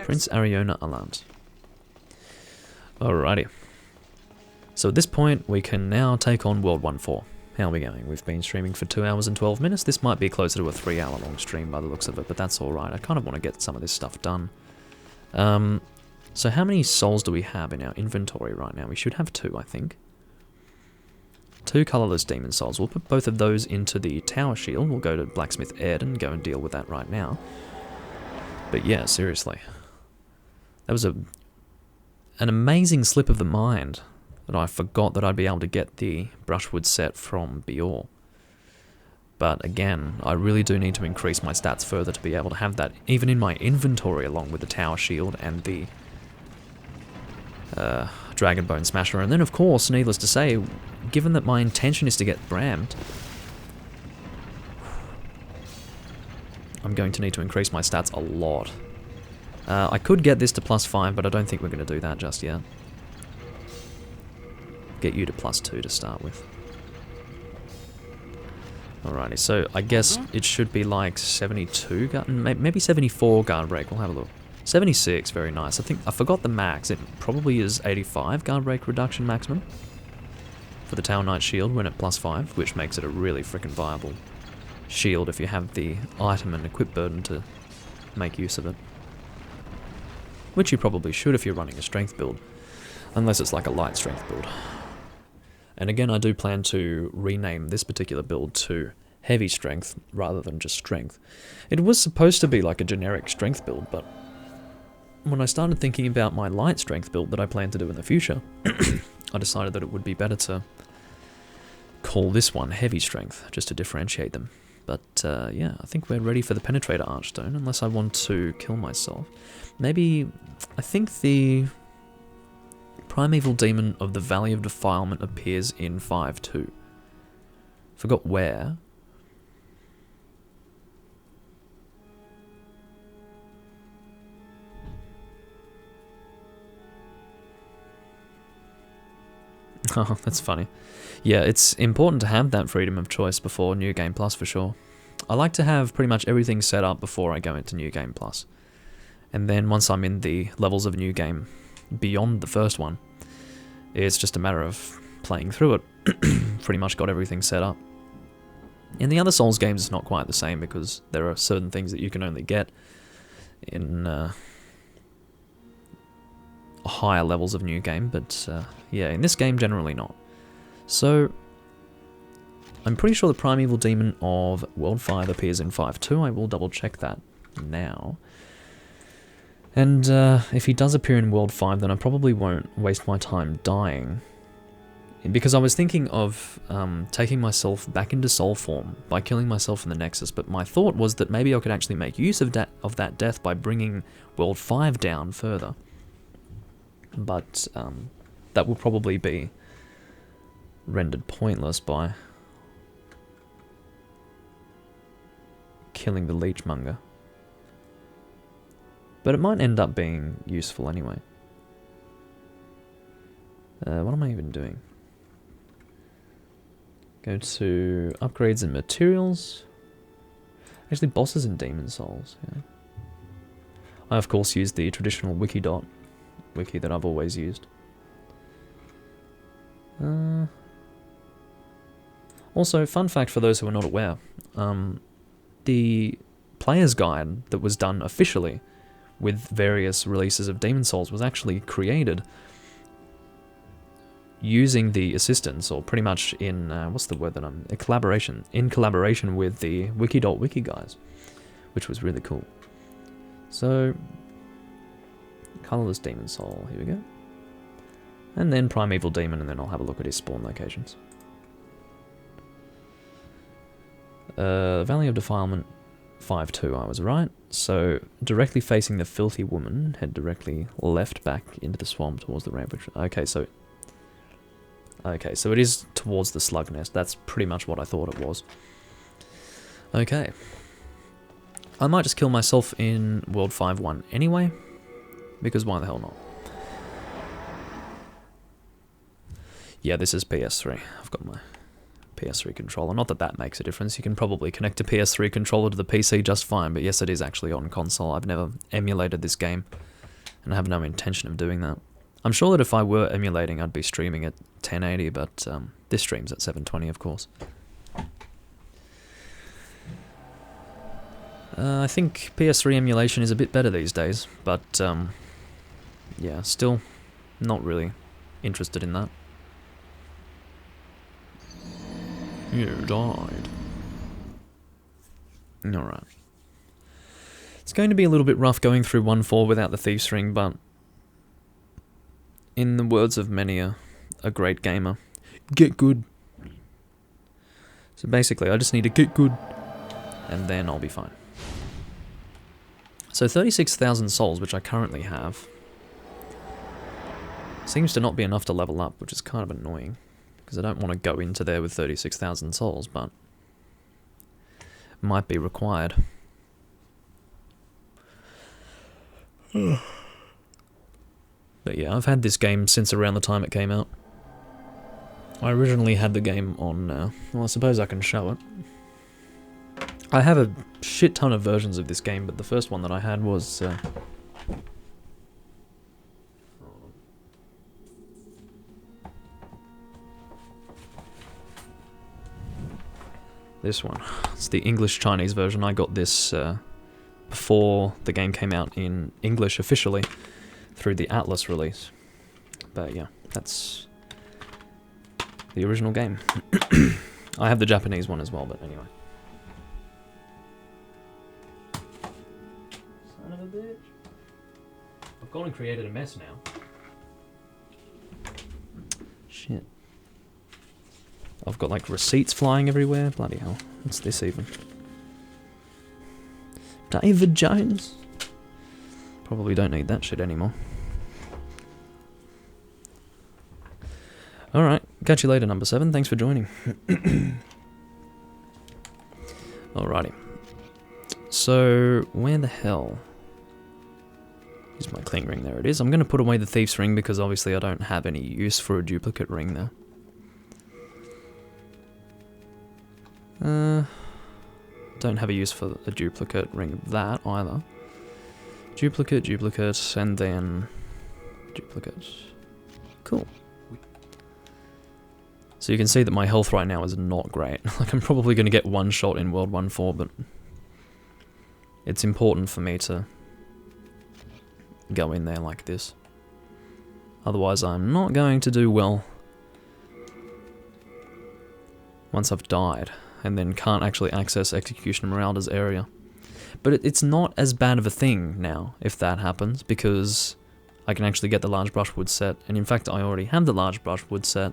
Speaker 1: Prince Ariona Alant. Alrighty. So at this point, we can now take on World 1-4. How are we going? We've been streaming for 2 hours and 12 minutes. This might be closer to a 3-hour long stream by the looks of it, but that's alright. I kind of want to get some of this stuff done. So how many souls do we have in our inventory right now? We should have 2, I think. 2 Colorless Demon Souls. We'll put both of those into the Tower Shield. We'll go to Blacksmith Ed and go and deal with that right now. But yeah, seriously. That was an amazing slip of the mind that I forgot that I'd be able to get the brushwood set from Bior. But again, I really do need to increase my stats further to be able to have that even in my inventory along with the Tower Shield and the Dragonbone Smasher. And then of course, needless to say, given that my intention is to get Brammed, I'm going to need to increase my stats a lot. I could get this to +5, but I don't think we're going to do that just yet. Get you to +2 to start with. Alrighty, so I guess it should be like 72 guard, maybe 74 guard break. We'll have a look. 76, very nice. I forgot the max. It probably is 85 guard break reduction maximum for the Tower Knight shield when at +5, which makes it a really freaking viable shield if you have the item and equip burden to make use of it. Which you probably should if you're running a strength build, unless it's like a light strength build. And again, I do plan to rename this particular build to heavy strength rather than just strength. It was supposed to be like a generic strength build, but when I started thinking about my light strength build that I plan to do in the future, I decided that it would be better to call this one heavy strength, just to differentiate them. But yeah, I think we're ready for the Penetrator Archstone, unless I want to kill myself. Maybe, I think the Primeval Demon of the Valley of Defilement appears in 5.2. Forgot where. Oh, that's funny. Yeah, it's important to have that freedom of choice before New Game Plus for sure. I like to have pretty much everything set up before I go into New Game Plus. And then once I'm in the levels of New Game beyond the first one, it's just a matter of playing through it. Pretty much got everything set up. In the other Souls games it's not quite the same because there are certain things that you can only get in higher levels of New Game, but yeah, in this game generally not. So, I'm pretty sure the Primeval Demon of World 5 appears in 5.2. I will double check that now. And if he does appear in World 5, then I probably won't waste my time dying. Because I was thinking of taking myself back into soul form by killing myself in the Nexus, but my thought was that maybe I could actually make use of that death by bringing World 5 down further. But that will probably be rendered pointless by killing the Leechmonger. But it might end up being useful anyway. What am I even doing? Go to upgrades and materials. Actually, bosses and demon souls. Yeah. I of course use the traditional Wikidot wiki that I've always used. Also, fun fact for those who are not aware, the player's guide that was done officially with various releases of Demon Souls was actually created using the assistance, or pretty much in, what's the word that I'm, in collaboration with the Wiki guys, which was really cool. So, Colorless Demon Soul, here we go. And then Primeval Demon, and then I'll have a look at his spawn locations. Valley of Defilement 5-2, I was right. So, directly facing the Filthy Woman, head directly left back into the swamp towards the ramp. Okay, so it is towards the Slug Nest. That's pretty much what I thought it was. Okay. I might just kill myself in World 5-1 anyway, because why the hell not? Yeah, this is PS3. I've got my PS3 controller. Not that that makes a difference. You can probably connect a PS3 controller to the PC just fine, but yes, it is actually on console. I've never emulated this game, and I have no intention of doing that. I'm sure that if I were emulating, I'd be streaming at 1080, but this stream's at 720, of course. I think PS3 emulation is a bit better these days, but yeah, still not really interested in that. You died. Alright. It's going to be a little bit rough going through 1-4 without the Thieves' Ring, but in the words of many a great gamer, get good. So basically, I just need to get good, and then I'll be fine. So 36,000 souls, which I currently have, seems to not be enough to level up, which is kind of annoying, because I don't want to go into there with 36,000 souls, but might be required. But yeah, I've had this game since around the time it came out. I originally had the game on, well, I suppose I can show it. I have a shit ton of versions of this game, but the first one that I had was, this one. It's the English-Chinese version. I got this before the game came out in English officially, through the Atlas release. But yeah, that's the original game. I have the Japanese one as well, but anyway. Son of a bitch. I've gone and created a mess now. Shit. I've got like receipts flying everywhere. Bloody hell. What's this even? David Jones? Probably don't need that shit anymore. Alright, catch you later, number 7. Thanks for joining. Alrighty. So, where the hell is my cling ring? There it is. I'm going to put away the Thief's Ring because obviously I don't have any use for a duplicate ring there. Don't have a use for a duplicate ring of that either. Duplicate, and then duplicate. Cool. So you can see that my health right now is not great. Like, I'm probably going to get one shot in World 1-4, but it's important for me to go in there like this. Otherwise, I'm not going to do well once I've died, and then can't actually access Executioner Meralda's area. But it's not as bad of a thing now, if that happens, because I can actually get the large brushwood set, and in fact I already have the large brushwood set.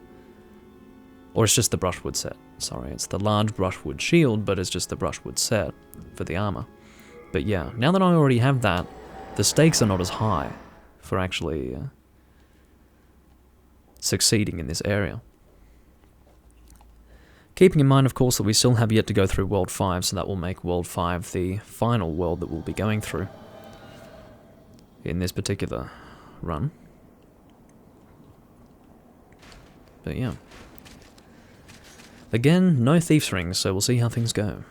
Speaker 1: Or it's just the brushwood set, sorry, it's the large brushwood shield, but it's just the brushwood set for the armor. But yeah, now that I already have that, the stakes are not as high for actually succeeding in this area. Keeping in mind, of course, that we still have yet to go through World 5, so that will make World 5 the final world that we'll be going through in this particular run. But yeah. Again, no Thief's Rings, so we'll see how things go.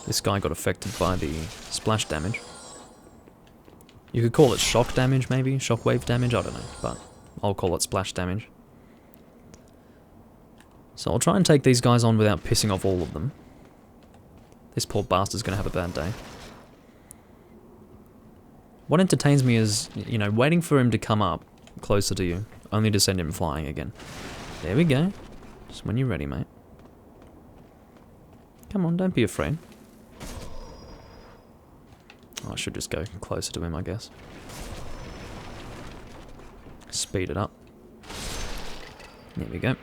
Speaker 1: This guy got affected by the splash damage. You could call it shock damage, maybe? Shockwave damage? I don't know, but I'll call it splash damage. So I'll try and take these guys on without pissing off all of them. This poor bastard's gonna have a bad day. What entertains me is, you know, waiting for him to come up closer to you, only to send him flying again. There we go. Just when you're ready, mate. Come on, don't be afraid. Oh, I should just go closer to him, I guess. Speed it up. There we go.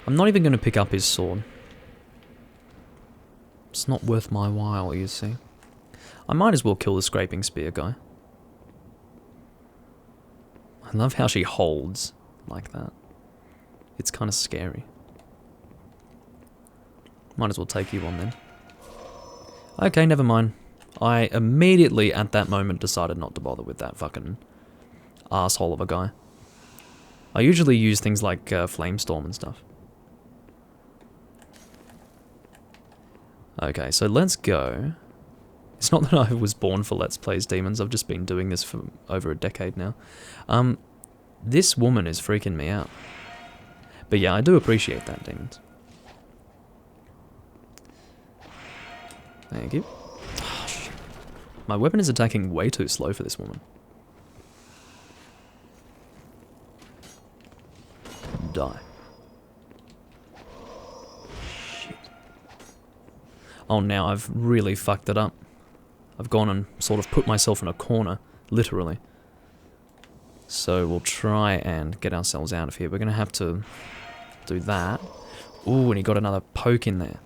Speaker 1: I'm not even going to pick up his sword. It's not worth my while, you see. I might as well kill the scraping spear guy. I love how she holds like that. It's kind of scary. Might as well take you on then. Okay, never mind. I immediately at that moment decided not to bother with that fucking asshole of a guy. I usually use things like Flamestorm and stuff. Okay, so let's go. It's not that I was born for Let's Plays Demons, I've just been doing this for over a decade now. This woman is freaking me out. But yeah, I do appreciate that, Demons. Thank you. Oh, shit. My weapon is attacking way too slow for this woman. Die. Shit. Oh, now I've really fucked it up. I've gone and sort of put myself in a corner, literally. So we'll try and get ourselves out of here. We're going to have to do that. Ooh, and he got another poke in there.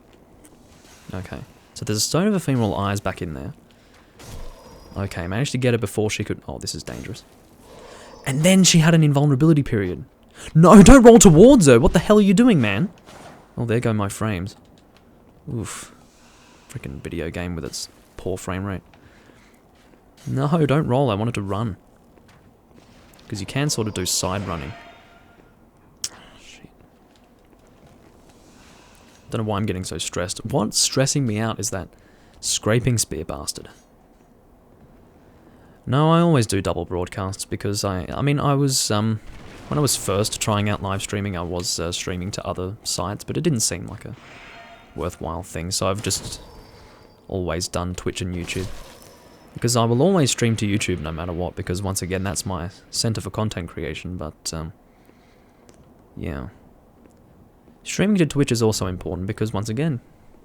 Speaker 1: Okay. So there's a Stone of Ephemeral Eyes back in there. Okay, managed to get her before she could... Oh, this is dangerous. And then she had an invulnerability period. No, don't roll towards her! What the hell are you doing, man? Oh, there go my frames. Oof. Freaking video game with its poor frame rate. No, don't roll. I wanted to run. Because you can sort of do side running. Shit. Don't know why I'm getting so stressed. What's stressing me out is that scraping spear bastard. No, I always do double broadcasts because I mean, I was, when I was first trying out live streaming, I was streaming to other sites, but it didn't seem like a worthwhile thing, so I've just always done Twitch and YouTube. Because I will always stream to YouTube no matter what, because once again, that's my center for content creation, but, yeah. Streaming to Twitch is also important, because once again,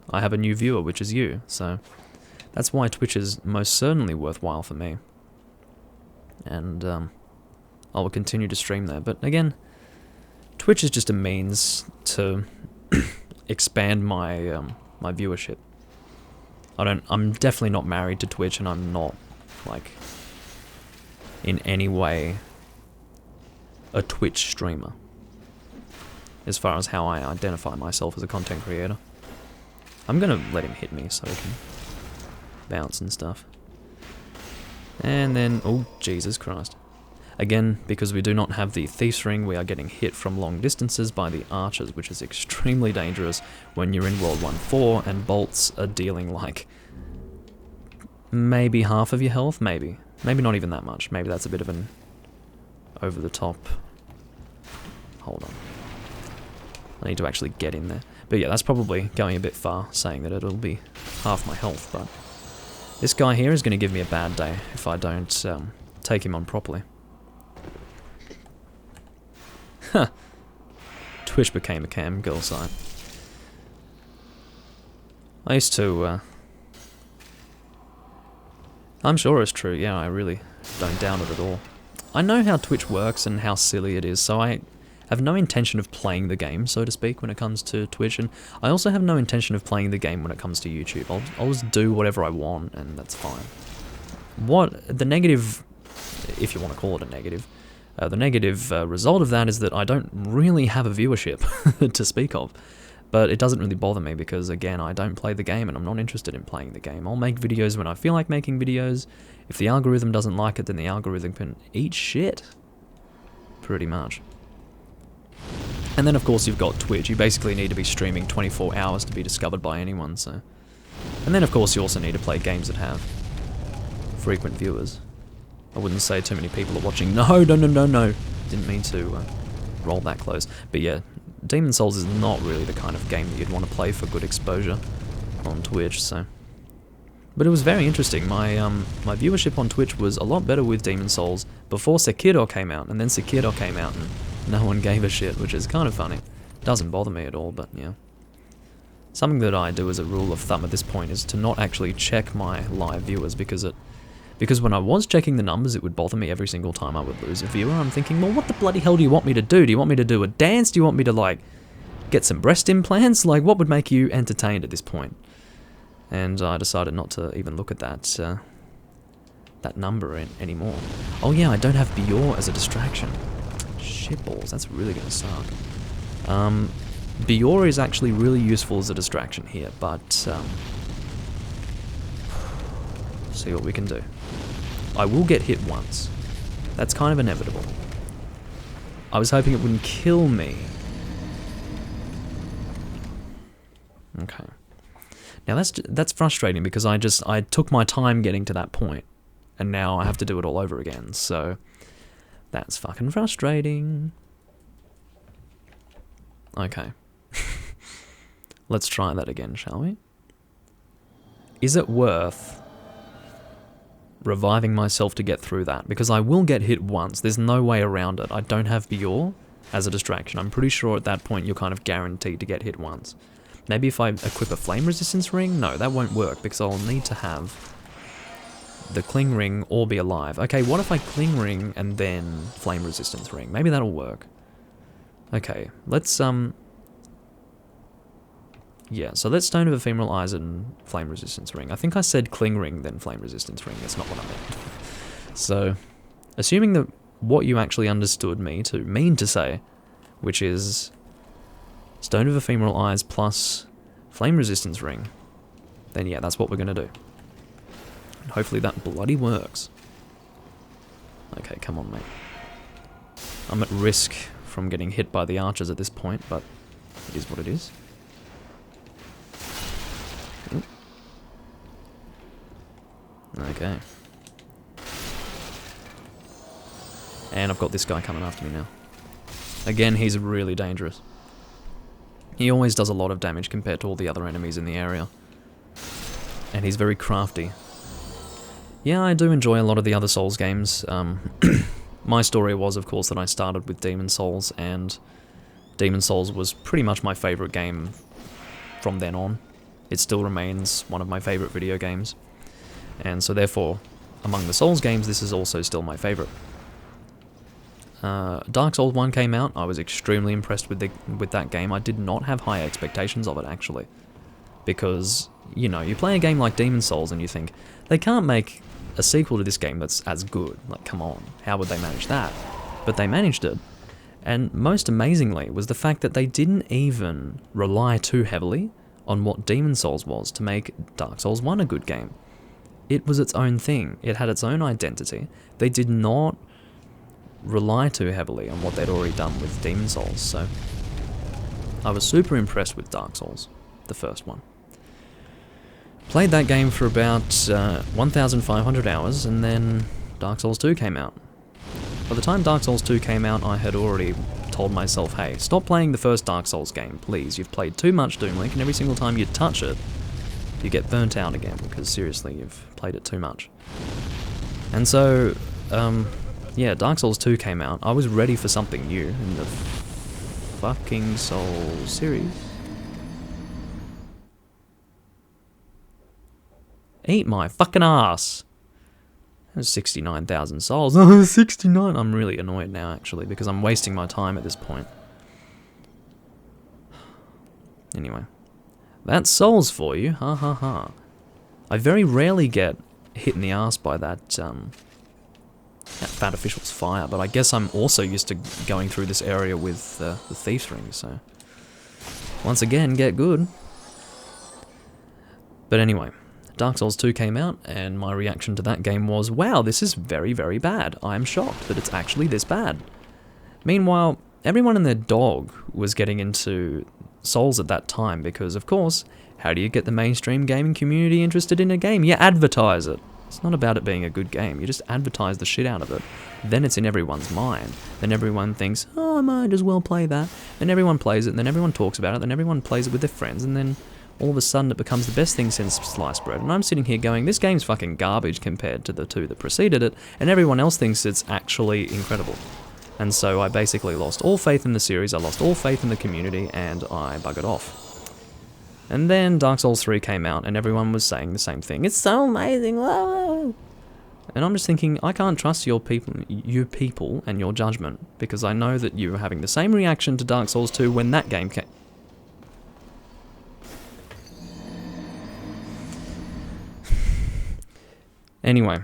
Speaker 1: I have a new viewer, which is you, so that's why Twitch is most certainly worthwhile for me. And, I will continue to stream there, but again, Twitch is just a means to expand my, my viewership. I'm definitely not married to Twitch, and I'm not, like, in any way a Twitch streamer. As far as how I identify myself as a content creator. I'm gonna let him hit me so he can bounce and stuff. And then, oh, Jesus Christ. Again, because we do not have the Thief's Ring, we are getting hit from long distances by the archers, which is extremely dangerous when you're in World 1-4 and bolts are dealing like maybe half of your health, maybe. Maybe not even that much. Maybe that's a bit of an over the top. Hold on. I need to actually get in there. But yeah, that's probably going a bit far, saying that it'll be half my health, but this guy here is going to give me a bad day if I don't take him on properly. Huh. Twitch became a cam girl site. I used to, I'm sure it's true, yeah, I really don't doubt it at all. I know how Twitch works and how silly it is, so I have no intention of playing the game, so to speak, when it comes to Twitch, and I also have no intention of playing the game when it comes to YouTube. I'll just do whatever I want, and that's fine. The negative, if you want to call it a negative, the negative result of that is that I don't really have a viewership to speak of. But it doesn't really bother me because, again, I don't play the game and I'm not interested in playing the game. I'll make videos when I feel like making videos. If the algorithm doesn't like it, then the algorithm can eat shit. Pretty much. And then, of course, you've got Twitch. You basically need to be streaming 24 hours to be discovered by anyone, so... And then, of course, you also need to play games that have frequent viewers. I wouldn't say too many people are watching. No. Didn't mean to roll that close. But yeah, Demon's Souls is not really the kind of game that you'd want to play for good exposure on Twitch, so... But it was very interesting. My viewership on Twitch was a lot better with Demon's Souls before Sekiro came out, and then Sekiro came out and no one gave a shit, which is kind of funny. Doesn't bother me at all, but yeah. Something that I do as a rule of thumb at this point is to not actually check my live viewers, because when I was checking the numbers, it would bother me every single time I would lose a viewer. I'm thinking, well, what the bloody hell do you want me to do? Do you want me to do a dance? Do you want me to, like, get some breast implants? Like, what would make you entertained at this point? And I decided not to even look at that number anymore. Oh yeah, I don't have Bior as a distraction. Shitballs, that's really gonna suck. Bior is actually really useful as a distraction here, but see what we can do. I will get hit once. That's kind of inevitable. I was hoping it wouldn't kill me. Okay. Now that's frustrating because I took my time getting to that point, and now I have to do it all over again, so that's fucking frustrating. Okay. Let's try that again, shall we? Is it worth reviving myself to get through that? Because I will get hit once. There's no way around it. I don't have Bior as a distraction. I'm pretty sure at that point you're kind of guaranteed to get hit once. Maybe if I equip a flame resistance ring? No, that won't work because I'll need to have the cling ring or be alive. Okay, what if I cling ring and then flame resistance ring? Maybe that'll work. Okay, let's yeah, so let's Stone of Ephemeral Eyes and flame resistance ring. I think I said cling ring then flame resistance ring. That's not what I meant. So, assuming that what you actually understood me to mean to say, which is Stone of Ephemeral Eyes plus flame resistance ring, then yeah, that's what we're gonna do. And hopefully that bloody works. Okay, come on, mate. I'm at risk from getting hit by the archers at this point, but it is what it is. Ooh. Okay. And I've got this guy coming after me now. Again, he's really dangerous. He always does a lot of damage compared to all the other enemies in the area. And he's very crafty. Yeah, I do enjoy a lot of the other Souls games. My story was, of course, that I started with Demon's Souls, and Demon's Souls was pretty much my favourite game from then on. It still remains one of my favourite video games. And so therefore, among the Souls games, this is also still my favourite. Dark Souls 1 came out. I was extremely impressed with that game. I did not have high expectations of it, actually. Because, you know, you play a game like Demon's Souls and you think, they can't make a sequel to this game that's as good. Like, come on, how would they manage that? But they managed it. And most amazingly was the fact that they didn't even rely too heavily on what Demon's Souls was to make Dark Souls 1 a good game. It was its own thing. It had its own identity. They did not rely too heavily on what they'd already done with Demon's Souls, so I was super impressed with Dark Souls, the first one. Played that game for about 1,500 hours, and then Dark Souls 2 came out. By the time Dark Souls 2 came out, I had already told myself, hey, stop playing the first Dark Souls game, please. You've played too much Doom Link, and every single time you touch it, you get burnt out again, because seriously, you've played it too much. And so, yeah, Dark Souls 2 came out. I was ready for something new in the fucking Souls series. Eat my fucking ass. That's 69,000 souls. Oh, 69. I'm really annoyed now, actually, because I'm wasting my time at this point. Anyway. That's souls for you. Ha ha ha. I very rarely get hit in the ass by that fat official's fire, but I guess I'm also used to going through this area with the thief's ring, so... Once again, get good. But anyway, Dark Souls 2 came out, and my reaction to that game was, wow, this is very, very bad. I'm shocked that it's actually this bad. Meanwhile, everyone and their dog was getting into Souls at that time, because, of course, how do you get the mainstream gaming community interested in a game? You advertise it. It's not about it being a good game, you just advertise the shit out of it. Then it's in everyone's mind. Then everyone thinks, oh, I might as well play that. Then everyone plays it, and then everyone talks about it, then everyone plays it with their friends, and then all of a sudden it becomes the best thing since sliced bread. And I'm sitting here going, this game's fucking garbage compared to the two that preceded it, and everyone else thinks it's actually incredible. And so I basically lost all faith in the series, I lost all faith in the community, and I buggered off. And then Dark Souls 3 came out, and everyone was saying the same thing. It's so amazing, whoa! And I'm just thinking, I can't trust you people and your judgment, because I know that you were having the same reaction to Dark Souls 2 when that game came. Anyway.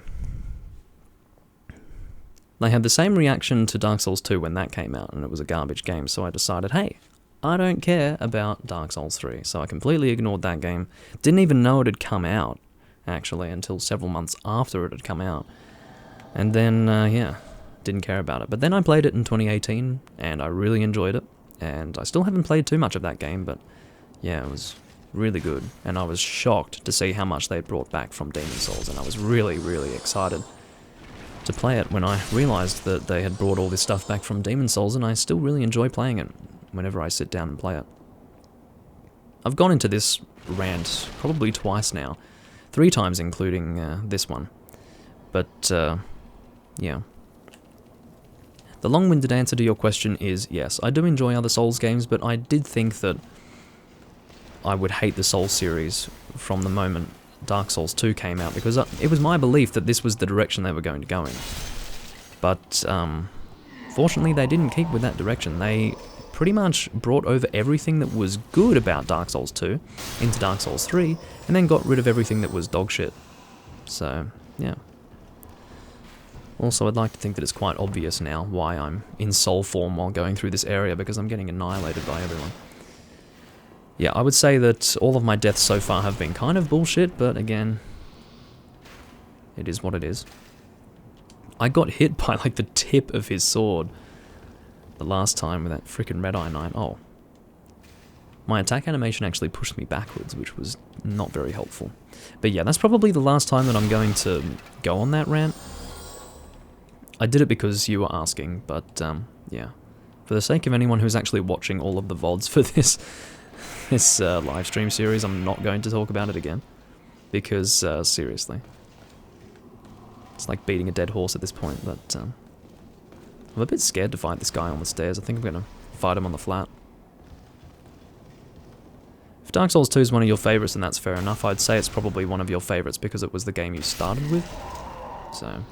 Speaker 1: They had the same reaction to Dark Souls 2 when that came out, and it was a garbage game, so I decided, hey, I don't care about Dark Souls 3, so I completely ignored that game. Didn't even know it had come out, actually, until several months after it had come out. And then, yeah, didn't care about it. But then I played it in 2018, and I really enjoyed it. And I still haven't played too much of that game, but yeah, it was really good. And I was shocked to see how much they brought back from Demon's Souls, and I was really, really excited to play it when I realised that they had brought all this stuff back from Demon's Souls, and I still really enjoy playing it whenever I sit down and play it. I've gone into this rant probably twice now, 3 times including this one, but yeah. The long-winded answer to your question is yes, I do enjoy other Souls games, but I did think that I would hate the Souls series from the moment Dark Souls 2 came out, because it was my belief that this was the direction they were going to go in. But fortunately they didn't keep with that direction. They pretty much brought over everything that was good about Dark Souls 2 into Dark Souls 3, and then got rid of everything that was dog shit. So, yeah. Also, I'd like to think that it's quite obvious now why I'm in soul form while going through this area, because I'm getting annihilated by everyone. Yeah, I would say that all of my deaths so far have been kind of bullshit, but again, it is what it is. I got hit by, like, the tip of his sword the last time with that frickin' Red Eye Knight. Oh. My attack animation actually pushed me backwards, which was not very helpful. But yeah, that's probably the last time that I'm going to go on that rant. I did it because you were asking, but yeah. For the sake of anyone who's actually watching all of the VODs for this live stream series, I'm not going to talk about it again. Because, seriously. It's like beating a dead horse at this point, but I'm a bit scared to fight this guy on the stairs. I think I'm going to fight him on the flat. If Dark Souls 2 is one of your favourites, then that's fair enough. I'd say it's probably one of your favourites because it was the game you started with. So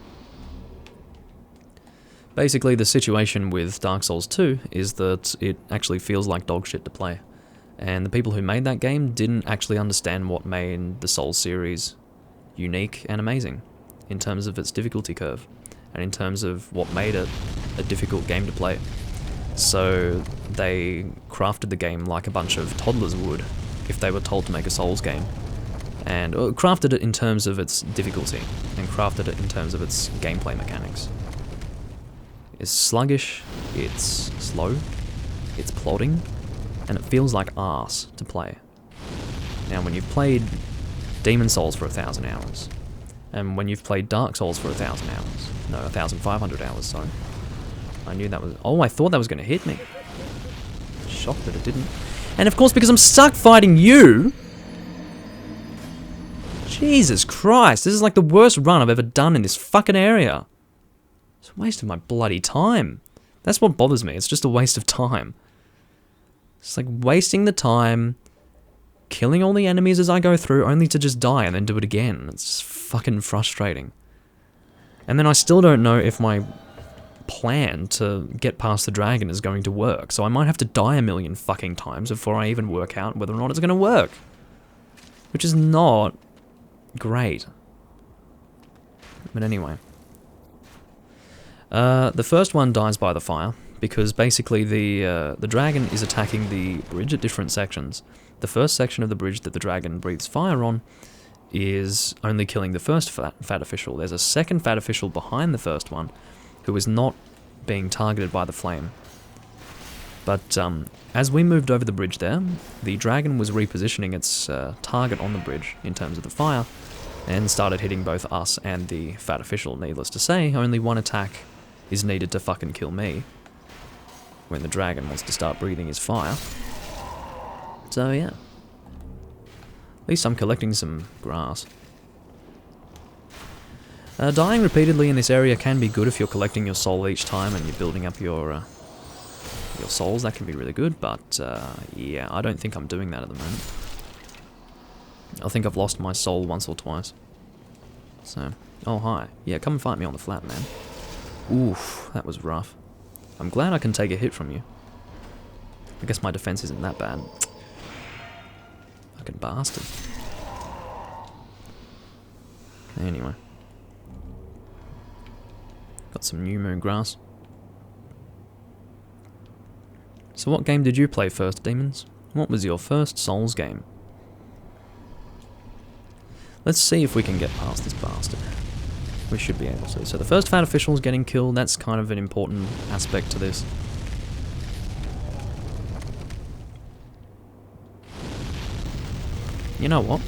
Speaker 1: basically, the situation with Dark Souls 2 is that it actually feels like dog shit to play. And the people who made that game didn't actually understand what made the Souls series unique and amazing in terms of its difficulty curve, and in terms of what made it a difficult game to play. So they crafted the game like a bunch of toddlers would if they were told to make a Souls game, and crafted it in terms of its difficulty, and crafted it in terms of its gameplay mechanics. It's sluggish, it's slow, it's plodding, and it feels like arse to play. Now, when you've played Demon's Souls for 1,000 hours, and when you've played Dark Souls for 1,000 hours, no, 1,500 hours, sorry. I knew that was, oh, I thought that was going to hit me. Shocked that it didn't. And of course, because I'm stuck fighting you, Jesus Christ, this is like the worst run I've ever done in this fucking area. It's a waste of my bloody time. That's what bothers me, it's just a waste of time. It's like wasting the time killing all the enemies as I go through, only to just die and then do it again. It's fucking frustrating. And then I still don't know if my plan to get past the dragon is going to work, so I might have to die a million fucking times before I even work out whether or not it's going to work. Which is not great. But anyway. The first one dies by the fire, because basically the dragon is attacking the bridge at different sections. The first section of the bridge that the dragon breathes fire on is only killing the first fat official. There's a second fat official behind the first one who is not being targeted by the flame. But as we moved over the bridge there, the dragon was repositioning its target on the bridge in terms of the fire and started hitting both us and the fat official. Needless to say, only one attack is needed to fucking kill me when the dragon wants to start breathing his fire. So yeah. At least I'm collecting some grass. Dying repeatedly in this area can be good if you're collecting your soul each time and you're building up your souls. That can be really good, but yeah, I don't think I'm doing that at the moment. I think I've lost my soul once or twice. So, oh hi. Yeah, come and fight me on the flat, man. Oof, that was rough. I'm glad I can take a hit from you. I guess my defense isn't that bad. Fucking bastard. Anyway. Got some new moon grass. So what game did you play first, Demons? What was your first Souls game? Let's see if we can get past this bastard. We should be able to. So the first fat official is getting killed. That's kind of an important aspect to this. You know what?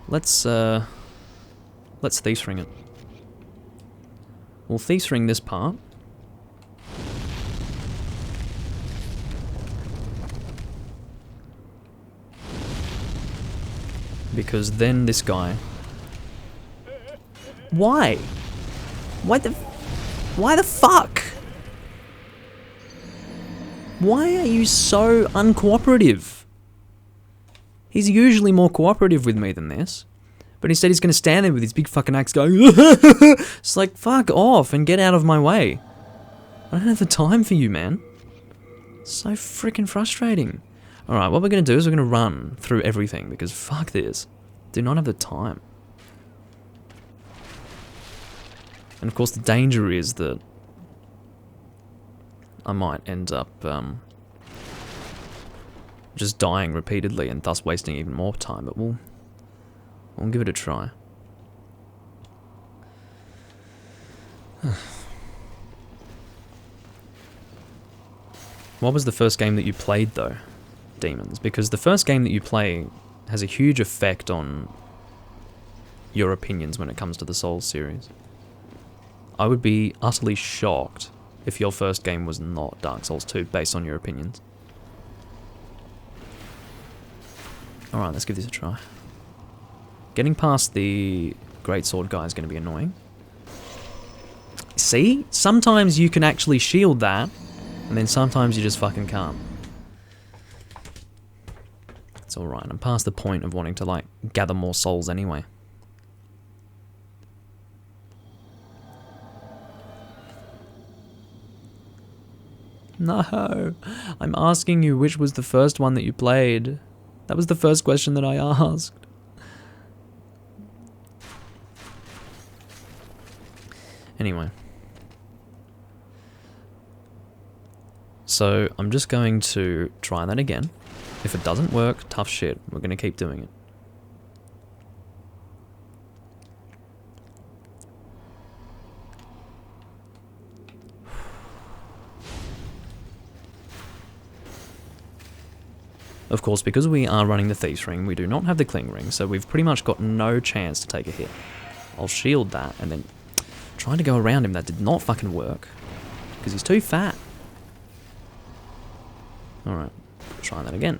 Speaker 1: Let's Thieves Ring it. We'll Thieves Ring this part. Because then this guy... Why? Why the fuck? Why are you so uncooperative? He's usually more cooperative with me than this. But instead he's gonna stand there with his big fucking axe going... It's like, fuck off and get out of my way. I don't have the time for you, man. So freaking frustrating. Alright, what we're gonna do is we're gonna run through everything, because fuck this. Do not have the time. And of course the danger is that I might end up just dying repeatedly and thus wasting even more time, but we'll give it a try. What was the first game that you played though, Demons? Because the first game that you play has a huge effect on your opinions when it comes to the Souls series. I would be utterly shocked if your first game was not Dark Souls 2 based on your opinions. Alright, let's give this a try. Getting past the Greatsword guy is going to be annoying. See? Sometimes you can actually shield that, and then sometimes you just fucking can't. It's alright, I'm past the point of wanting to, like, gather more souls anyway. No, I'm asking you which was the first one that you played. That was the first question that I asked. Anyway. So, I'm just going to try that again. If it doesn't work, tough shit. We're going to keep doing it. Of course, because we are running the Thieves Ring, we do not have the Cling Ring, so we've pretty much got no chance to take a hit. I'll shield that, and then trying to go around him, that did not fucking work. Because he's too fat. Alright, try that again.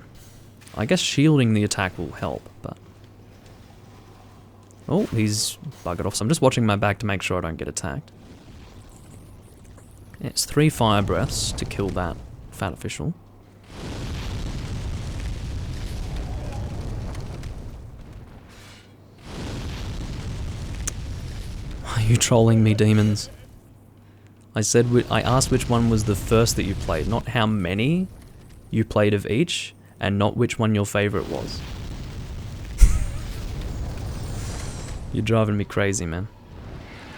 Speaker 1: I guess shielding the attack will help, but... Oh, he's buggered off, so I'm just watching my back to make sure I don't get attacked. Yeah, it's 3 fire breaths to kill that fat official. you trolling me, demons? I asked which one was the first that you played, not how many you played of each, and not which one your favorite was. You're driving me crazy, man.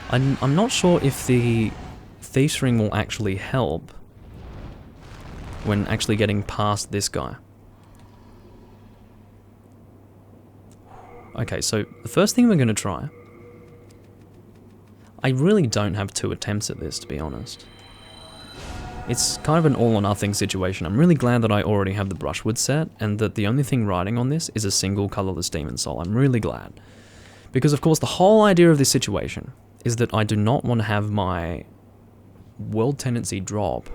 Speaker 1: I'm not sure if the Thief's Ring will actually help when actually getting past this guy. Okay, so the first thing we're going to try... I really don't have 2 attempts at this, to be honest. It's kind of an all or nothing situation. I'm really glad that I already have the brushwood set, and that the only thing riding on this is a single colourless demon soul. I'm really glad. Because of course the whole idea of this situation is that I do not want to have my world tendency drop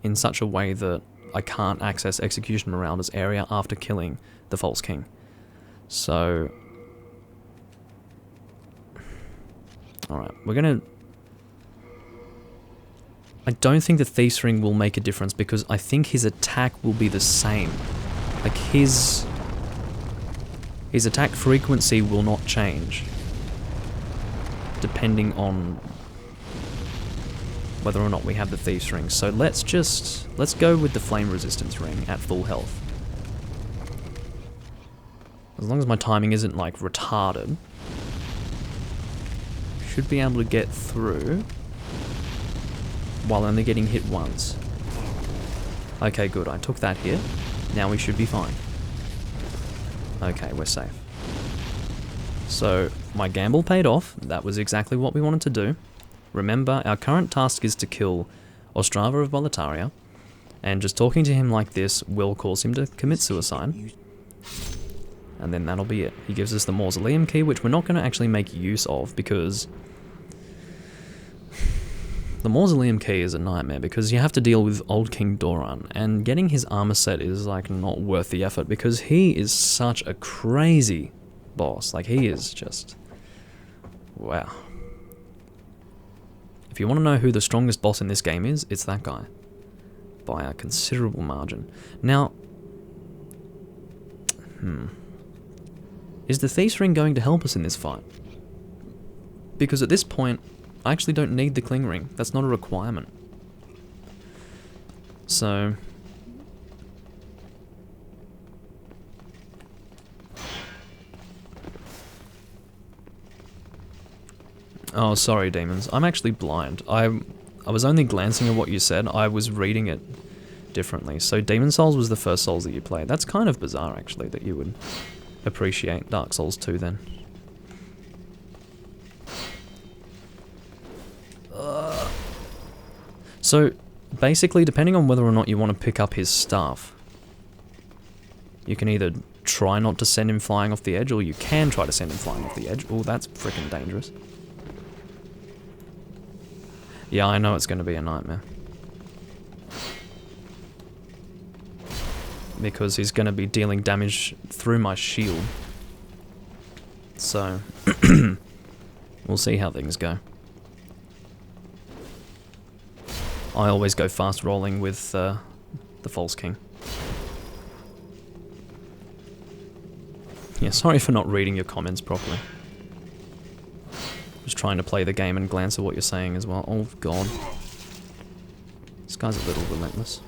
Speaker 1: in such a way that I can't access Execution Meralda's area after killing the False King. So... Alright, we're gonna... I don't think the Thief's Ring will make a difference because I think his attack will be the same. Like his attack frequency will not change depending on whether or not we have the Thief's Ring. So let's go with the Flame Resistance Ring at full health. As long as my timing isn't like retarded, should be able to get through while only getting hit once. Okay, good. I took that hit. Now we should be fine. Okay, we're safe. So, my gamble paid off. That was exactly what we wanted to do. Remember, our current task is to kill Ostrava of Boletaria, and just talking to him like this will cause him to commit suicide. And then that'll be it. He gives us the Mausoleum Key, which we're not going to actually make use of, because the Mausoleum Key is a nightmare, because you have to deal with Old King Doran, and getting his armor set is like not worth the effort, because he is such a crazy boss. Like, he is just... wow. If you want to know who the strongest boss in this game is, it's that guy. By a considerable margin. Now... is the Thief's Ring going to help us in this fight? Because at this point, I actually don't need the Cling Ring. That's not a requirement. So... oh, sorry, demons. I'm actually blind. I was only glancing at what you said. I was reading it differently. So Demon Souls was the first Souls that you played. That's kind of bizarre, actually, that you would appreciate Dark Souls 2 then. So, basically, depending on whether or not you want to pick up his stuff, you can either try not to send him flying off the edge, or you can try to send him flying off the edge. Oh, that's freaking dangerous. Yeah, I know it's going to be a nightmare. Because he's going to be dealing damage through my shield. So, we'll see how things go. I always go fast rolling with the False King. Yeah, sorry for not reading your comments properly. Just trying to play the game and glance at what you're saying as well. Oh god. This guy's a little relentless.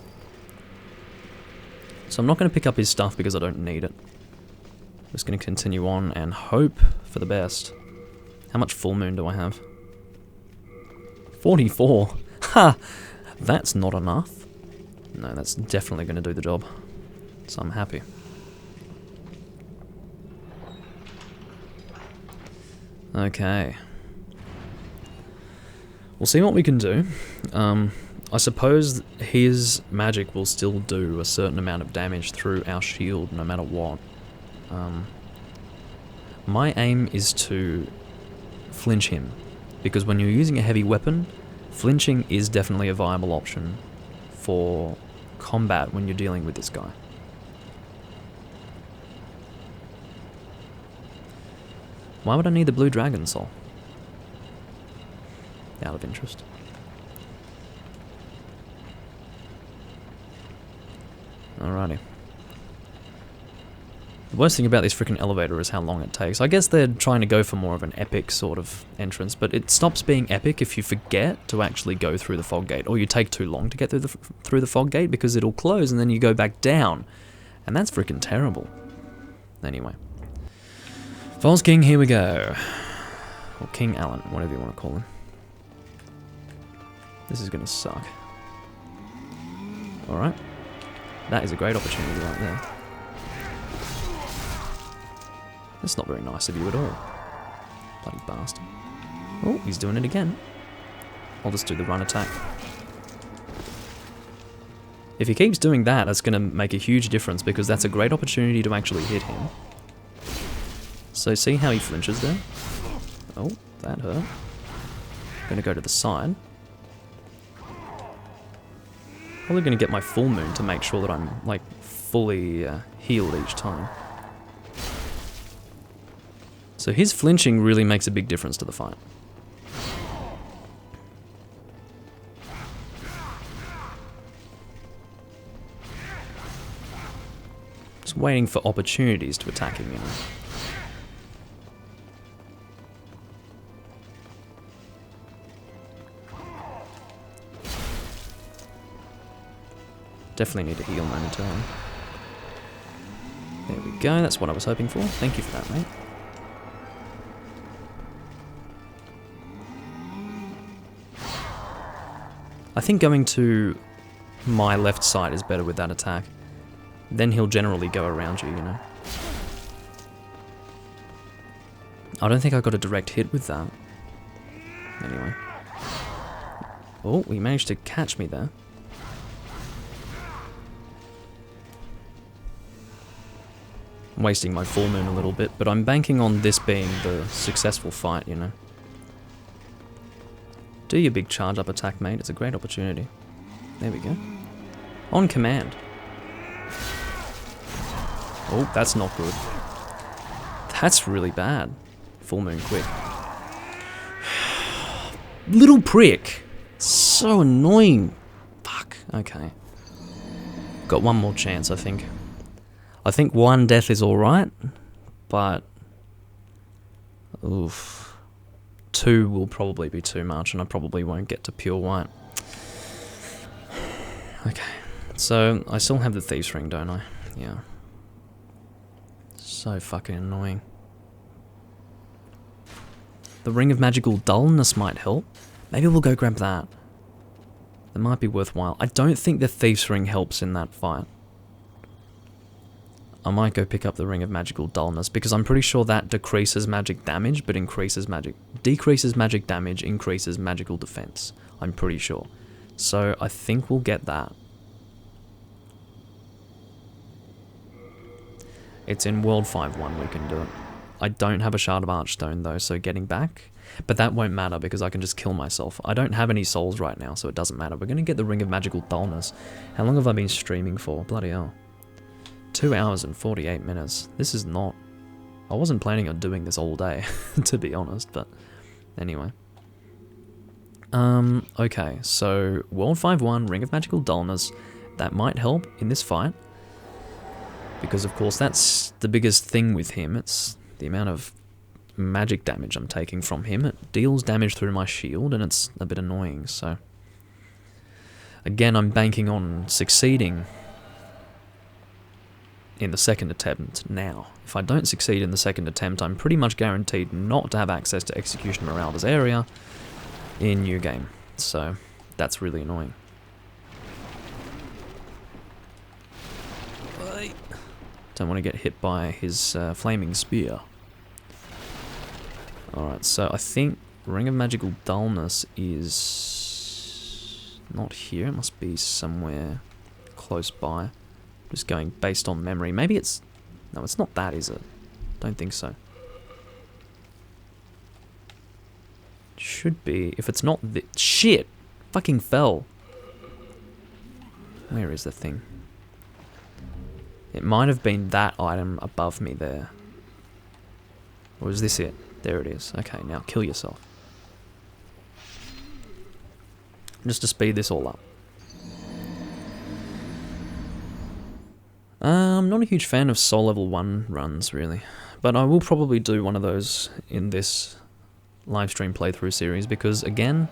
Speaker 1: So I'm not going to pick up his stuff because I don't need it. I'm just going to continue on and hope for the best. How much full moon do I have? 44! Ha! That's not enough. No, that's definitely going to do the job. So I'm happy. Okay. We'll see what we can do. I suppose his magic will still do a certain amount of damage through our shield no matter what. My aim is to flinch him, because when you're using a heavy weapon, flinching is definitely a viable option for combat when you're dealing with this guy. Why would I need the blue dragon soul? Out of interest. Alrighty. The worst thing about this freaking elevator is how long it takes. I guess they're trying to go for more of an epic sort of entrance, but it stops being epic if you forget to actually go through the fog gate, or you take too long to get through the fog gate because it'll close and then you go back down. And that's freaking terrible. Anyway. False King, here we go. Or King Alan, whatever you want to call him. This is going to suck. Alright. That is a great opportunity right there. That's not very nice of you at all. Bloody bastard. Oh, he's doing it again. I'll just do the run attack. If he keeps doing that, that's going to make a huge difference because that's a great opportunity to actually hit him. So see how he flinches there? Oh, that hurt. Going to go to the side. Probably going to get my full moon to make sure that I'm like fully healed each time. So his flinching really makes a big difference to the fight. Just waiting for opportunities to attack him, you know. Definitely need to heal momentarily. There we go, that's what I was hoping for. Thank you for that, mate. I think going to my left side is better with that attack. Then he'll generally go around you, you know. I don't think I got a direct hit with that. Anyway. Oh, he managed to catch me there. I'm wasting my full moon a little bit, but I'm banking on this being the successful fight, you know. Do your big charge up attack, mate. It's a great opportunity. There we go. On command. Oh, that's not good. That's really bad. Full moon quick. Little prick. So annoying. Fuck. Okay. Got one more chance, I think. I think one death is alright, but... Oof. 2 will probably be too much, and I probably won't get to pure white. Okay. So, I still have the Thieves' Ring, don't I? Yeah. So fucking annoying. The Ring of Magical Dullness might help. Maybe we'll go grab that. That might be worthwhile. I don't think the Thieves' Ring helps in that fight. I might go pick up the Ring of Magical Dullness, because I'm pretty sure that decreases magic damage, but decreases magic damage, increases magical defense. I'm pretty sure. So I think we'll get that. It's in World 5-1 we can do it. I don't have a Shard of Archstone though, so getting back... But that won't matter because I can just kill myself. I don't have any souls right now, so it doesn't matter. We're going to get the Ring of Magical Dullness. How long have I been streaming for? Bloody hell. 2 hours and 48 minutes. This is not... I wasn't planning on doing this all day, to be honest, but... Anyway. Okay, so... World 5-1, Ring of Magical Dullness. That might help in this fight. Because, of course, that's the biggest thing with him. It's the amount of magic damage I'm taking from him. It deals damage through my shield, and it's a bit annoying, so... Again, I'm banking on succeeding in the second attempt now. If I don't succeed in the second attempt, I'm pretty much guaranteed not to have access to Execution Meralda's area in New Game. So, that's really annoying. Don't want to get hit by his Flaming Spear. Alright, so I think Ring of Magical Dullness is not here. It must be somewhere close by. Just going based on memory. Maybe it's... No, it's not that, is it? Don't think so. Should be. If it's not the... Shit! Fucking fell. Where is the thing? It might have been that item above me there. Or is this it? There it is. Okay, now kill yourself. Just to speed this all up. I'm not a huge fan of Soul Level 1 runs, really. But I will probably do one of those in this livestream playthrough series, because, again,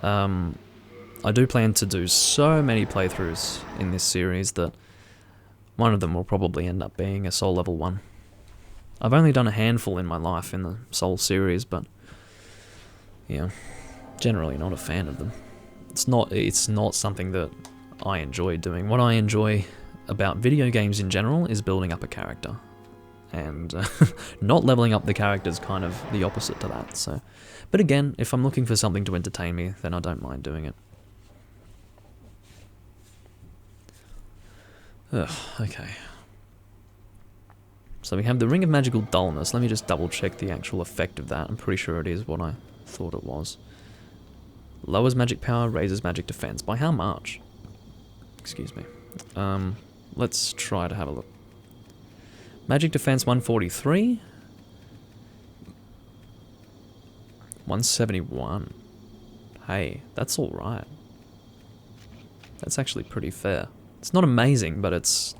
Speaker 1: I do plan to do so many playthroughs in this series that one of them will probably end up being a Soul Level 1. I've only done a handful in my life in the Soul series, but, yeah, generally not a fan of them. It's not something that I enjoy doing. What I enjoy about video games in general is building up a character, and not leveling up the character is kind of the opposite to that. So, but again, if I'm looking for something to entertain me, then I don't mind doing it. Ugh, okay. So we have the Ring of Magical Dullness. Let me just double check the actual effect of that. I'm pretty sure it is what I thought it was. Lowers magic power, raises magic defense. By how much? Excuse me. Let's try to have a look. Magic defense 143. 171. Hey, that's alright. That's actually pretty fair. It's not amazing, but it's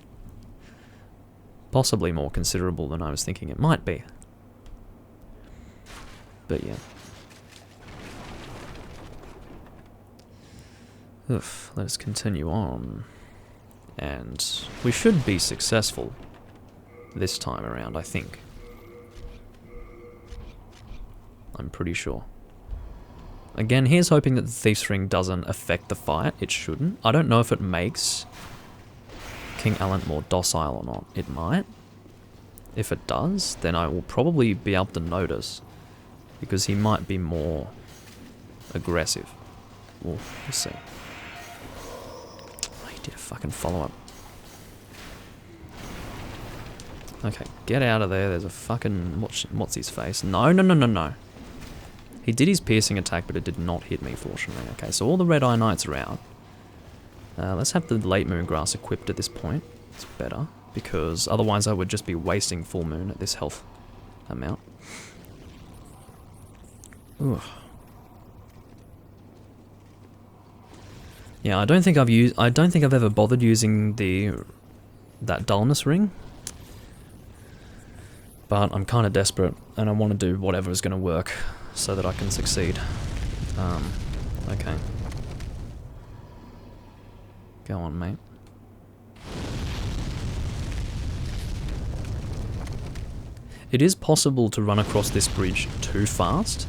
Speaker 1: possibly more considerable than I was thinking it might be. But yeah. Oof, let's continue on. And we should be successful this time around, I think. I'm pretty sure. Again, here's hoping that the Thief's Ring doesn't affect the fight. It shouldn't. I don't know if it makes King Allant more docile or not. It might. If it does, then I will probably be able to notice, because he might be more aggressive. We'll see. I did a fucking follow-up. Okay, get out of there. There's a fucking... What's his face? No, no, no, no, no. He did his piercing attack, but it did not hit me, fortunately. Okay, so all the Red Eye Knights are out. Let's have the Late Moon Grass equipped at this point. It's better, because otherwise I would just be wasting Full Moon at this health amount. Ooh. Yeah, I don't think I've ever bothered using that Dullness Ring. But I'm kind of desperate, and I want to do whatever is going to work so that I can succeed. Okay. Go on, mate. It is possible to run across this bridge too fast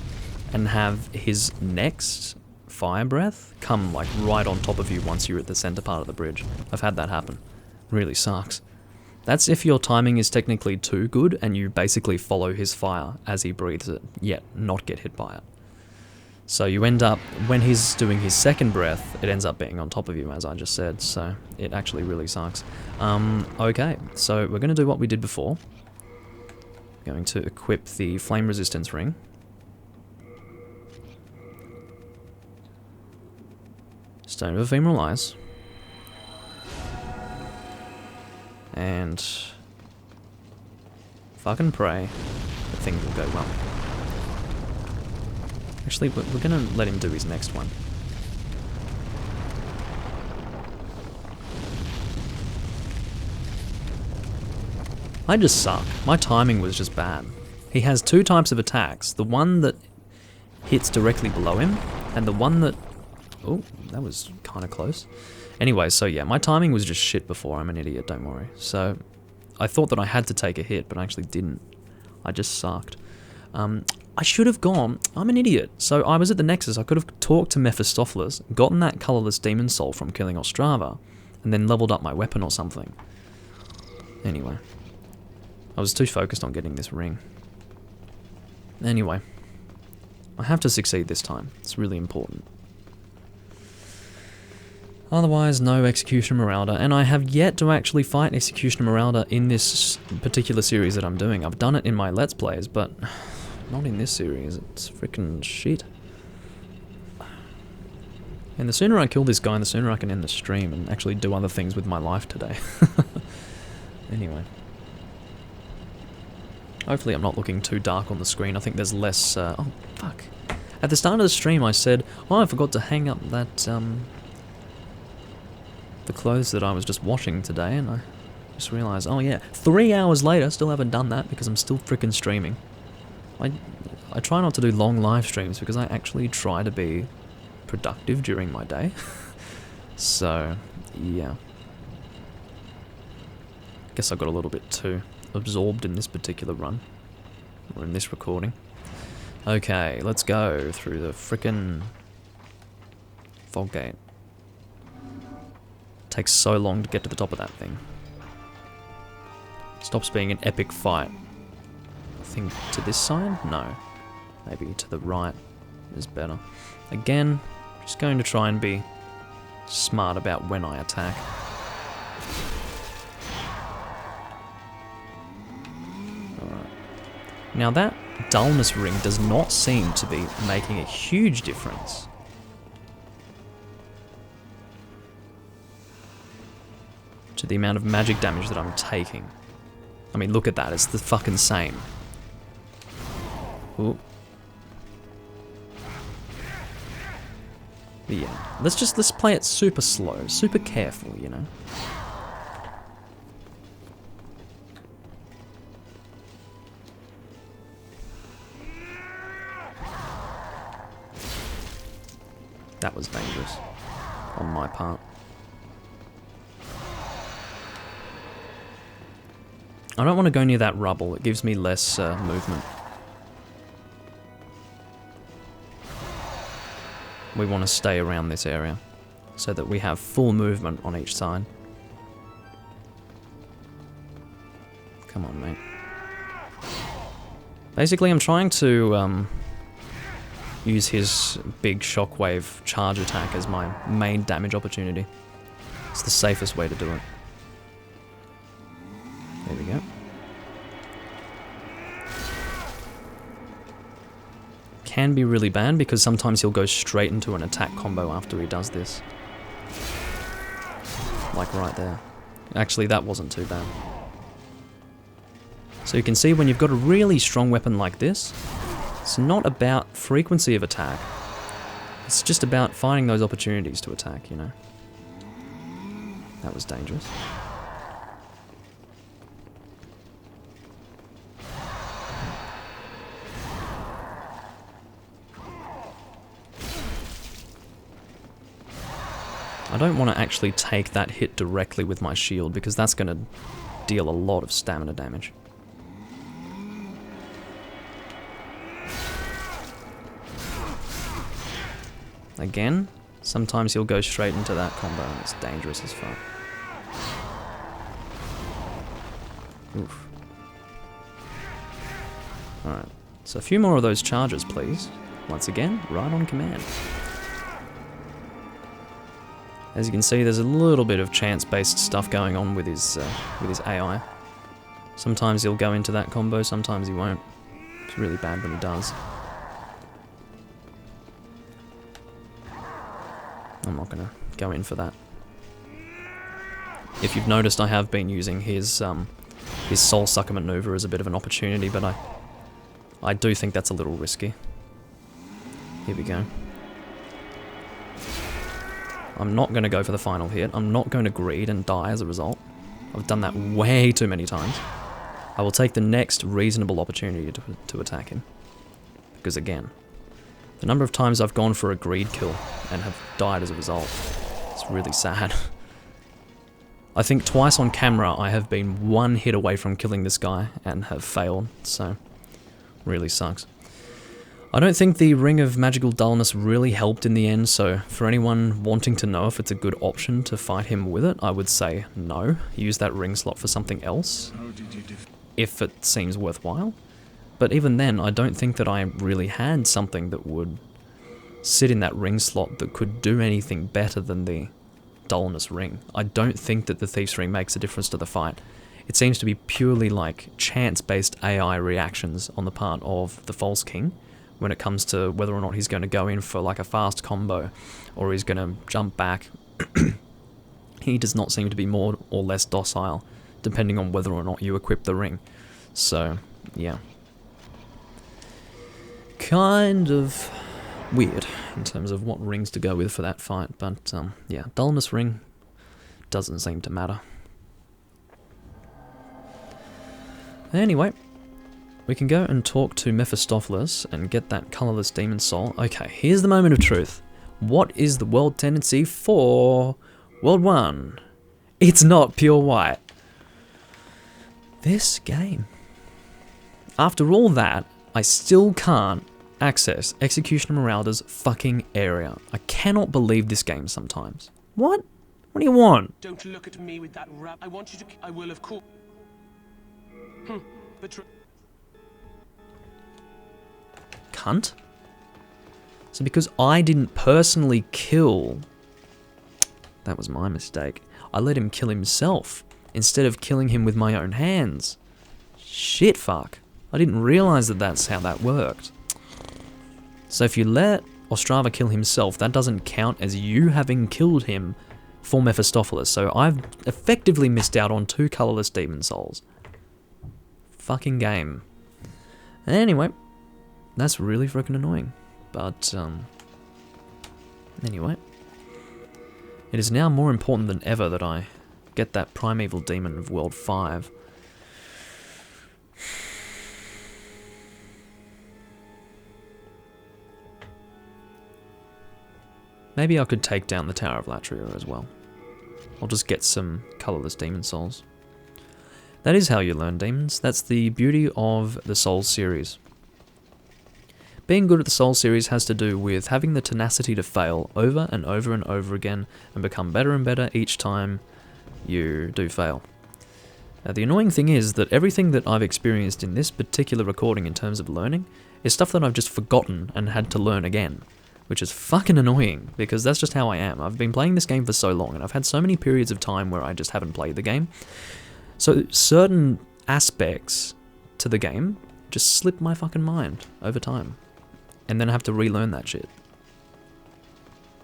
Speaker 1: and have his next Fire Breath come like right on top of you once you're at the center part of the bridge. I've had that happen. Really sucks. That's if your timing is technically too good and you basically follow his fire as he breathes it, yet not get hit by it. So you end up, when he's doing his second breath, it ends up being on top of you, as I just said, so it actually really sucks. Okay, so we're going to do what we did before. Going to equip the Flame Resistance Ring. Stone of Ephemeral Eyes. And fucking pray that things will go well. Actually, we're gonna let him do his next one. I just suck. My timing was just bad. He has two types of attacks. The one that hits directly below him, and the one that... Oh, that was kind of close. Anyway, so yeah, my timing was just shit before. I'm an idiot, don't worry. So, I thought that I had to take a hit, but I actually didn't. I just sucked. I should have gone... I'm an idiot. So, I was at the Nexus. I could have talked to Mephistopheles, gotten that colourless demon soul from killing Ostrava, and then leveled up my weapon or something. Anyway. I was too focused on getting this ring. Anyway. I have to succeed this time. It's really important. Otherwise, no Executioner Marauder, and I have yet to actually fight Executioner Marauder in this particular series that I'm doing. I've done it in my Let's Plays, but not in this series. It's freaking shit. And the sooner I kill this guy, the sooner I can end the stream and actually do other things with my life today. Anyway. Hopefully I'm not looking too dark on the screen. I think there's less... oh, fuck. At the start of the stream I said, oh, I forgot to hang up that... the clothes that I was just washing today, and I Just realised, oh yeah, 3 hours later, still haven't done that because I'm still freaking streaming. I try not to do long live streams because I actually try to be productive during my day. So, yeah. Guess I got a little bit too absorbed in this particular run. Or in this recording. Okay, let's go through the frickin' fog gate. Takes so long to get to the top of that thing. Stops being an epic fight. I think to this side? No. Maybe to the right is better. Again, just going to try and be smart about when I attack. Alright. Now that dullness ring does not seem to be making a huge difference. To the amount of magic damage that I'm taking. I mean, look at that, it's the fucking same. Ooh. But yeah, let's play it super slow, super careful, you know. That was dangerous on my part. I don't want to go near that rubble, it gives me less movement. We want to stay around this area so that we have full movement on each side. Come on, mate. Basically, I'm trying to use his big shockwave charge attack as my main damage opportunity. It's the safest way to do it. There we go. Can be really bad because sometimes he'll go straight into an attack combo after he does this. Like right there. Actually, that wasn't too bad. So you can see when you've got a really strong weapon like this, it's not about frequency of attack. It's just about finding those opportunities to attack, you know. That was dangerous. I don't want to actually take that hit directly with my shield because that's going to deal a lot of stamina damage. Again, sometimes he'll go straight into that combo and it's dangerous as fuck. Oof. Alright, so a few more of those charges, please. Once again, right on command. As you can see, there's a little bit of chance-based stuff going on with his AI. Sometimes he'll go into that combo, sometimes he won't. It's really bad when he does. I'm not gonna go in for that. If you've noticed, I have been using his Soul Sucker maneuver as a bit of an opportunity, but I do think that's a little risky. Here we go. I'm not going to go for the final hit. I'm not going to greed and die as a result. I've done that way too many times. I will take the next reasonable opportunity to attack him. Because again, the number of times I've gone for a greed kill and have died as a result, it's really sad. I think twice on camera I have been one hit away from killing this guy and have failed, so really sucks. I don't think the Ring of Magical Dullness really helped in the end, so for anyone wanting to know if it's a good option to fight him with it, I would say no. Use that ring slot for something else, if it seems worthwhile. But even then, I don't think that I really had something that would sit in that ring slot that could do anything better than the Dullness ring. I don't think that the Thief's Ring makes a difference to the fight. It seems to be purely like chance-based AI reactions on the part of the False King, when it comes to whether or not he's going to go in for like a fast combo or he's going to jump back. He does not seem to be more or less docile depending on whether or not you equip the ring. So, yeah. Kind of weird in terms of what rings to go with for that fight, but yeah, Dullness ring doesn't seem to matter. Anyway, we can go and talk to Mephistopheles and get that colourless demon soul. Okay, here's the moment of truth. What is the world tendency for World 1? It's not pure white. This game. After all that, I still can't access Executioner Meralda's fucking area. I cannot believe this game sometimes. What? What do you want?
Speaker 3: Don't look at me with that rap. I want you to. I will, of course. But.
Speaker 1: Cunt? So because I didn't personally kill... That was my mistake. I let him kill himself instead of killing him with my own hands. Shit fuck. I didn't realise that that's how that worked. So if you let Ostrava kill himself, that doesn't count as you having killed him for Mephistopheles. So I've effectively missed out on 2 colourless demon souls. Fucking game. Anyway, that's really freaking annoying. But, anyway. It is now more important than ever that I get that primeval demon of World 5. Maybe I could take down the Tower of Latria as well. I'll just get some colourless demon souls. That is how you learn demons. That's the beauty of the Souls series. Being good at the Souls series has to do with having the tenacity to fail over and over and over again and become better and better each time you do fail. The annoying thing is that everything that I've experienced in this particular recording in terms of learning is stuff that I've just forgotten and had to learn again. Which is fucking annoying, because that's just how I am. I've been playing this game for so long, and I've had so many periods of time where I just haven't played the game. So certain aspects to the game just slip my fucking mind over time. And then I have to relearn that shit.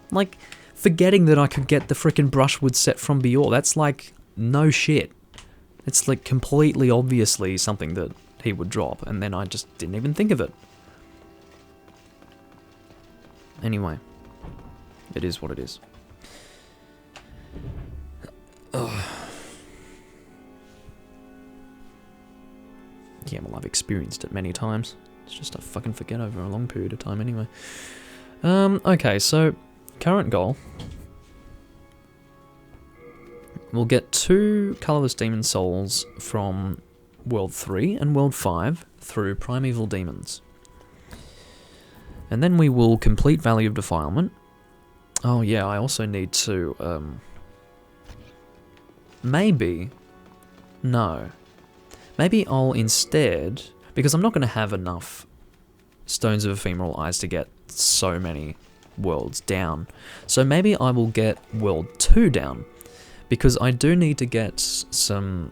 Speaker 1: Like, forgetting that I could get the frickin' brushwood set from Bior, that's like, no shit. It's like completely obviously something that he would drop, and then I just didn't even think of it. Anyway, it is what it is. Ugh. Yeah, well, I've experienced it many times. It's just I fucking forget over a long period of time anyway. Okay, so, current goal. We'll get 2 colourless demon souls from World 3 and World 5 through Primeval Demons. And then we will complete Valley of Defilement. Oh yeah, I also need to, maybe I'll instead, because I'm not going to have enough Stones of Ephemeral Eyes to get so many worlds down. So maybe I will get World 2 down, because I do need to get some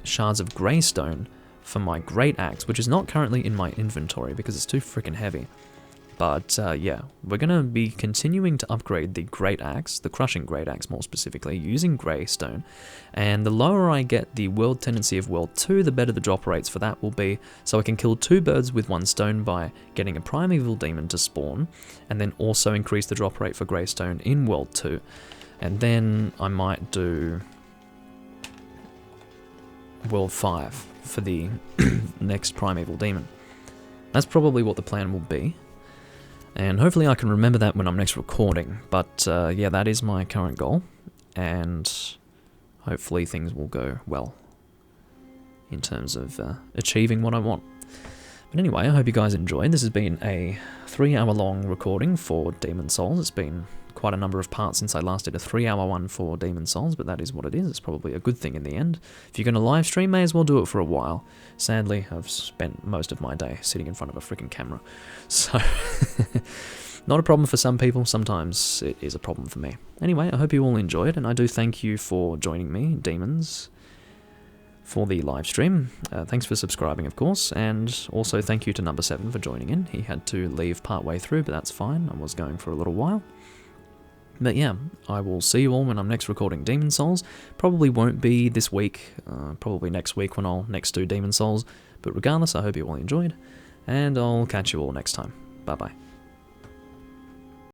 Speaker 1: Shards of Greystone for my Great Axe, which is not currently in my inventory because it's too freaking heavy. But yeah, we're going to be continuing to upgrade the Great Axe, the Crushing Great Axe more specifically, using Greystone. And the lower I get the World Tendency of World 2, the better the drop rates for that will be. So I can kill 2 birds with 1 stone by getting a Primeval Demon to spawn, and then also increase the drop rate for Greystone in World 2. And then I might do World 5 for the next Primeval Demon. That's probably what the plan will be. And hopefully I can remember that when I'm next recording. But yeah, that is my current goal. And hopefully things will go well in terms of achieving what I want. But anyway, I hope you guys enjoyed. This has been a 3-hour long recording for Demon Souls. It's been quite a number of parts since I last did a 3-hour one for Demon Souls, but that is what it is. It's probably a good thing in the end. If you're going to live stream, may as well do it for a while. Sadly, I've spent most of my day sitting in front of a freaking camera. So, not a problem for some people, sometimes it is a problem for me. Anyway, I hope you all enjoyed, and I do thank you for joining me, Demons, for the live stream. Thanks for subscribing, of course, and also thank you to Number 7 for joining in. He had to leave partway through, but that's fine. I was going for a little while. But yeah, I will see you all when I'm next recording Demon Souls. Probably won't be this week, probably next week when I'll next do Demon Souls. But regardless, I hope you all enjoyed, and I'll catch you all next time. Bye bye.